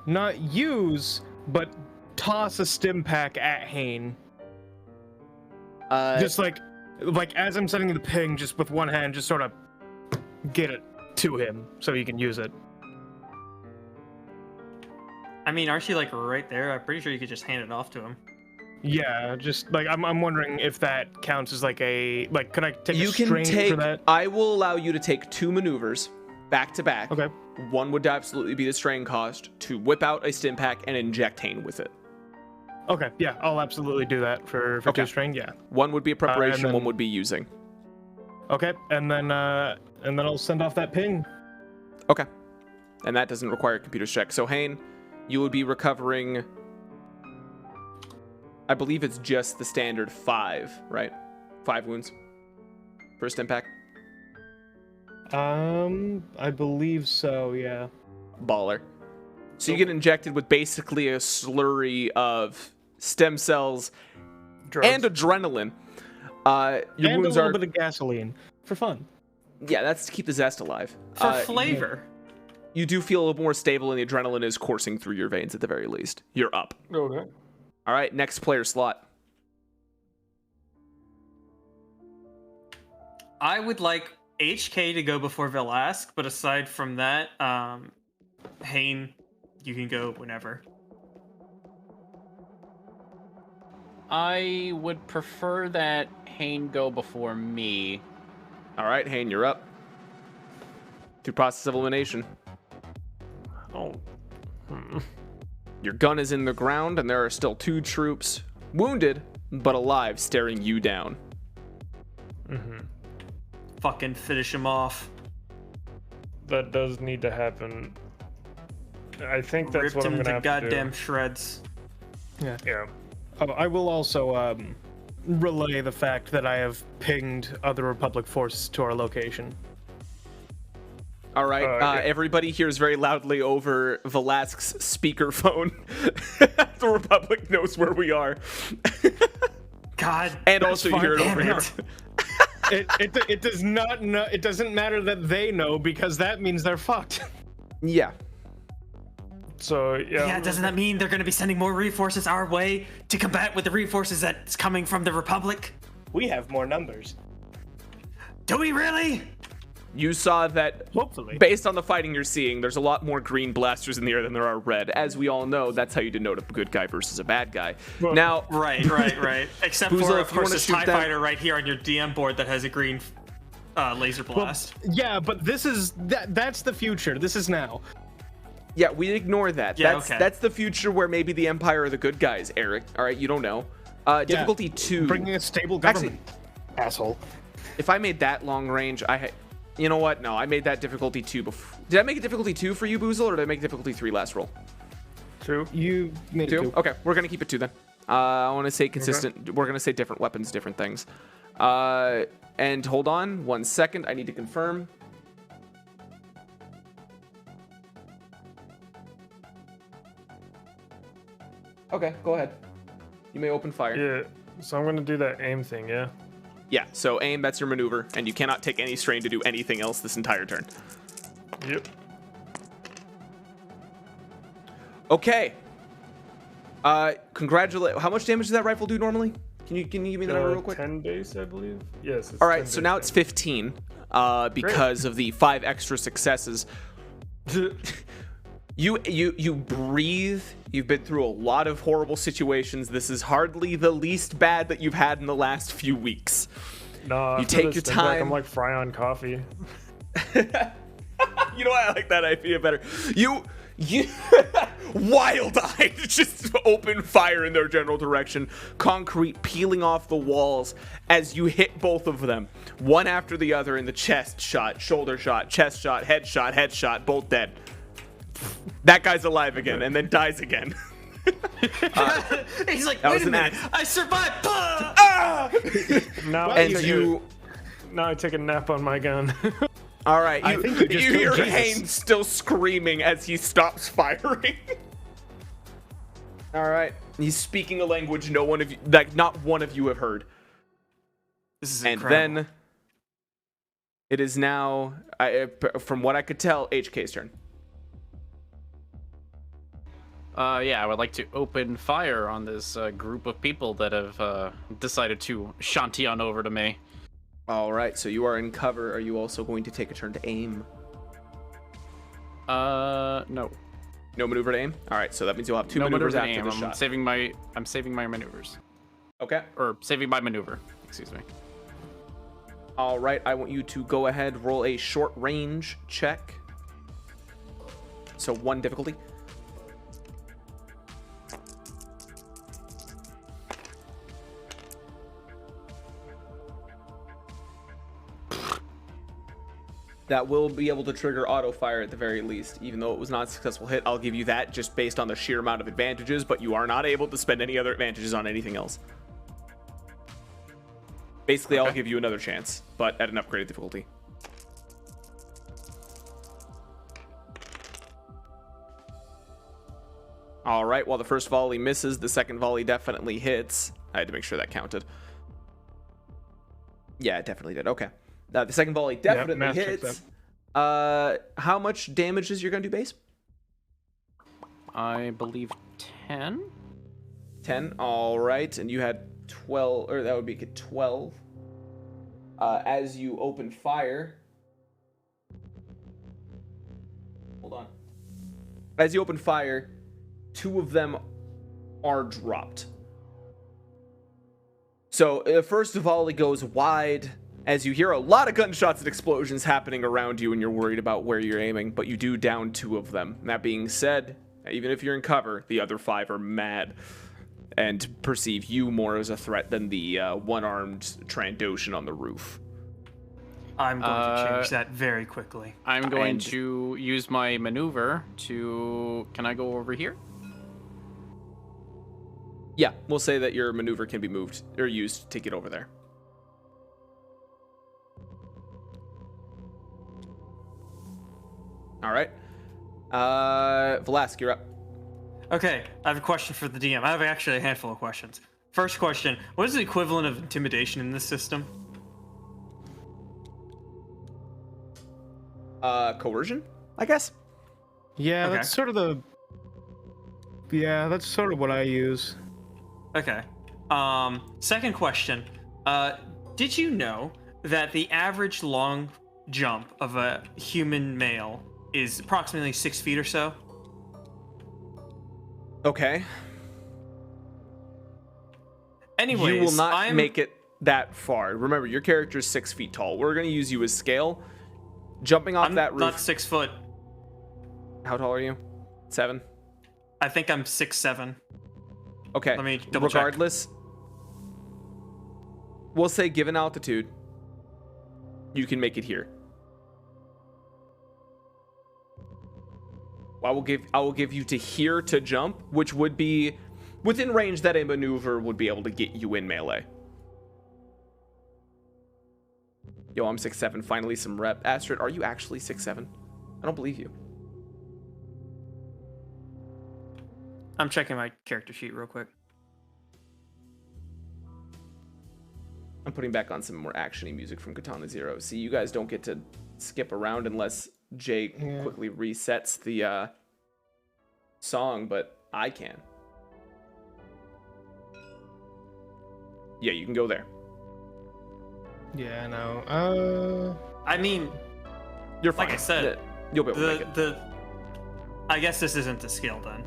not use, but toss a stim pack at Hane? Just like as I'm setting the ping, just with one hand, just sort of get it to him so he can use it. I mean, aren't you like right there? I'm pretty sure you could just hand it off to him. Yeah, just like I'm wondering if that counts as like a could I take You a can strain take. for that? I will allow you to take 2 maneuvers back to back. Okay. One would absolutely be the strain cost to whip out a stim pack and inject Hane with it. Okay, yeah, I'll absolutely do that for Okay. 2 strain. Yeah. One would be a preparation. then- One would be using. Okay, and then I'll send off that ping. Okay. And that doesn't require a computer check. So Hane, you would be recovering, I believe it's just the standard 5, right? 5 wounds. First impact. I believe so, yeah. Baller. So you get injected with basically a slurry of stem cells and adrenaline. Your And wounds a little are, bit of gasoline for fun. yeah, that's to keep the zest alive. For flavor. You do feel a little more stable, and the adrenaline is coursing through your veins at the very least. You're up. Okay. All right, next player slot. I would like HK to go before Velasque, but aside from that, Hane, you can go whenever. I would prefer that Hane go before me. All right, Hane, you're up. Through process of elimination. Oh. Your gun is in the ground, and there are still 2 troops, wounded but alive, staring you down. Fucking finish him off. That does need to happen. I think that's Ripped what I'm him gonna to have goddamn to shreds. do. Yeah. Oh, I will also relay the fact that I have pinged other Republic forces to our location. All right, yeah. everybody hears very loudly over Velasque's speakerphone. The Republic knows where we are. God. And also you hear it over damn here. it. It does not know. It doesn't matter that they know because that means they're fucked. Yeah. So Yeah, doesn't that mean they're going to be sending more reinforcements our way to combat with the reinforcements that's coming from the Republic? We have more numbers. Do we really? You saw that, Hopefully. based on the fighting you're seeing, there's a lot more green blasters in the air than there are red. As we all know, that's how you denote a good guy versus a bad guy. Now, Right. Except Boozle, for, if of you course, wanna this shoot TIE that- fighter right here on your DM board that has a green laser blast. Yeah, but this is that's the future. This is now. yeah, we ignore that. Yeah, that's okay. that's the future where maybe the Empire are the good guys, Eric. All right, you don't know. Difficulty 2. Bringing a stable government. Asshole. If I made that long range, you know what? No, I made that difficulty 2 before. Did I make it difficulty 2 for you, Boozle, or did I make difficulty 3 last roll? 2. You made it 2? Okay, we're gonna keep it 2 then. I want to say consistent. We're gonna say different weapons, different things. And hold on 1 second. I need to confirm. Okay, go ahead. You may open fire. Yeah. So I'm gonna do that aim thing. Yeah. Yeah, so aim, that's your maneuver, and you cannot take any strain to do anything else this entire turn. Yep. Okay. Congratulate. How much damage does that rifle do normally? Can you give me the number real quick? 10 base, I believe. Yes. It's All right, 10 so base now it's 15 because of the 5 extra successes. You breathe. You've been through a lot of horrible situations. This is hardly the least bad that you've had in the last few weeks. Nah, You after take this your stim pack, time. I'm like fry on coffee. You know what? I like that idea better. You wild-eyed, just open fire in their general direction. Concrete peeling off the walls as you hit both of them, one after the other in the chest shot, shoulder shot, chest shot, head shot, both dead. That guy's alive again and then dies again. He's like, wait a minute, I survived. Now I take a nap on my gun. All right, I think you just hear killed Jesus. Haynes still screaming as he stops firing. All right, he's speaking a language no one of you, like not one of you have heard. This is And incredible. then it is now, from what I could tell, HK's turn. Yeah, I would like to open fire on this group of people that have decided to shanty on over to me. All right, so you are in cover. Are you also going to take a turn to aim? No. No maneuver to aim. All right, so that means you'll have two No maneuvers maneuver to after aim. the I'm shot. I'm saving my maneuvers. Okay. Or saving my maneuver. Excuse me. All right, I want you to go ahead, roll a short range check. So 1 difficulty. That will be able to trigger auto fire at the very least. Even though it was not a successful hit, I'll give you that just based on the sheer amount of advantages, but you are not able to spend any other advantages on anything else. Basically, I'll give you another chance, but at an upgraded difficulty. All right, while the first volley misses, the second volley definitely hits. I had to make sure that counted. Yeah, it definitely did. Okay. The second volley definitely math checks hits. How much damage is your gun do base? I believe 10. 10. All right, and you had 12, or that would be 12. As you open fire. Hold on. As you open fire, 2 of them are dropped. So the first volley goes wide as you hear a lot of gunshots and explosions happening around you and you're worried about where you're aiming, but you do down 2 of them. That being said, even if you're in cover, the other 5 are mad and perceive you more as a threat than the one-armed Trandoshan on the roof. I'm going to change that very quickly. I'm going And- to use my maneuver to... Can I go over here? Yeah, we'll say that your maneuver can be moved or used to get over there. All right. Velasque, you're up. Okay, I have a question for the DM. I have actually a handful of questions. First question, what is the equivalent of intimidation in this system? Coercion, I guess. Yeah, Okay. that's sort of the. Yeah, that's sort of what I use. Okay. Second question, did you know that the average long jump of a human male is approximately 6 feet or so? Okay. Anyways, You will not I'm... make it that far. Remember, your character is 6 feet tall. We're going to use you as scale. Jumping off I'm that roof. not 6 foot. How tall are you? 7? I think I'm 6'7". Okay. Let me double check. Regardless, we'll say given altitude, you can make it here. I will give you to here to jump, which would be within range that a maneuver would be able to get you in melee. Yo, I'm 6'7". Finally, some rep. Astrid, are you actually 6'7"? I don't believe you. I'm checking my character sheet real quick. I'm putting back on some more action-y music from Katana Zero. See, you guys don't get to skip around unless Jay quickly resets the song, but I can. Yeah, you can go there. Yeah, I know. I mean, You're fine. like I said, You'll be able to make it. I guess this isn't the skill then.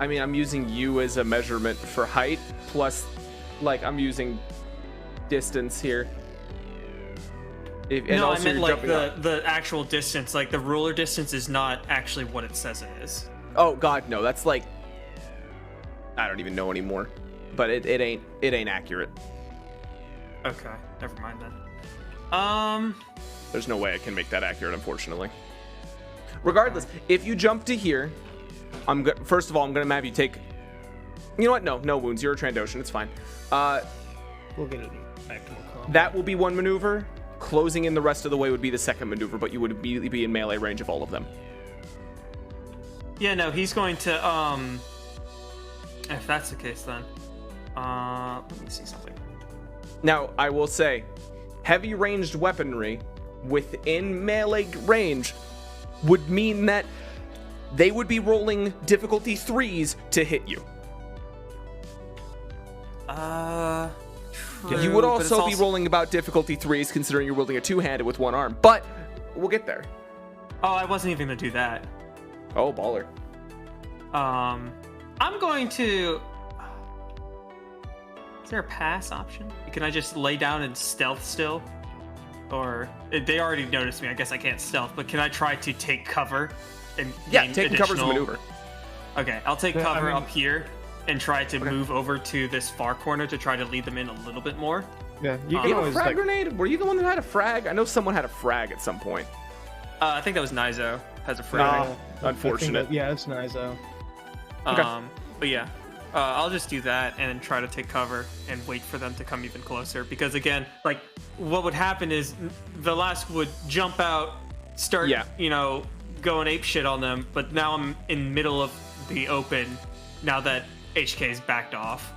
I mean, I'm using you as a measurement for height, plus, like, I'm using distance here. And No, I also meant you're like jumping up. the actual distance. Like the ruler distance is not actually what it says it is. Oh God, no. That's like I don't even know anymore. But it ain't accurate. Okay, never mind then. There's no way I can make that accurate, unfortunately. Regardless, if you jump to here, first of all, I'm gonna have you take. You know what? No wounds. You're a Trandoshan. It's fine. We'll get it back to more calm. That will be one maneuver. Closing in the rest of the way would be the second maneuver, but you would immediately be in melee range of all of them. Yeah, no, he's going to if that's the case then. Let me see something. Now, I will say, heavy ranged weaponry within melee range would mean that they would be rolling difficulty 3s to hit you. You would also be rolling about difficulty 3s considering you're wielding a two-handed with one arm, but we'll get there. Oh, I wasn't even gonna do that. Oh, baller. I'm going to. Is there a pass option? Can I just lay down and stealth still? Or they already noticed me. I guess I can't stealth, but can I try to take cover? And Yeah, gain taking cover's a additional- maneuver. Okay, I'll take Yeah, I cover mean- up here and try to move over to this far corner to try to lead them in a little bit more. Yeah, you You can have a always frag like. grenade? Were you the one that had a frag? I know someone had a frag at some point. I think that was Nizo has a frag. Unfortunate. Yeah, it's Nizo. okay. But yeah, I'll just do that and then try to take cover and wait for them to come even closer. Because again, like what would happen is Velasque would jump out, start, going ape shit on them. But now I'm in middle of the open. Now that HK is backed off,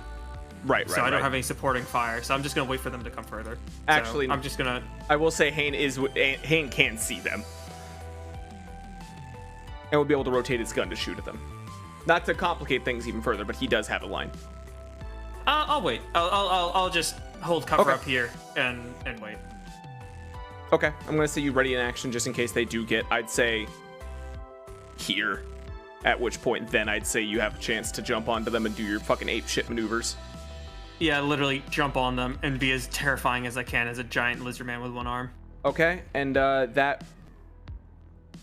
Right. so I don't have any supporting fire. So I'm just gonna wait for them to come further. So Actually, I'm just gonna. I will say Hane can see them. And will be able to rotate his gun to shoot at them. Not to complicate things even further, but he does have a line. I'll wait. I'll just hold cover Okay. up here and wait. Okay, I'm gonna say you ready in action just in case they do get, I'd say, here. At which point, then I'd say you have a chance to jump onto them and do your fucking ape shit maneuvers. Yeah, literally jump on them and be as terrifying as I can as a giant lizard man with one arm. Okay, and that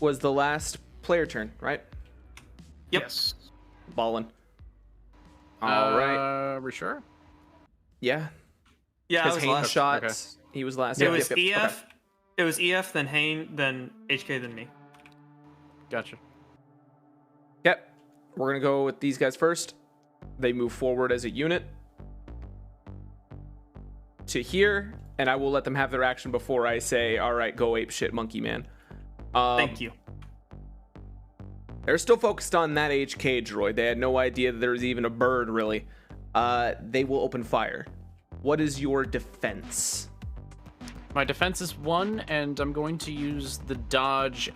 was the last player turn, right? Yep. Yes. Ballin'. All right. We sure? Yeah. Yeah, I Because was Hane last. shot. Okay. He was last. It was Yep. EF. Okay. It was EF, then Hane, then HK, then me. Gotcha. Yep. We're gonna go with these guys first. They move forward as a unit to here, and I will let them have their action before I say, "All right, go ape shit, monkey man." Thank you. They're still focused on that HK droid. They had no idea that there was even a bird, really. They will open fire. What is your defense? My defense is 1, and I'm going to use the dodge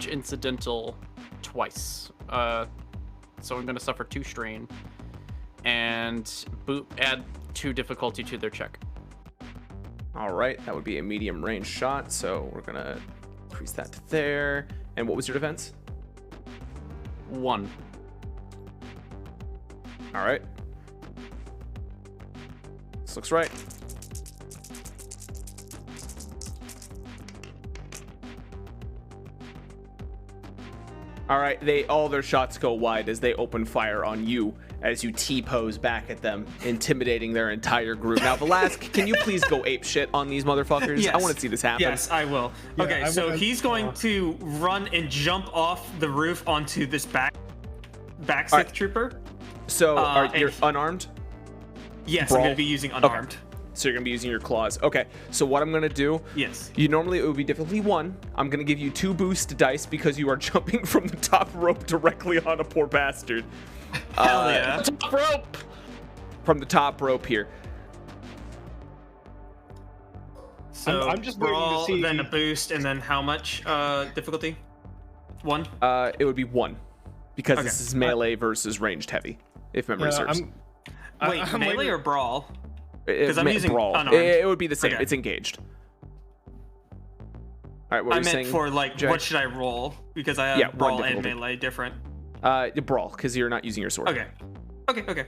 incidental twice. So I'm going to suffer 2 strain and add 2 difficulty to their check. All right, that would be a medium range shot, so we're gonna increase that to there. And what was your defense? 1. All right. This looks right. All right, all their shots go wide as they open fire on you as you T-pose back at them, intimidating their entire group. Now, Velasque, can you please go ape shit on these motherfuckers? Yes. I want to see this happen. Yes, I will. Yeah, Okay, I so will- he's going to run and jump off the roof onto this back Sith All right. trooper. So, you're and- unarmed? Yes, Brawl. I'm going to be using unarmed. So you're gonna be using your claws. Okay, so what I'm gonna do, Yes. normally it would be difficulty 1. I'm gonna give you 2 boost dice because you are jumping from the top rope directly on a poor bastard. Hell yeah. Top rope! From the top rope here. So I'm just waiting to brawl, see- then a boost, and then how much difficulty? 1? It would be 1 because Okay. this is melee versus ranged heavy, if memory serves. Wait, I'm melee waiting- or brawl? It- 'cause I'm using brawl. unarmed. It would be the same. Okay. It's engaged. All right, what I were you meant saying? for like, Jack? what should I roll? Because I have Yeah, one brawl and difficulty. melee different. Brawl because you're not using your sword. Okay. Okay.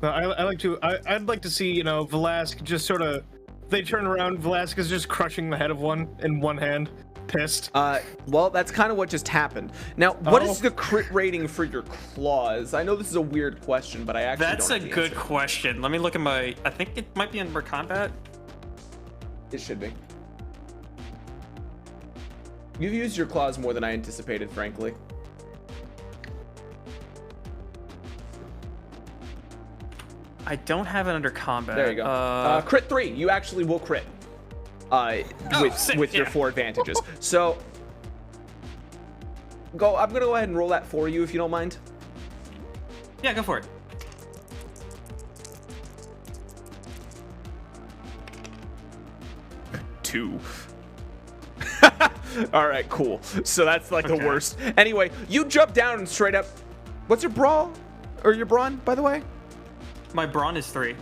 No, I'd like to see, Velasque just sort of They turn around, Velasquez just crushing the head of one in one hand, pissed. Well, that's kind of what just happened. Now, what is the crit rating for your claws? I know this is a weird question, but I actually That's don't a have the good answer. question. Let me look at my. I think it might be under combat. It should be. You've used your claws more than I anticipated, frankly. I don't have it under combat. There you go. Crit 3. You actually will crit. Sick, With your yeah. 4 advantages. So, I'm gonna go ahead and roll that for you if you don't mind. Yeah, go for it. Two. All right, cool. So that's like the worst. Anyway, you jump down and straight up. What's your brawl or your brawn, by the way? My brawn is 3.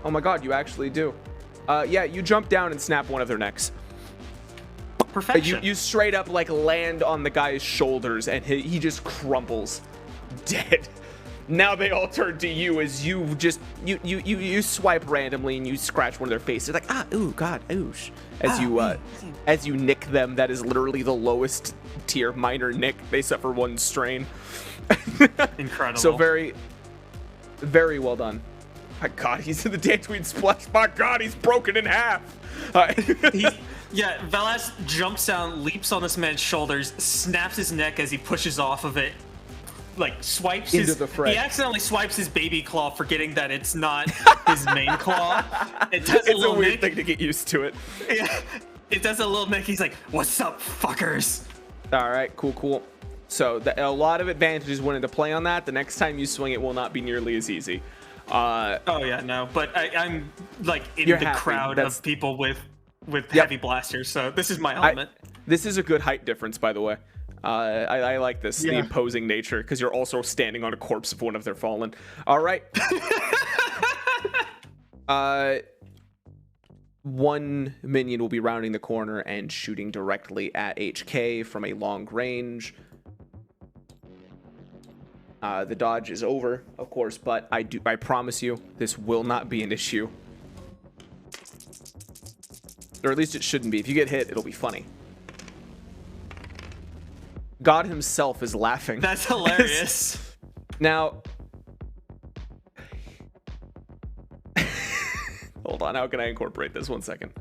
Oh my god, you actually do. Yeah, you jump down and snap one of their necks. Perfection. You straight up like land on the guy's shoulders and he just crumbles dead. Now they all turn to you as you just you swipe randomly and you scratch one of their faces like ooh god oosh as you nick them. That is literally the lowest tier minor nick. They suffer 1 strain. Incredible. So very well done. My god, he's in the Dantooine splash. My god, he's broken in half. Yeah, Velas jumps down, leaps on this man's shoulders, snaps his neck as he pushes off of it, like swipes Into the fray. He accidentally swipes his baby claw, forgetting that it's not his main claw. It does It's a little weird nick. thing to get used to it. Yeah, it does a little nick. He's like, "What's up, fuckers?" All right, cool. So a lot of advantages went into play on that. The next time you swing it will not be nearly as easy. Oh yeah, no, but I'm like in You're the happy. crowd That's- of people with heavy blasters, so this is my element. This is a good height difference, by the way. I like this, the Yeah. imposing nature, because you're also standing on a corpse of one of their fallen. All right. 1 minion will be rounding the corner and shooting directly at HK from a long range. The dodge is over, of course, but I promise you, this will not be an issue. Or at least it shouldn't be. If you get hit, it'll be funny. God himself is laughing. That's hilarious. Now, hold on. How can I incorporate this? 1 second.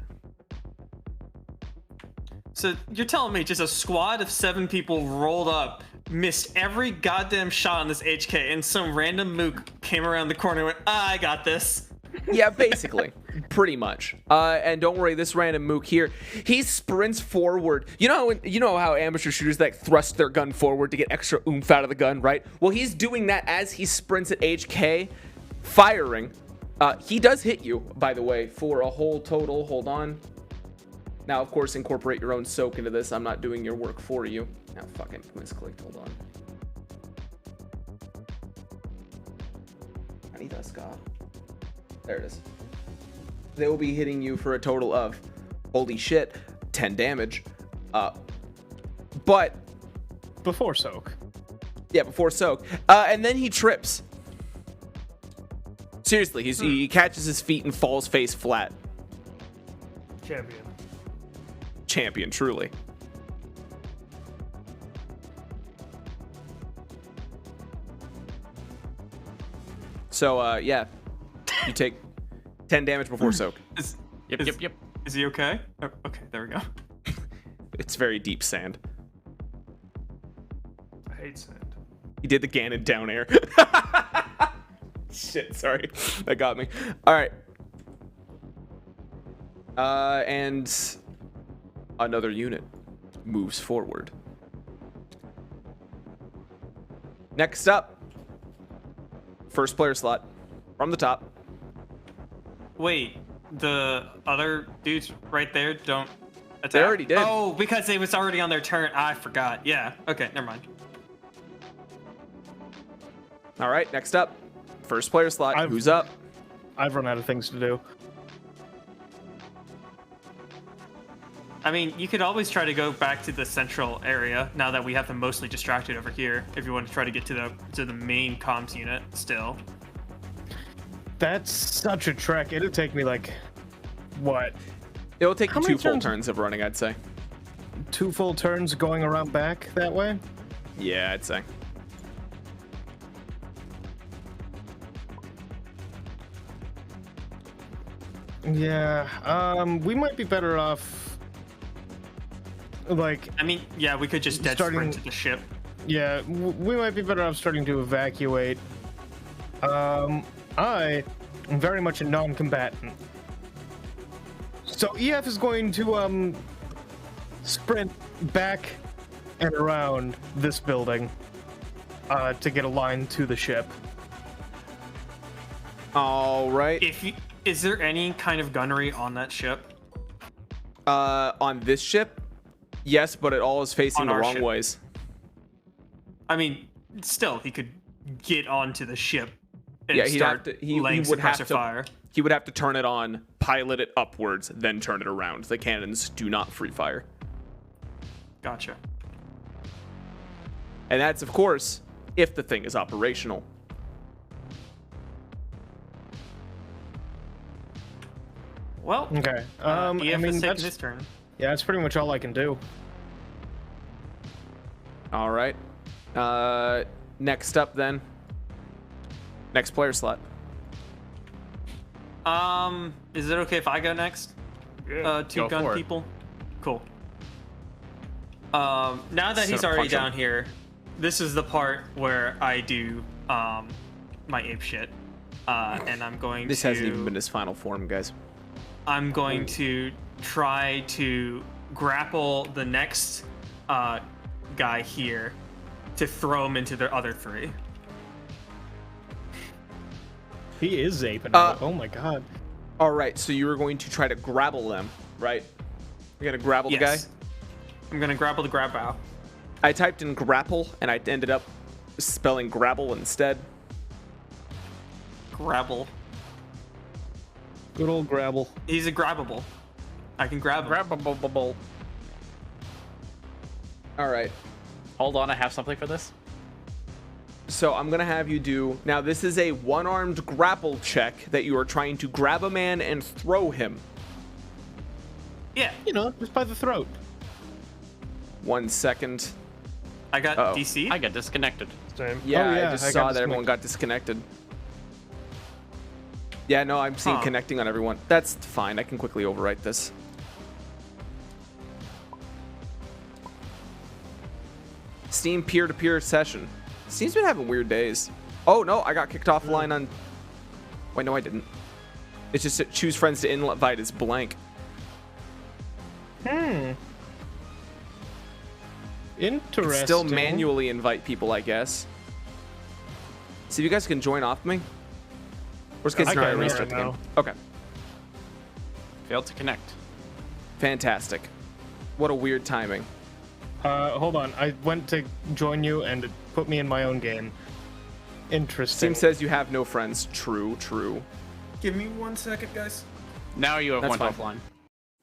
So you're telling me just a squad of 7 people rolled up, missed every goddamn shot on this HK, and some random mook came around the corner and went, I got this. Yeah, basically. Pretty much. And don't worry, this random mook here, he sprints forward. You know how amateur shooters like thrust their gun forward to get extra oomph out of the gun, right? Well, he's doing that as he sprints at HK, firing. He does hit you, by the way, for a whole total. Hold on. Now, of course, incorporate your own soak into this. I'm not doing your work for you. Now, fucking misclicked. Hold on. Anita Scott. There it is. They will be hitting you for a total of, holy shit, 10 damage. But Before soak. yeah, before soak. And then he trips. Seriously, he catches his feet and falls face flat. Champion, truly. So, yeah, you take 10 damage before soak. Yep. Is he okay? Oh, okay, there we go. It's very deep sand. I hate sand. He did the Ganon down air. Shit, sorry. That got me. All right. And another unit moves forward. Next up, first player slot from the top. Wait, the other dudes right there don't attack? They already did. Oh, because it was already on their turn. I forgot. Yeah, okay, never mind. All right, next up, first player slot. Who's up? I've run out of things to do. I mean, you could always try to go back to the central area now that we have them mostly distracted over here. If you want to try to get to the main comms unit still. That's such a trek. It'd take me like What? It'll take How you many 2 full turns? turns of running, I'd say. 2 full turns going around back that way? Yeah, I'd say. Yeah, we might be better off. Like, I mean, yeah, we could just dead Starting- sprint to the ship. yeah, we might be better off starting to evacuate. I am very much a non-combatant. So EF is going to, sprint back and around this building, to get a line to the ship. All right. Is there any kind of gunnery on that ship? On this ship, yes, but it all is facing On the our wrong ship. ways. I mean, still, he could get onto the ship and Yeah, he'd start have to. He laying would have suppressor to. fire. He would have to turn it on, pilot it upwards, then turn it around. The cannons do not free fire, Gotcha. and that's of course if the thing is operational. Well, Okay. EF I mean, is taking that's his turn. yeah, that's pretty much all I can do. All right. Next up, then. Next player slot. Is it okay if I go next? Go Two for gun it. people. Cool. Now that he's So, already punch him. down here, this is the part where I do my ape shit. And I'm going This to. hasn't even been his final form, guys. I'm going to try to grapple the next guy here to throw him into the other 3. He is aping out. Oh my god. All right, so you were going to try to grapple them, right? You're gonna grapple the guy. Yes. I'm gonna grapple the grab out. I typed in grapple, and I ended up spelling grabble instead. Grabble. Good old grabble. He's a grabbable. I can grab him. Grabbable. All right. Hold on, I have something for this. So I'm gonna have you do now. This is a one-armed grapple check that you are trying to grab a man and throw him. Yeah, You know, just by the throat. 1 second. I got Uh-oh. DC. I get disconnected. Same. Yeah, Oh, yeah, I just I saw got that everyone got disconnected. Yeah, no, I'm seeing Huh. connecting on everyone. That's fine. I can quickly overwrite this. Steam peer-to-peer session. Steam's been having weird days. Oh no, I got kicked offline on. Wait, no, I didn't. It's just that choose friends to invite is blank. Interesting. Still manually invite people, I guess. See if you guys can join off me. Worst case I scenario, can restart the right game. now. Okay, Failed to connect. fantastic. What a weird timing. Hold on. I went to join you and it put me in my own game. Interesting. Steam says you have no friends. True, true. Give me 1 second, guys. Now you have That's went fine. offline.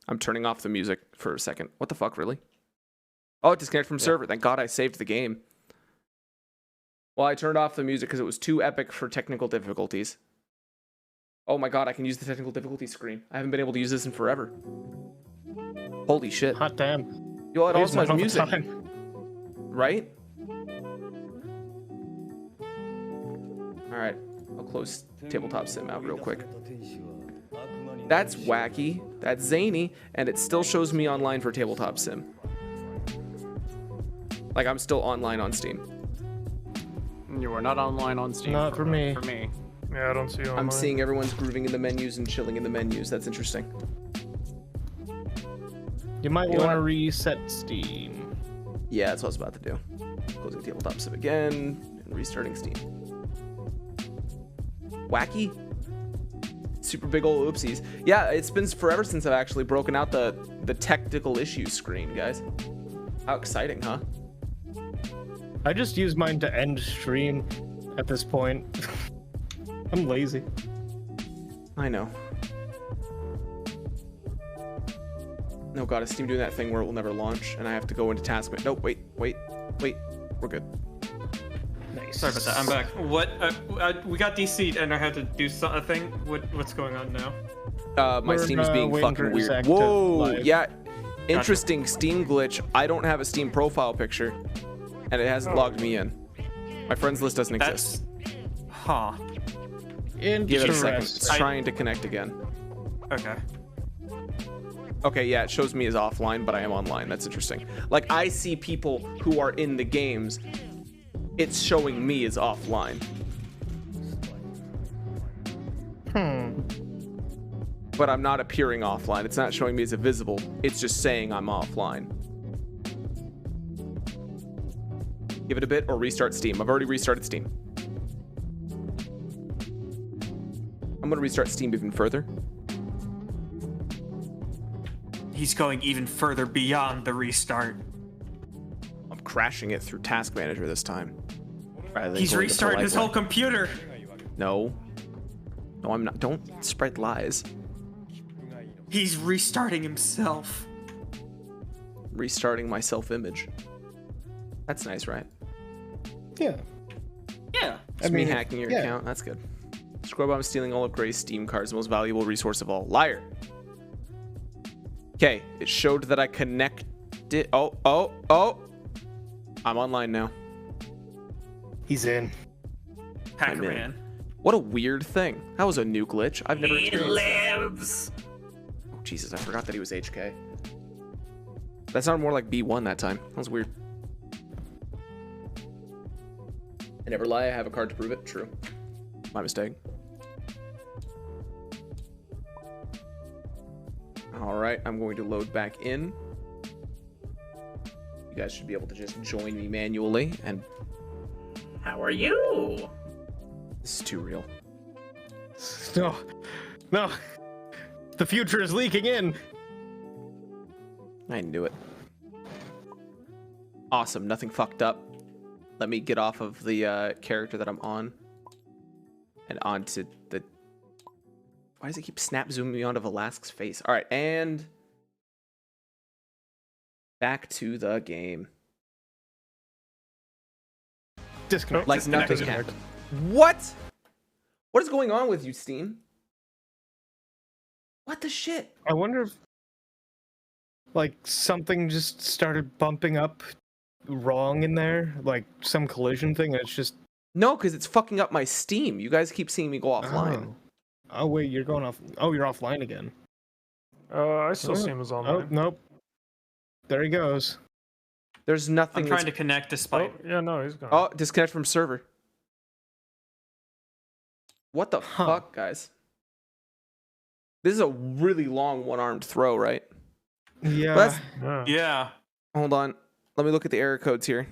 I'm turning off the music for a second. What the fuck, really? Oh, it disconnected from server. Thank God I saved the game. Well, I turned off the music because it was too epic for technical difficulties. Oh my God, I can use the technical difficulty screen. I haven't been able to use this in forever. Holy shit. Hot damn. Yo, it also has Wasting all the music, time. right? All right, I'll close Tabletop Sim out real quick. That's wacky, that's zany, and it still shows me online for Tabletop Sim. Like I'm still online on Steam. You are not online on Steam. Not for me. For me. Yeah, I don't see you online. I'm seeing everyone's grooving in the menus and chilling in the menus. That's interesting. You might You know want to what? reset Steam. Yeah, that's what I was about to do. Closing Tabletop Sim again and restarting Steam. Wacky? Super big ol' oopsies. Yeah, it's been forever since I've actually broken out the technical issues screen, guys. How exciting, huh? I just use mine to end stream at this point. I'm lazy. I know. No, God, is Steam doing that thing where it will never launch and I have to go into task? Nope, wait. We're good. Sorry about that. I'm back. What? We got DC'd and I had to do a thing. What's going on now? My Steam's being waiting for fucking weird. Zach to Whoa, live. yeah. Interesting Steam glitch. I don't have a Steam profile picture, and it hasn't logged me in. My friends list doesn't exist. Huh. Give it a second. It's Interesting. trying to connect again. Okay. Okay, yeah, it shows me as offline, but I am online. That's interesting. Like, I see people who are in the games. It's showing me as offline. But I'm not appearing offline. It's not showing me as invisible. It's just saying I'm offline. Give it a bit or restart Steam. I've already restarted Steam. I'm gonna restart Steam even further. He's going even further beyond the restart. I'm crashing it through Task Manager this time. rather than He's going the restarting his polite whole computer. No. No, I'm not. Don't spread lies. He's restarting himself. Restarting my self-image. That's nice, right? Yeah. Yeah. It's me hacking your account. That's good. Scrubomb stealing all of Gray's Steam cards, the most valuable resource of all. Liar. Okay, it showed that I connected. Oh. I'm online now. He's in. Hacker I'm in. man. What a weird thing. That was a new glitch. I've never He experienced that. lives. Oh, Jesus, I forgot that he was HK. That sounded more like B1 that time. That was weird. I never lie, I have a card to prove it. True. My mistake. Alright, I'm going to load back in. You guys should be able to just join me manually, and How are you? this is too real. No. The future is leaking in. I knew it. Awesome, nothing fucked up. Let me get off of the character that I'm on. And onto the... Why does it keep snap zooming me onto Velasquez's face? Alright, and... back to the game. Disconnect. Like nothing happened. What? What is going on with you, Steam? What the shit? I wonder if like something just started bumping up wrong in there, like some collision thing. And it's just No, because it's fucking up my Steam. You guys keep seeing me go offline. Oh wait, you're going off. Oh, you're offline again. I still see him as Oh online. nope. There he goes. There's nothing. I'm trying to that's- connect despite. Oh, yeah, no, he's gone. Oh, disconnect from server. What the Huh. fuck, guys? This is a really long one-armed throw, right? Yeah. But that's- Yeah. Yeah. Hold on. Let me look at the error codes here.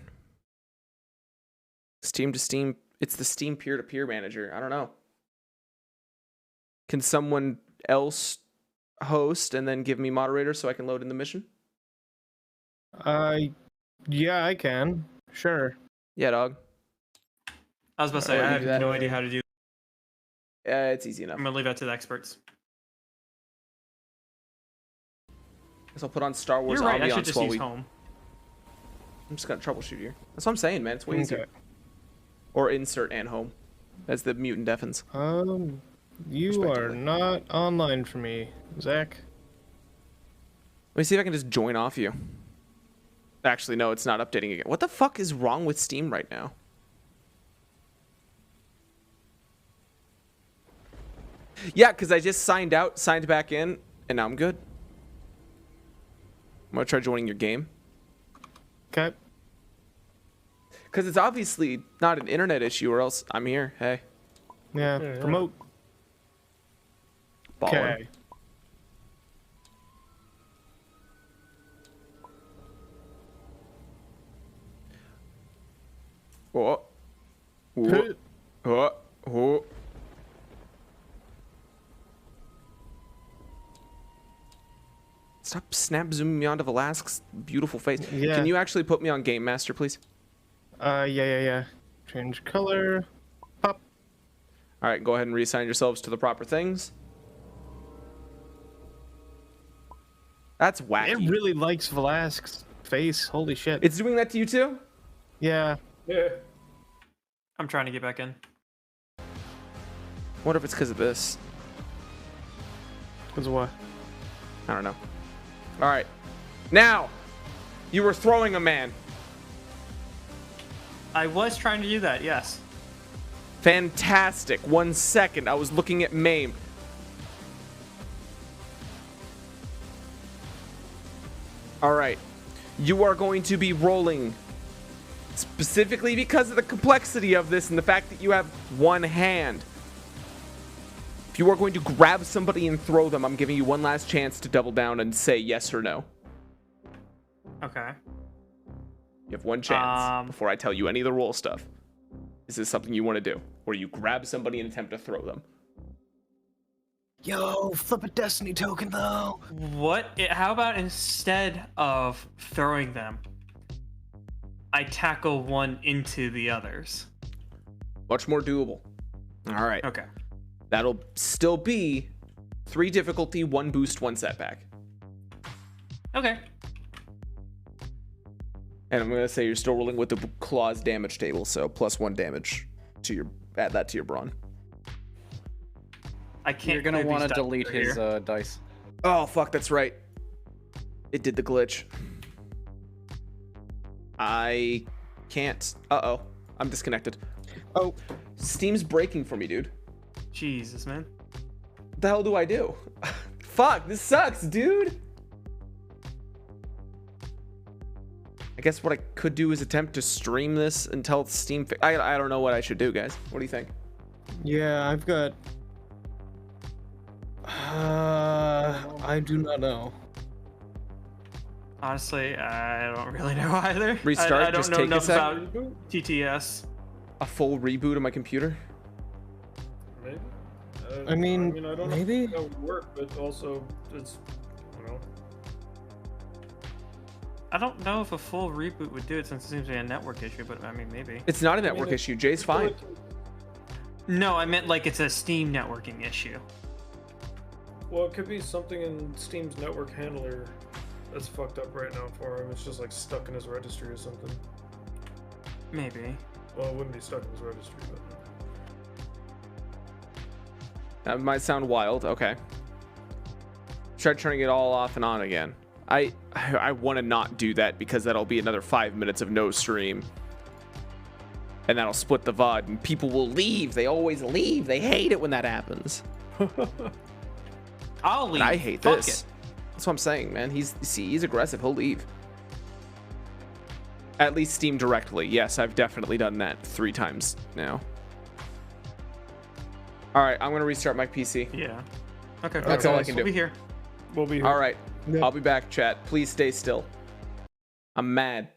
Steam to Steam. It's the Steam peer-to-peer manager. I don't know. Can someone else host and then give me moderator so I can load in the mission? Yeah, I can. Sure. Yeah, dog. I was about to say, Alright, I you have do that. no idea how to do. It's easy enough. I'm gonna leave that to the experts. Guess I'll put on Star Wars You're right. I should ambiance just while use we... home. I'm just gonna troubleshoot here. That's what I'm saying, man. It's way easier. Okay. Or insert and home. As the mutant deafens. You are Respectively. not online for me, Zach. Let me see if I can just join off you. Actually, no, it's not updating again. What the fuck is wrong with Steam right now? Yeah, because I just signed out, signed back in, and now I'm good. I'm gonna try joining your game. Okay. Because it's obviously not an internet issue, or else I'm here. Hey. Yeah. Yeah. Promote. Ballin'. Okay. Oh. Oh. Oh. Oh. Stop snap zooming me onto Velasquez's beautiful face. Yeah. Can you actually put me on Game Master, please? Yeah. Change color. Pop. All right, go ahead and reassign yourselves to the proper things. That's wacky. It really likes Velasquez's face. Holy shit. It's doing that to you too? Yeah. Yeah. I'm trying to get back in. What if it's because of this? Because what? I don't know. All right. Now, you were throwing a man. I was trying to do that, yes. Fantastic. 1 second. I was looking at Mame. All right. You are going to be rolling specifically because of the complexity of this and the fact that you have one hand. If you are going to grab somebody and throw them, I'm giving you one last chance to double down and say yes or no. Okay. You have one chance before I tell you any of the roll stuff. Is this something you want to do? Or you grab somebody and attempt to throw them? Yo, flip a destiny token though. How about instead of throwing them, I tackle one into the others? Much more doable. All right. Okay. That'll still be 3 difficulty, 1 boost, 1 setback. Okay. And I'm gonna say you're still rolling with the claws damage table, so +1 damage to your add that to your brawn. I can't. You're gonna clear these want to dice delete right his here. dice. Oh fuck, that's right. It did the glitch. I can't. Uh-oh. I'm disconnected. Oh, Steam's breaking for me, dude. Jesus, man. What the hell do I do? Fuck, this sucks, dude. I guess what I could do is attempt to stream this until Steam I don't know what I should do, guys. What do you think? Yeah, I've got. I do not know. Honestly, I don't really know either. Restart, I don't just know take a enough sec. about TTS. A full reboot of my computer? Maybe. I mean, I don't maybe? know how it would work, but also it's, you know. I don't know if a full reboot would do it since it seems to be a network issue, but I mean, maybe. It's not a network issue. Jay's fine. No, I meant like it's a Steam networking issue. Well, it could be something in Steam's network handler that's fucked up right now for him. It's just like stuck in his registry or something. Maybe. Well, it wouldn't be stuck in his registry, but. That might sound wild. Okay. Try turning it all off and on again. I want to not do that because that'll be another 5 minutes of no stream. And that'll split the VOD and people will leave. They always leave. They hate it when that happens. I'll leave. And I hate Fuck this. it. That's what I'm saying, man. He's aggressive. He'll leave. At least Steam directly. Yes, I've definitely done that 3 times now. All right, I'm gonna restart my PC. Yeah. Okay. That's all I can We'll do. be here. We'll be here. All right, Yeah. I'll be back, chat. Please stay still. I'm mad.